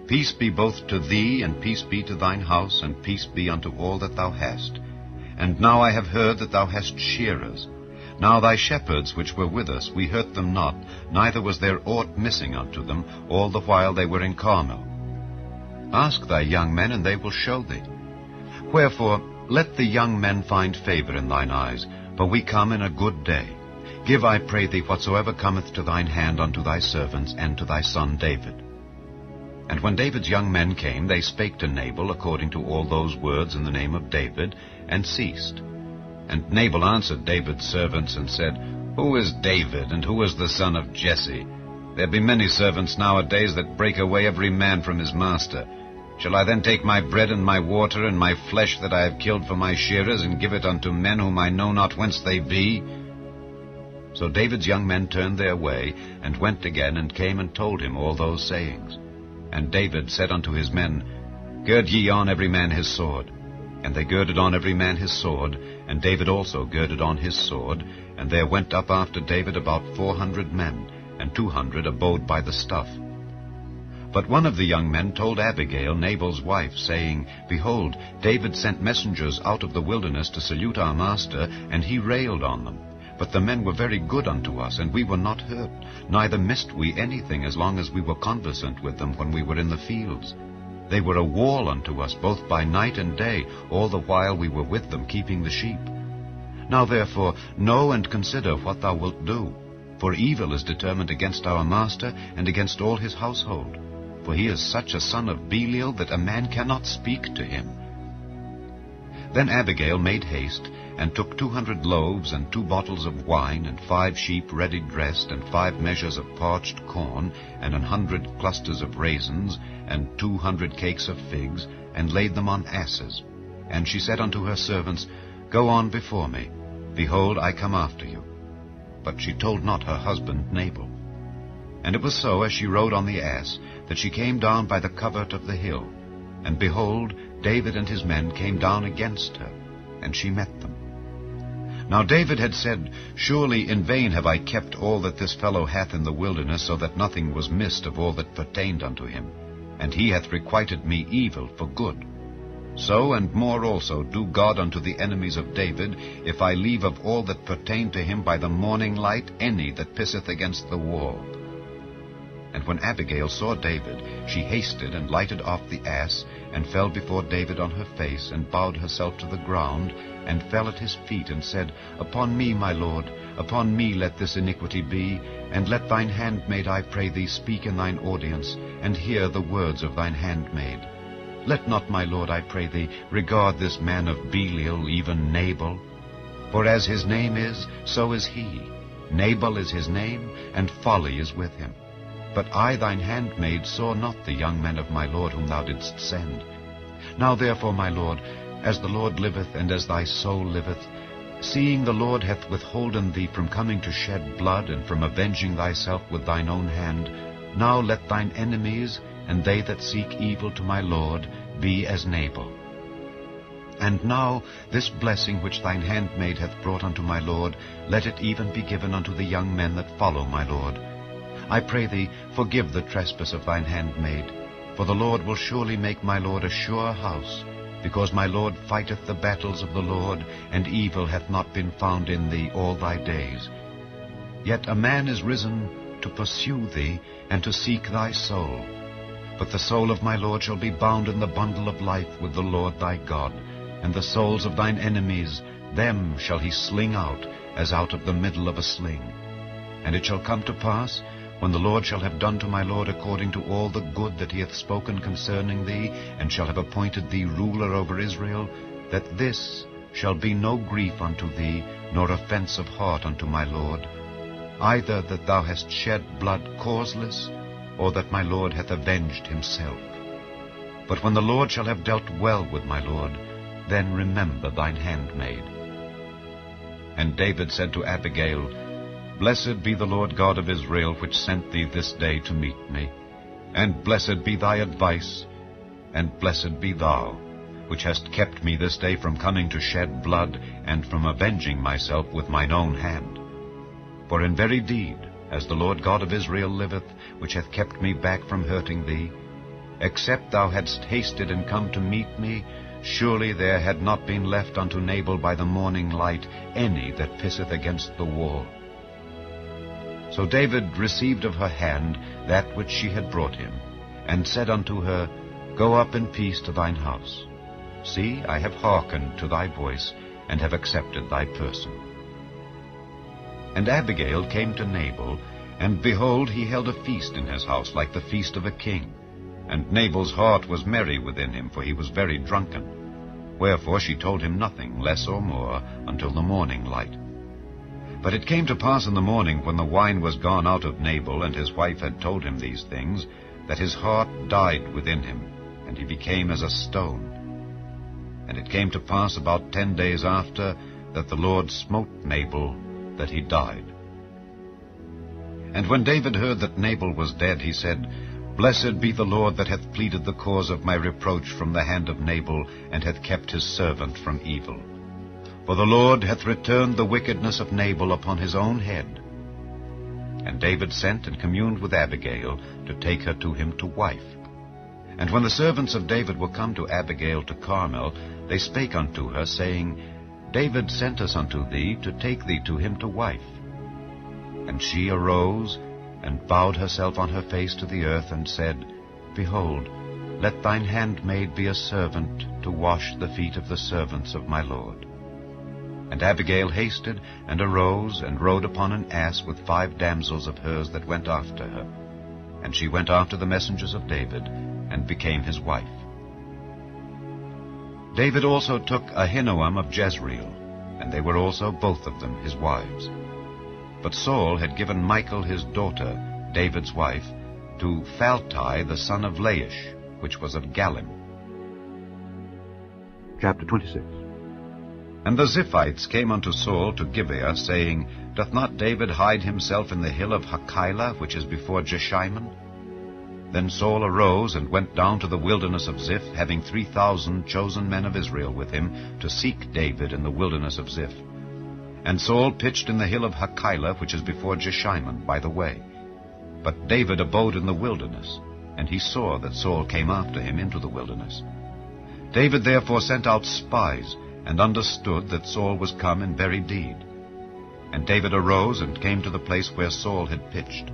Peace be both to thee, and peace be to thine house, and peace be unto all that thou hast. And now I have heard that thou hast shearers. Now thy shepherds which were with us, we hurt them not, neither was there aught missing unto them, all the while they were in Carmel. Ask thy young men, and they will show thee. Wherefore, let the young men find favor in thine eyes, for we come in a good day. Give, I pray thee, whatsoever cometh to thine hand unto thy servants, and to thy son David. And when David's young men came, they spake to Nabal according to all those words in the name of David, and ceased. And Nabal answered David's servants, and said, Who is David, and who is the son of Jesse? There be many servants nowadays that break away every man from his master. Shall I then take my bread and my water and my flesh that I have killed for my shearers, and give it unto men whom I know not whence they be? So David's young men turned their way, and went again, and came and told him all those sayings. And David said unto his men, Gird ye on every man his sword. And they girded on every man his sword, and David also girded on his sword. And there went up after David about 400 men, and 200 abode by the stuff. But one of the young men told Abigail, Nabal's wife, saying, Behold, David sent messengers out of the wilderness to salute our master, and he railed on them. But the men were very good unto us, and we were not hurt, neither missed we anything as long as we were conversant with them when we were in the fields. They were a wall unto us both by night and day, all the while we were with them keeping the sheep. Now therefore know and consider what thou wilt do, for evil is determined against our master and against all his household. For he is such a son of Belial that a man cannot speak to him. Then Abigail made haste, and took 200 loaves, and 2 bottles of wine, and 5 sheep ready dressed, and 5 measures of parched corn, and 100 clusters of raisins, and 200 cakes of figs, and laid them on asses. And she said unto her servants, Go on before me. Behold, I come after you. But she told not her husband Nabal. And it was so, as she rode on the ass, that she came down by the covert of the hill. And behold, David and his men came down against her, and she met them. Now David had said, Surely in vain have I kept all that this fellow hath in the wilderness, so that nothing was missed of all that pertained unto him. And he hath requited me evil for good. So and more also do God unto the enemies of David, if I leave of all that pertain to him by the morning light any that pisseth against the wall. And when Abigail saw David, she hasted and lighted off the ass, and fell before David on her face, and bowed herself to the ground, and fell at his feet, and said, Upon me, my lord, upon me let this iniquity be, and let thine handmaid, I pray thee, speak in thine audience, and hear the words of thine handmaid. Let not, my lord, I pray thee, regard this man of Belial, even Nabal. For as his name is, so is he. Nabal is his name, and folly is with him. But I, thine handmaid, saw not the young men of my lord whom thou didst send. Now therefore, my lord, as the Lord liveth, and as thy soul liveth, seeing the Lord hath withholden thee from coming to shed blood, and from avenging thyself with thine own hand, now let thine enemies, and they that seek evil to my lord, be as Nabal. And now this blessing which thine handmaid hath brought unto my lord, let it even be given unto the young men that follow my lord. I pray thee, forgive the trespass of thine handmaid, for the Lord will surely make my lord a sure house, because my lord fighteth the battles of the Lord, and evil hath not been found in thee all thy days. Yet a man is risen to pursue thee, and to seek thy soul. But the soul of my lord shall be bound in the bundle of life with the Lord thy God, and the souls of thine enemies, them shall he sling out, as out of the middle of a sling. And it shall come to pass, when the Lord shall have done to my lord according to all the good that he hath spoken concerning thee, and shall have appointed thee ruler over Israel, that this shall be no grief unto thee, nor offense of heart unto my lord, either that thou hast shed blood causeless, or that my lord hath avenged himself. But when the Lord shall have dealt well with my lord, then remember thine handmaid. And David said to Abigail, Blessed be the Lord God of Israel, which sent thee this day to meet me. And blessed be thy advice, and blessed be thou, which hast kept me this day from coming to shed blood, and from avenging myself with mine own hand. For in very deed, as the Lord God of Israel liveth, which hath kept me back from hurting thee, except thou hadst hasted and come to meet me, surely there had not been left unto Nabal by the morning light any that pisseth against the wall. So David received of her hand that which she had brought him, and said unto her, Go up in peace to thine house. See, I have hearkened to thy voice, and have accepted thy person. And Abigail came to Nabal, and behold, he held a feast in his house, like the feast of a king. And Nabal's heart was merry within him, for he was very drunken. Wherefore she told him nothing, less or more, until the morning light. But it came to pass in the morning, when the wine was gone out of Nabal, and his wife had told him these things, that his heart died within him, and he became as a stone. And it came to pass about 10 days after, that the Lord smote Nabal, that he died. And when David heard that Nabal was dead, he said, Blessed be the Lord that hath pleaded the cause of my reproach from the hand of Nabal, and hath kept his servant from evil. For the Lord hath returned the wickedness of Nabal upon his own head. And David sent and communed with Abigail, to take her to him to wife. And when the servants of David were come to Abigail to Carmel, they spake unto her, saying, David sent us unto thee, to take thee to him to wife. And she arose, and bowed herself on her face to the earth, and said, Behold, let thine handmaid be a servant, to wash the feet of the servants of my lord. And Abigail hasted, and arose, and rode upon an ass with 5 damsels of hers that went after her. And she went after the messengers of David, and became his wife. David also took Ahinoam of Jezreel, and they were also both of them his wives. But Saul had given Michal his daughter, David's wife, to Phalti the son of Laish, which was of Gallim. Chapter 26. And the Ziphites came unto Saul to Gibeah, saying, Doth not David hide himself in the hill of Hachilah, which is before Jeshimon? Then Saul arose and went down to the wilderness of Ziph, having 3,000 chosen men of Israel with him, to seek David in the wilderness of Ziph. And Saul pitched in the hill of Hachilah, which is before Jeshimon, by the way. But David abode in the wilderness, and he saw that Saul came after him into the wilderness. David therefore sent out spies, and understood that Saul was come in very deed. And David arose and came to the place where Saul had pitched.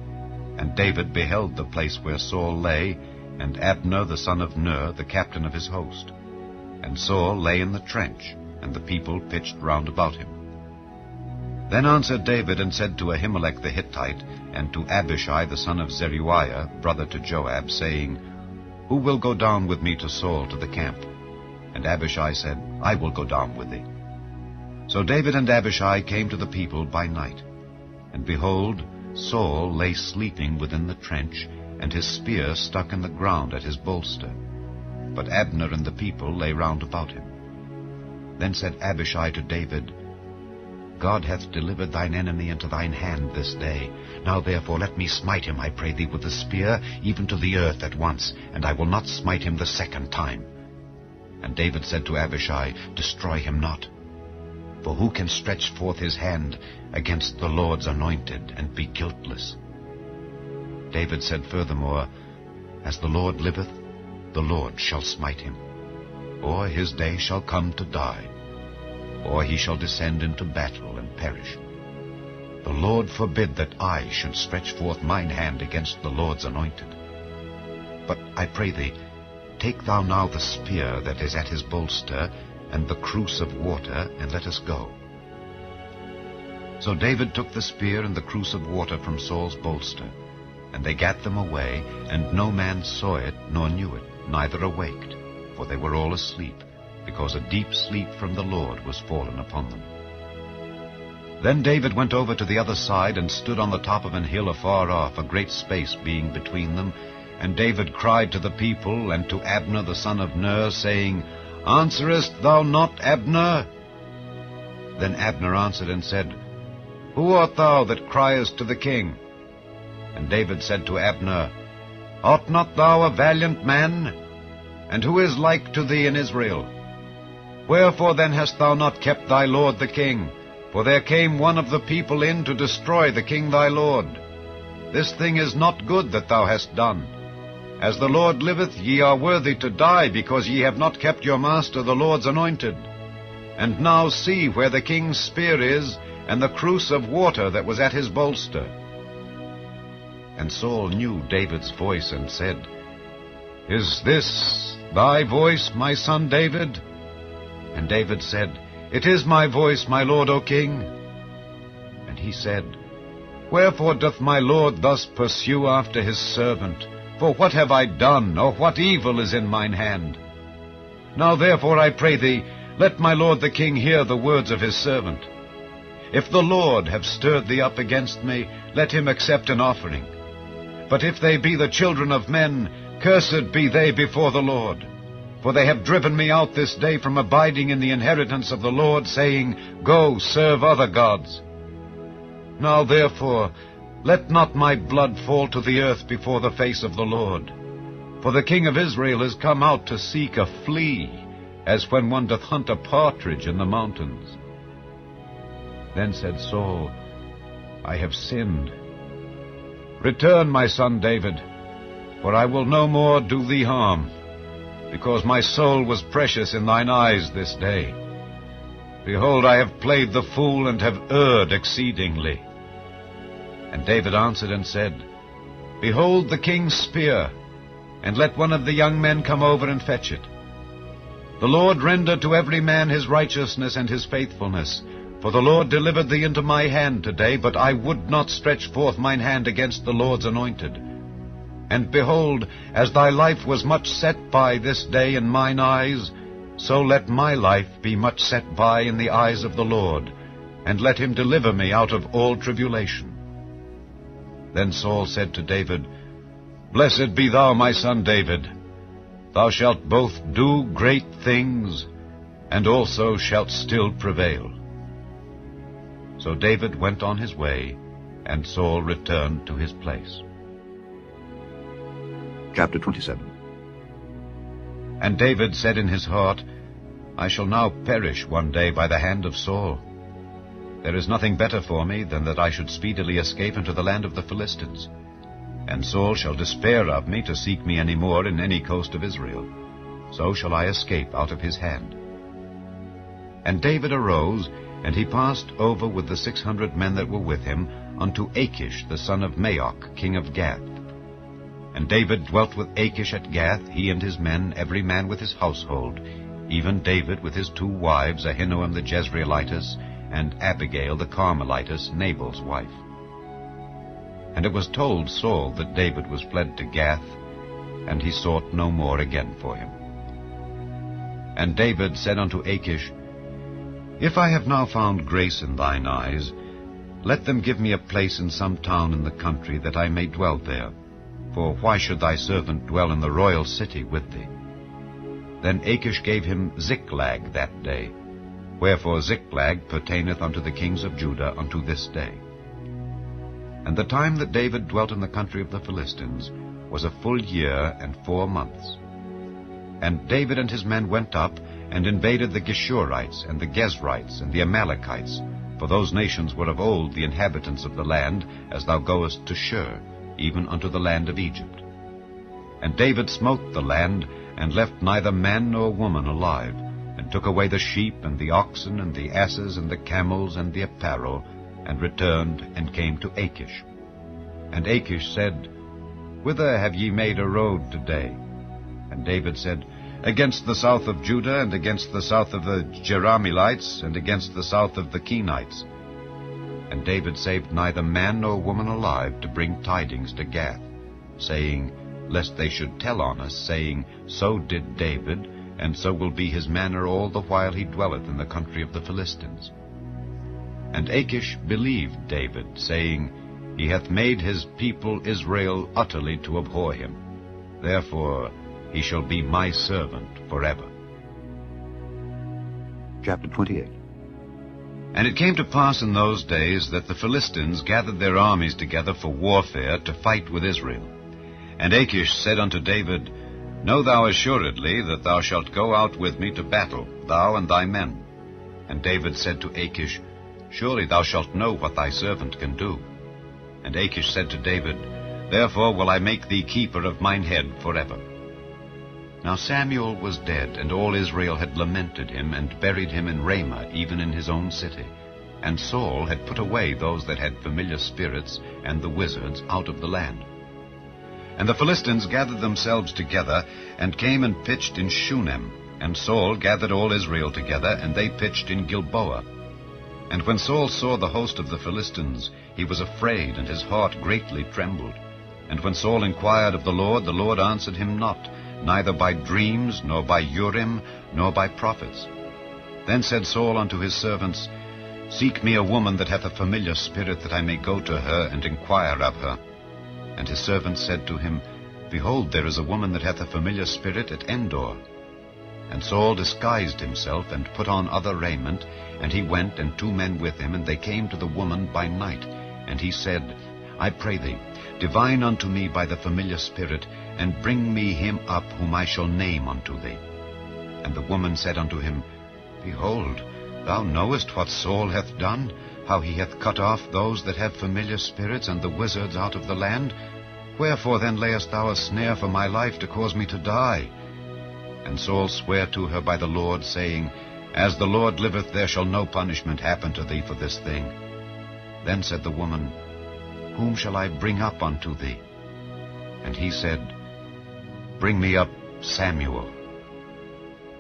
And David beheld the place where Saul lay, and Abner the son of Ner, the captain of his host. And Saul lay in the trench, and the people pitched round about him. Then answered David and said to Ahimelech the Hittite, and to Abishai the son of Zeruiah, brother to Joab, saying, Who will go down with me to Saul to the camp? And Abishai said, I will go down with thee. So David and Abishai came to the people by night. And behold, Saul lay sleeping within the trench, and his spear stuck in the ground at his bolster. But Abner and the people lay round about him. Then said Abishai to David, God hath delivered thine enemy into thine hand this day. Now therefore let me smite him, I pray thee, with the spear, even to the earth at once, and I will not smite him the second time. And David said to Abishai, Destroy him not. For who can stretch forth his hand against the Lord's anointed, and be guiltless? David said furthermore, As the Lord liveth, the Lord shall smite him, or his day shall come to die, or he shall descend into battle and perish. The Lord forbid that I should stretch forth mine hand against the Lord's anointed. But I pray thee, take thou now the spear that is at his bolster, and the cruse of water, and let us go. So David took the spear and the cruse of water from Saul's bolster, and they gat them away, and no man saw it, nor knew it, neither awaked, for they were all asleep, because a deep sleep from the Lord was fallen upon them. Then David went over to the other side, and stood on the top of an hill afar off, a great space being between them. And David cried to the people, and to Abner the son of Ner, saying, Answerest thou not, Abner? Then Abner answered and said, Who art thou that criest to the king? And David said to Abner, Art not thou a valiant man? And who is like to thee in Israel? Wherefore then hast thou not kept thy lord the king? For there came one of the people in to destroy the king thy lord. This thing is not good that thou hast done. As the Lord liveth, ye are worthy to die, because ye have not kept your master the Lord's anointed. And now see where the king's spear is, and the cruse of water that was at his bolster. And Saul knew David's voice, and said, Is this thy voice, my son David? And David said, It is my voice, my lord, O king. And he said, Wherefore doth my lord thus pursue after his servant? For what have I done, or what evil is in mine hand? Now therefore I pray thee, let my lord the king hear the words of his servant. If the Lord have stirred thee up against me, let him accept an offering. But if they be the children of men, cursed be they before the Lord. For they have driven me out this day from abiding in the inheritance of the Lord, saying, Go, serve other gods. Now therefore, let not my blood fall to the earth before the face of the Lord. For the king of Israel is come out to seek a flea, as when one doth hunt a partridge in the mountains. Then said Saul, I have sinned. Return, my son David, for I will no more do thee harm, because my soul was precious in thine eyes this day. Behold, I have played the fool, and have erred exceedingly. And David answered and said, Behold the king's spear, and let one of the young men come over and fetch it. The Lord render to every man his righteousness and his faithfulness. For the Lord delivered thee into my hand today, but I would not stretch forth mine hand against the Lord's anointed. And behold, as thy life was much set by this day in mine eyes, so let my life be much set by in the eyes of the Lord, and let him deliver me out of all tribulation. Then Saul said to David, Blessed be thou, my son David. Thou shalt both do great things, and also shalt still prevail. So David went on his way, and Saul returned to his place. Chapter 27. And David said in his heart, I shall now perish one day by the hand of Saul. There is nothing better for me than that I should speedily escape into the land of the Philistines. And Saul shall despair of me to seek me any more in any coast of Israel. So shall I escape out of his hand. And David arose, and he passed over with the 600 men that were with him unto Achish the son of Maoch, king of Gath. And David dwelt with Achish at Gath, he and his men, every man with his household, even David with his 2 wives, Ahinoam the Jezreelitess, and Abigail the Carmelitess, Nabal's wife. And it was told Saul that David was fled to Gath, and he sought no more again for him. And David said unto Achish, If I have now found grace in thine eyes, Let them give me a place in some town in the country, that I may dwell there. For why should thy servant dwell in the royal city with thee? Then Achish gave him Ziklag that day. Wherefore Ziklag pertaineth unto the kings of Judah unto this day. And the time that David dwelt in the country of the Philistines was a full year and 4 months. And David and his men went up, and invaded the Geshurites, and the Gezrites, and the Amalekites, for those nations were of old the inhabitants of the land, as thou goest to Shur, even unto the land of Egypt. And David smote the land, and left neither man nor woman alive, and took away the sheep, and the oxen, and the asses, and the camels, and the apparel, and returned, and came to Achish. And Achish said, Whither have ye made a road today? And David said, Against the south of Judah, and against the south of the Jerahmeelites, and against the south of the Kenites. And David saved neither man nor woman alive to bring tidings to Gath, saying, Lest they should tell on us, saying, So did David, and so will be his manner all the while he dwelleth in the country of the Philistines. And Achish believed David, saying, He hath made his people Israel utterly to abhor him. Therefore he shall be my servant forever. Chapter 28. And it came to pass in those days that the Philistines gathered their armies together for warfare to fight with Israel. And Achish said unto David, Know thou assuredly that thou shalt go out with me to battle, thou and thy men. And David said to Achish, Surely thou shalt know what thy servant can do. And Achish said to David, Therefore will I make thee keeper of mine head forever. Now Samuel was dead, and all Israel had lamented him, and buried him in Ramah, even in his own city. And Saul had put away those that had familiar spirits, and the wizards, out of the land. And the Philistines gathered themselves together, and came and pitched in Shunem. And Saul gathered all Israel together, and they pitched in Gilboa. And when Saul saw the host of the Philistines, he was afraid, and his heart greatly trembled. And when Saul inquired of the Lord answered him not, neither by dreams, nor by Urim, nor by prophets. Then said Saul unto his servants, Seek me a woman that hath a familiar spirit, that I may go to her, and inquire of her. And his servants said to him, Behold, there is a woman that hath a familiar spirit at Endor. And Saul disguised himself, and put on other raiment, and he went, and 2 men with him, and they came to the woman by night. And he said, I pray thee, divine unto me by the familiar spirit, and bring me him up whom I shall name unto thee. And the woman said unto him, Behold, thou knowest what Saul hath done, how he hath cut off those that have familiar spirits, and the wizards out of the land. Wherefore then layest thou a snare for my life, to cause me to die? And Saul sware to her by the Lord, saying, As the Lord liveth, there shall no punishment happen to thee for this thing. Then said the woman, Whom shall I bring up unto thee? And he said, Bring me up Samuel.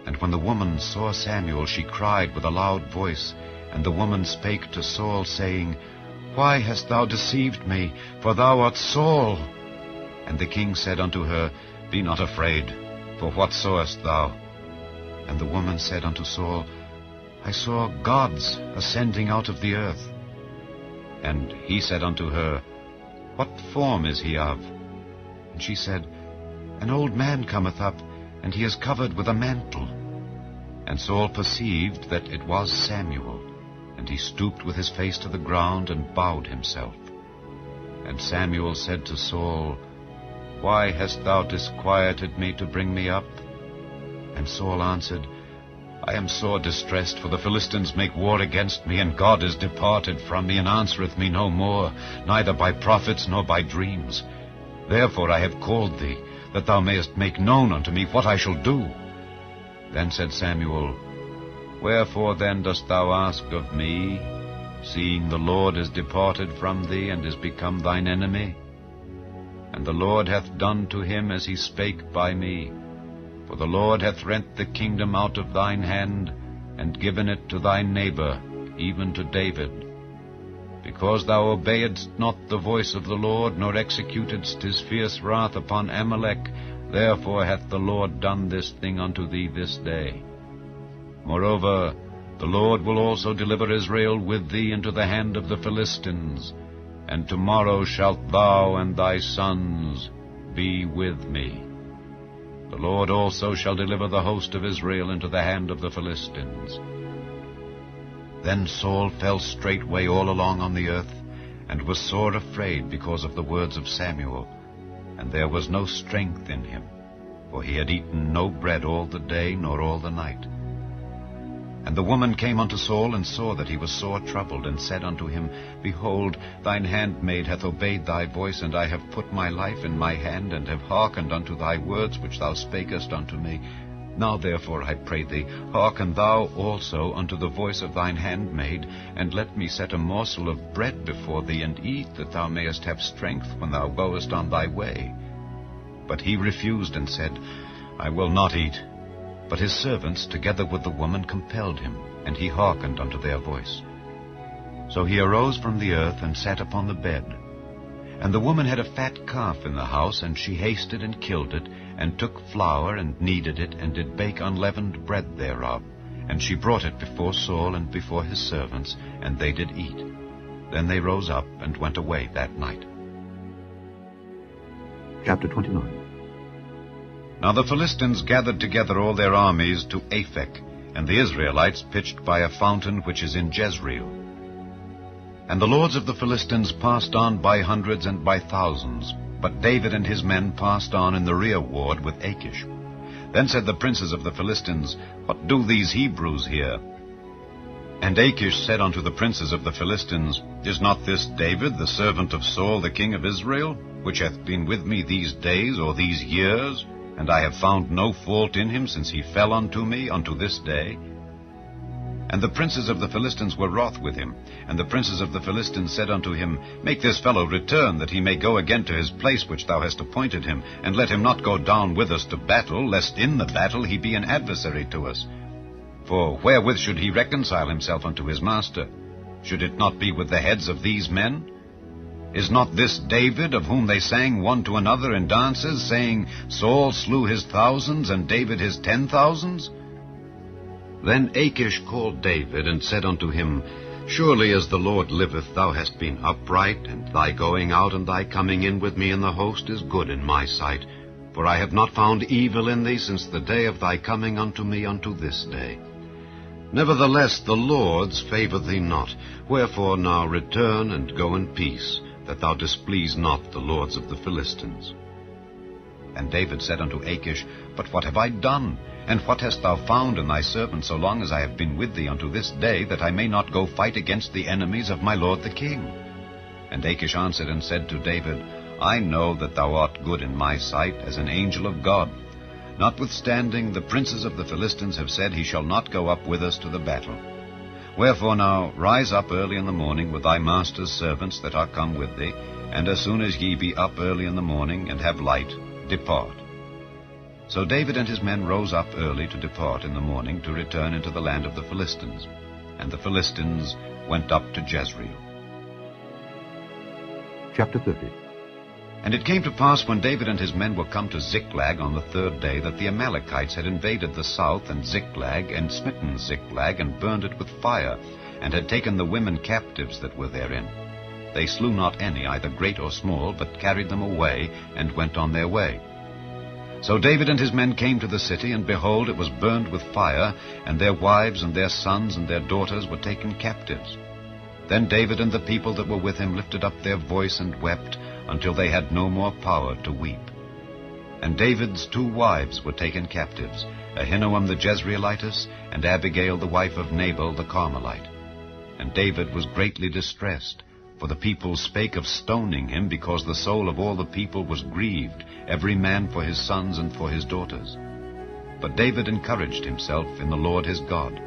And when the woman saw Samuel, she cried with a loud voice. And the woman spake to Saul, saying, Why hast thou deceived me? For thou art Saul. And the king said unto her, Be not afraid, for what sawest thou? And the woman said unto Saul, I saw gods ascending out of the earth. And he said unto her, What form is he of? And she said, An old man cometh up, and he is covered with a mantle. And Saul perceived that it was Samuel, and he stooped with his face to the ground, and bowed himself. And Samuel said to Saul, Why hast thou disquieted me to bring me up? And Saul answered, I am sore distressed, for the Philistines make war against me, and God is departed from me, and answereth me no more, neither by prophets nor by dreams. Therefore I have called thee, that thou mayest make known unto me what I shall do. Then said Samuel, Wherefore then dost thou ask of me, seeing the Lord is departed from thee, and is become thine enemy? And the Lord hath done to him as he spake by me. For the Lord hath rent the kingdom out of thine hand, and given it to thy neighbor, even to David. Because thou obeyedst not the voice of the Lord, nor executedst his fierce wrath upon Amalek, therefore hath the Lord done this thing unto thee this day. Moreover, The Lord will also deliver Israel with thee into the hand of the Philistines, and tomorrow shalt thou and thy sons be with me. The Lord also shall deliver the host of Israel into the hand of the Philistines. Then Saul fell straightway all along on the earth, and was sore afraid because of the words of Samuel, and there was no strength in him, for he had eaten no bread all the day nor all the night. And the woman came unto Saul, and saw that he was sore troubled, and said unto him, Behold, thine handmaid hath obeyed thy voice, and I have put my life in my hand, and have hearkened unto thy words which thou spakest unto me. Now therefore, I pray thee, hearken thou also unto the voice of thine handmaid, and let me set a morsel of bread before thee, and eat, that thou mayest have strength when thou goest on thy way. But he refused, and said, I will not eat. But his servants, together with the woman, compelled him, and he hearkened unto their voice. So he arose from the earth, and sat upon the bed. And the woman had a fat calf in the house, and she hasted and killed it, and took flour, and kneaded it, and did bake unleavened bread thereof. And she brought it before Saul and before his servants, and they did eat. Then they rose up, and went away that night. Chapter 29. Now the Philistines gathered together all their armies to Aphek, and the Israelites pitched by a fountain which is in Jezreel. And the lords of the Philistines passed on by hundreds and by thousands, but David and his men passed on in the rear ward with Achish. Then said the princes of the Philistines, What do these Hebrews here? And Achish said unto the princes of the Philistines, Is not this David, the servant of Saul, the king of Israel, which hath been with me these days or these years? And I have found no fault in him since he fell unto me unto this day. And the princes of the Philistines were wroth with him. And the princes of the Philistines said unto him, Make this fellow return, that he may go again to his place which thou hast appointed him, and let him not go down with us to battle, lest in the battle he be an adversary to us. For wherewith should he reconcile himself unto his master? Should it not be with the heads of these men? Is not this David, of whom they sang one to another in dances, saying, Saul slew his thousands, and David his 10,000s? Then Achish called David, and said unto him, Surely as the Lord liveth, thou hast been upright, and thy going out and thy coming in with me in the host is good in my sight. For I have not found evil in thee since the day of thy coming unto me unto this day. Nevertheless the Lord's favour thee not. Wherefore now return, and go in peace, that thou displease not the lords of the Philistines. And David said unto Achish, But what have I done? And what hast thou found in thy servant so long as I have been with thee unto this day, that I may not go fight against the enemies of my lord the king? And Achish answered and said to David, I know that thou art good in my sight, as an angel of God. Notwithstanding, the princes of the Philistines have said, He shall not go up with us to the battle. Wherefore now rise up early in the morning with thy master's servants that are come with thee, and as soon as ye be up early in the morning, and have light, depart. So David and his men rose up early to depart in the morning, to return into the land of the Philistines. And the Philistines went up to Jezreel. Chapter 30. And it came to pass, when David and his men were come to Ziklag on the third day, that the Amalekites had invaded the south and Ziklag, and smitten Ziklag, and burned it with fire, and had taken the women captives that were therein. They slew not any, either great or small, but carried them away, and went on their way. So David and his men came to the city, and behold, it was burned with fire, and their wives and their sons and their daughters were taken captives. Then David and the people that were with him lifted up their voice and wept, until they had no more power to weep. And David's 2 wives were taken captives, Ahinoam the Jezreelitess, and Abigail the wife of Nabal the Carmelite. And David was greatly distressed, for the people spake of stoning him, because the soul of all the people was grieved, every man for his sons and for his daughters. But David encouraged himself in the Lord his God.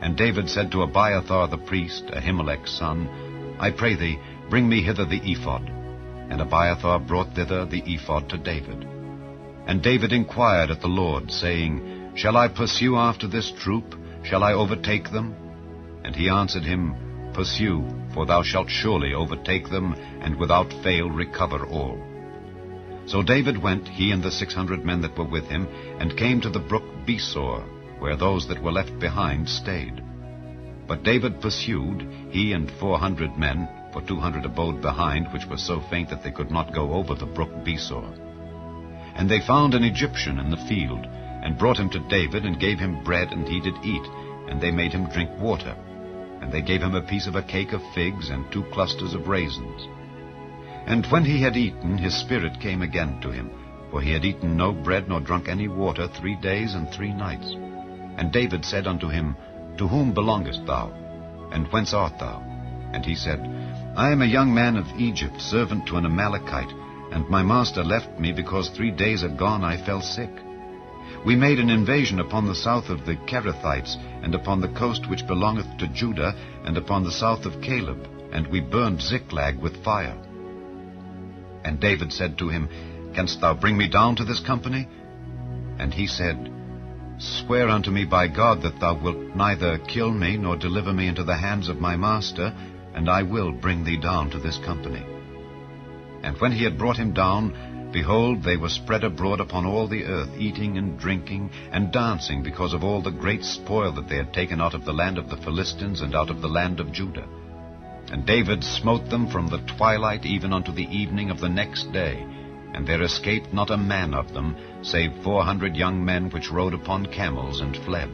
And David said to Abiathar the priest, Ahimelech's son, I pray thee, bring me hither the ephod. And Abiathar brought thither the ephod to David. And David inquired at the Lord, saying, Shall I pursue after this troop? Shall I overtake them? And he answered him, Pursue, for thou shalt surely overtake them, and without fail recover all. So David went, he and the 600 men that were with him, and came to the brook Besor, where those that were left behind stayed. But David pursued, he and 400 men, for 200 abode behind, which were so faint that they could not go over the brook Besor. And they found an Egyptian in the field, and brought him to David, and gave him bread, and he did eat, and they made him drink water. And they gave him a piece of a cake of figs, and 2 clusters of raisins. And when he had eaten, his spirit came again to him, for he had eaten no bread nor drunk any water 3 days and 3 nights. And David said unto him, To whom belongest thou? And whence art thou? And he said, I am a young man of Egypt, servant to an Amalekite, and my master left me, because 3 days agone I fell sick. We made an invasion upon the south of the Kerethites, and upon the coast which belongeth to Judah, and upon the south of Caleb, and we burned Ziklag with fire. And David said to him, Canst thou bring me down to this company? And he said, Swear unto me by God that thou wilt neither kill me nor deliver me into the hands of my master, and I will bring thee down to this company. And when he had brought him down, behold, they were spread abroad upon all the earth, eating and drinking and dancing, because of all the great spoil that they had taken out of the land of the Philistines and out of the land of Judah. And David smote them from the twilight even unto the evening of the next day, and there escaped not a man of them, save 400 young men which rode upon camels and fled.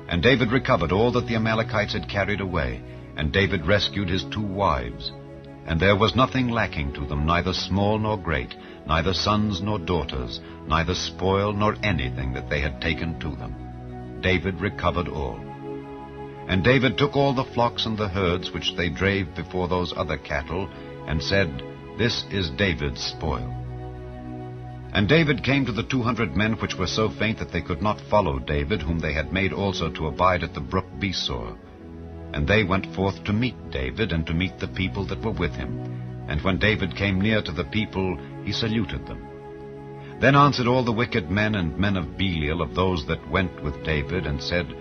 And David recovered all that the Amalekites had carried away, and David rescued his 2 wives. And there was nothing lacking to them, neither small nor great, neither sons nor daughters, neither spoil nor anything that they had taken to them. David recovered all. And David took all the flocks and the herds which they drave before those other cattle, and said, This is David's spoil. And David came to the 200 men which were so faint that they could not follow David, whom they had made also to abide at the brook Besor. And they went forth to meet David, and to meet the people that were with him. And when David came near to the people, he saluted them. Then answered all the wicked men and men of Belial of those that went with David, and said,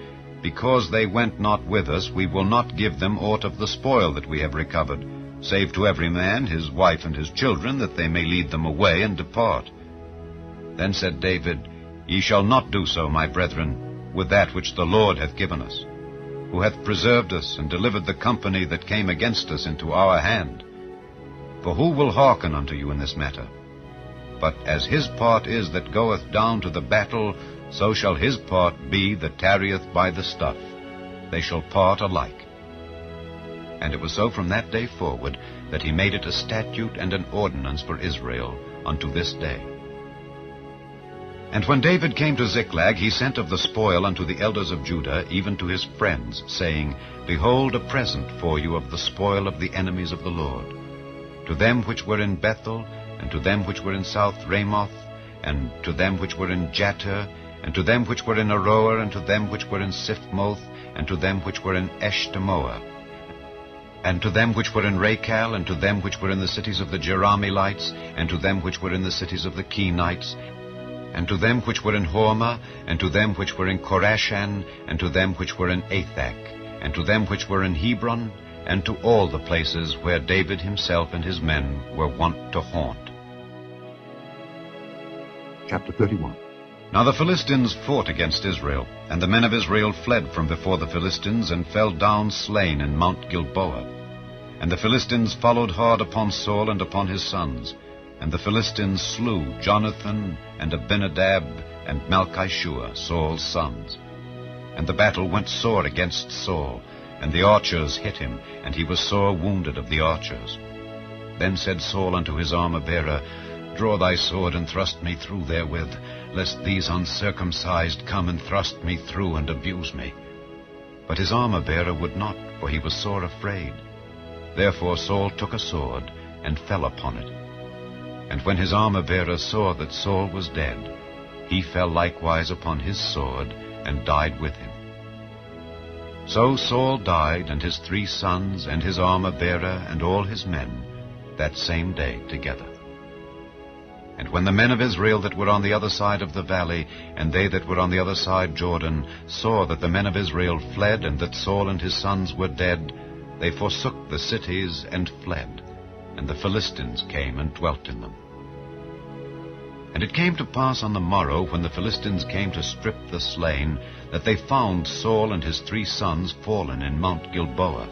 Because they went not with us, we will not give them aught of the spoil that we have recovered, save to every man his wife and his children, that they may lead them away and depart. Then said David, Ye shall not do so, my brethren, with that which the Lord hath given us, who hath preserved us, and delivered the company that came against us into our hand. For who will hearken unto you in this matter? But as his part is that goeth down to the battle, so shall his part be that tarrieth by the stuff. They shall part alike. And it was so from that day forward, that he made it a statute and an ordinance for Israel unto this day. And when David came to Ziklag, he sent of the spoil unto the elders of Judah, even to his friends, saying, Behold, a present for you of the spoil of the enemies of the Lord. To them which were in Bethel, and to them which were in South Ramoth, and to them which were in Jatir, and to them which were in Aroer, and to them which were in Siphmoth, and to them which were in Eshtemoa, and to them which were in Rachel, and to them which were in the cities of the Jerahmeelites, and to them which were in the cities of the Kenites, and to them which were in Hormah, and to them which were in Korashan, and to them which were in Athak, and to them which were in Hebron, and to all the places where David himself and his men were wont to haunt. Chapter 31. Now the Philistines fought against Israel, and the men of Israel fled from before the Philistines, and fell down slain in Mount Gilboa. And the Philistines followed hard upon Saul and upon his sons. And the Philistines slew Jonathan, and Abinadab, and Malchishua, Saul's sons. And the battle went sore against Saul, and the archers hit him, and he was sore wounded of the archers. Then said Saul unto his armor-bearer, Draw thy sword, and thrust me through therewith, lest these uncircumcised come and thrust me through, and abuse me. But his armor-bearer would not, for he was sore afraid. Therefore Saul took a sword, and fell upon it. And when his armor-bearer saw that Saul was dead, he fell likewise upon his sword, and died with him. So Saul died, and his 3 sons, and his armor-bearer, and all his men, that same day together. And when the men of Israel that were on the other side of the valley, and they that were on the other side Jordan, saw that the men of Israel fled, and that Saul and his sons were dead, they forsook the cities and fled. And the Philistines came and dwelt in them. And it came to pass on the morrow, when the Philistines came to strip the slain, that they found Saul and his 3 sons fallen in Mount Gilboa.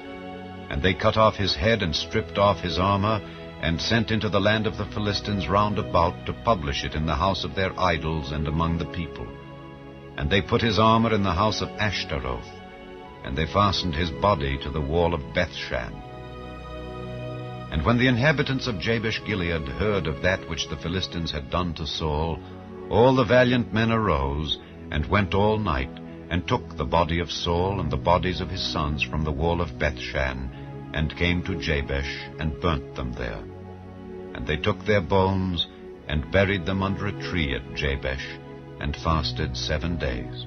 And they cut off his head, and stripped off his armor, and sent into the land of the Philistines round about, to publish it in the house of their idols and among the people. And they put his armor in the house of Ashtaroth, and they fastened his body to the wall of Bethshan. And when the inhabitants of Jabesh-Gilead heard of that which the Philistines had done to Saul, all the valiant men arose, and went all night, and took the body of Saul and the bodies of his sons from the wall of Bethshan, and came to Jabesh, and burnt them there. And they took their bones, and buried them under a tree at Jabesh, and fasted 7 days.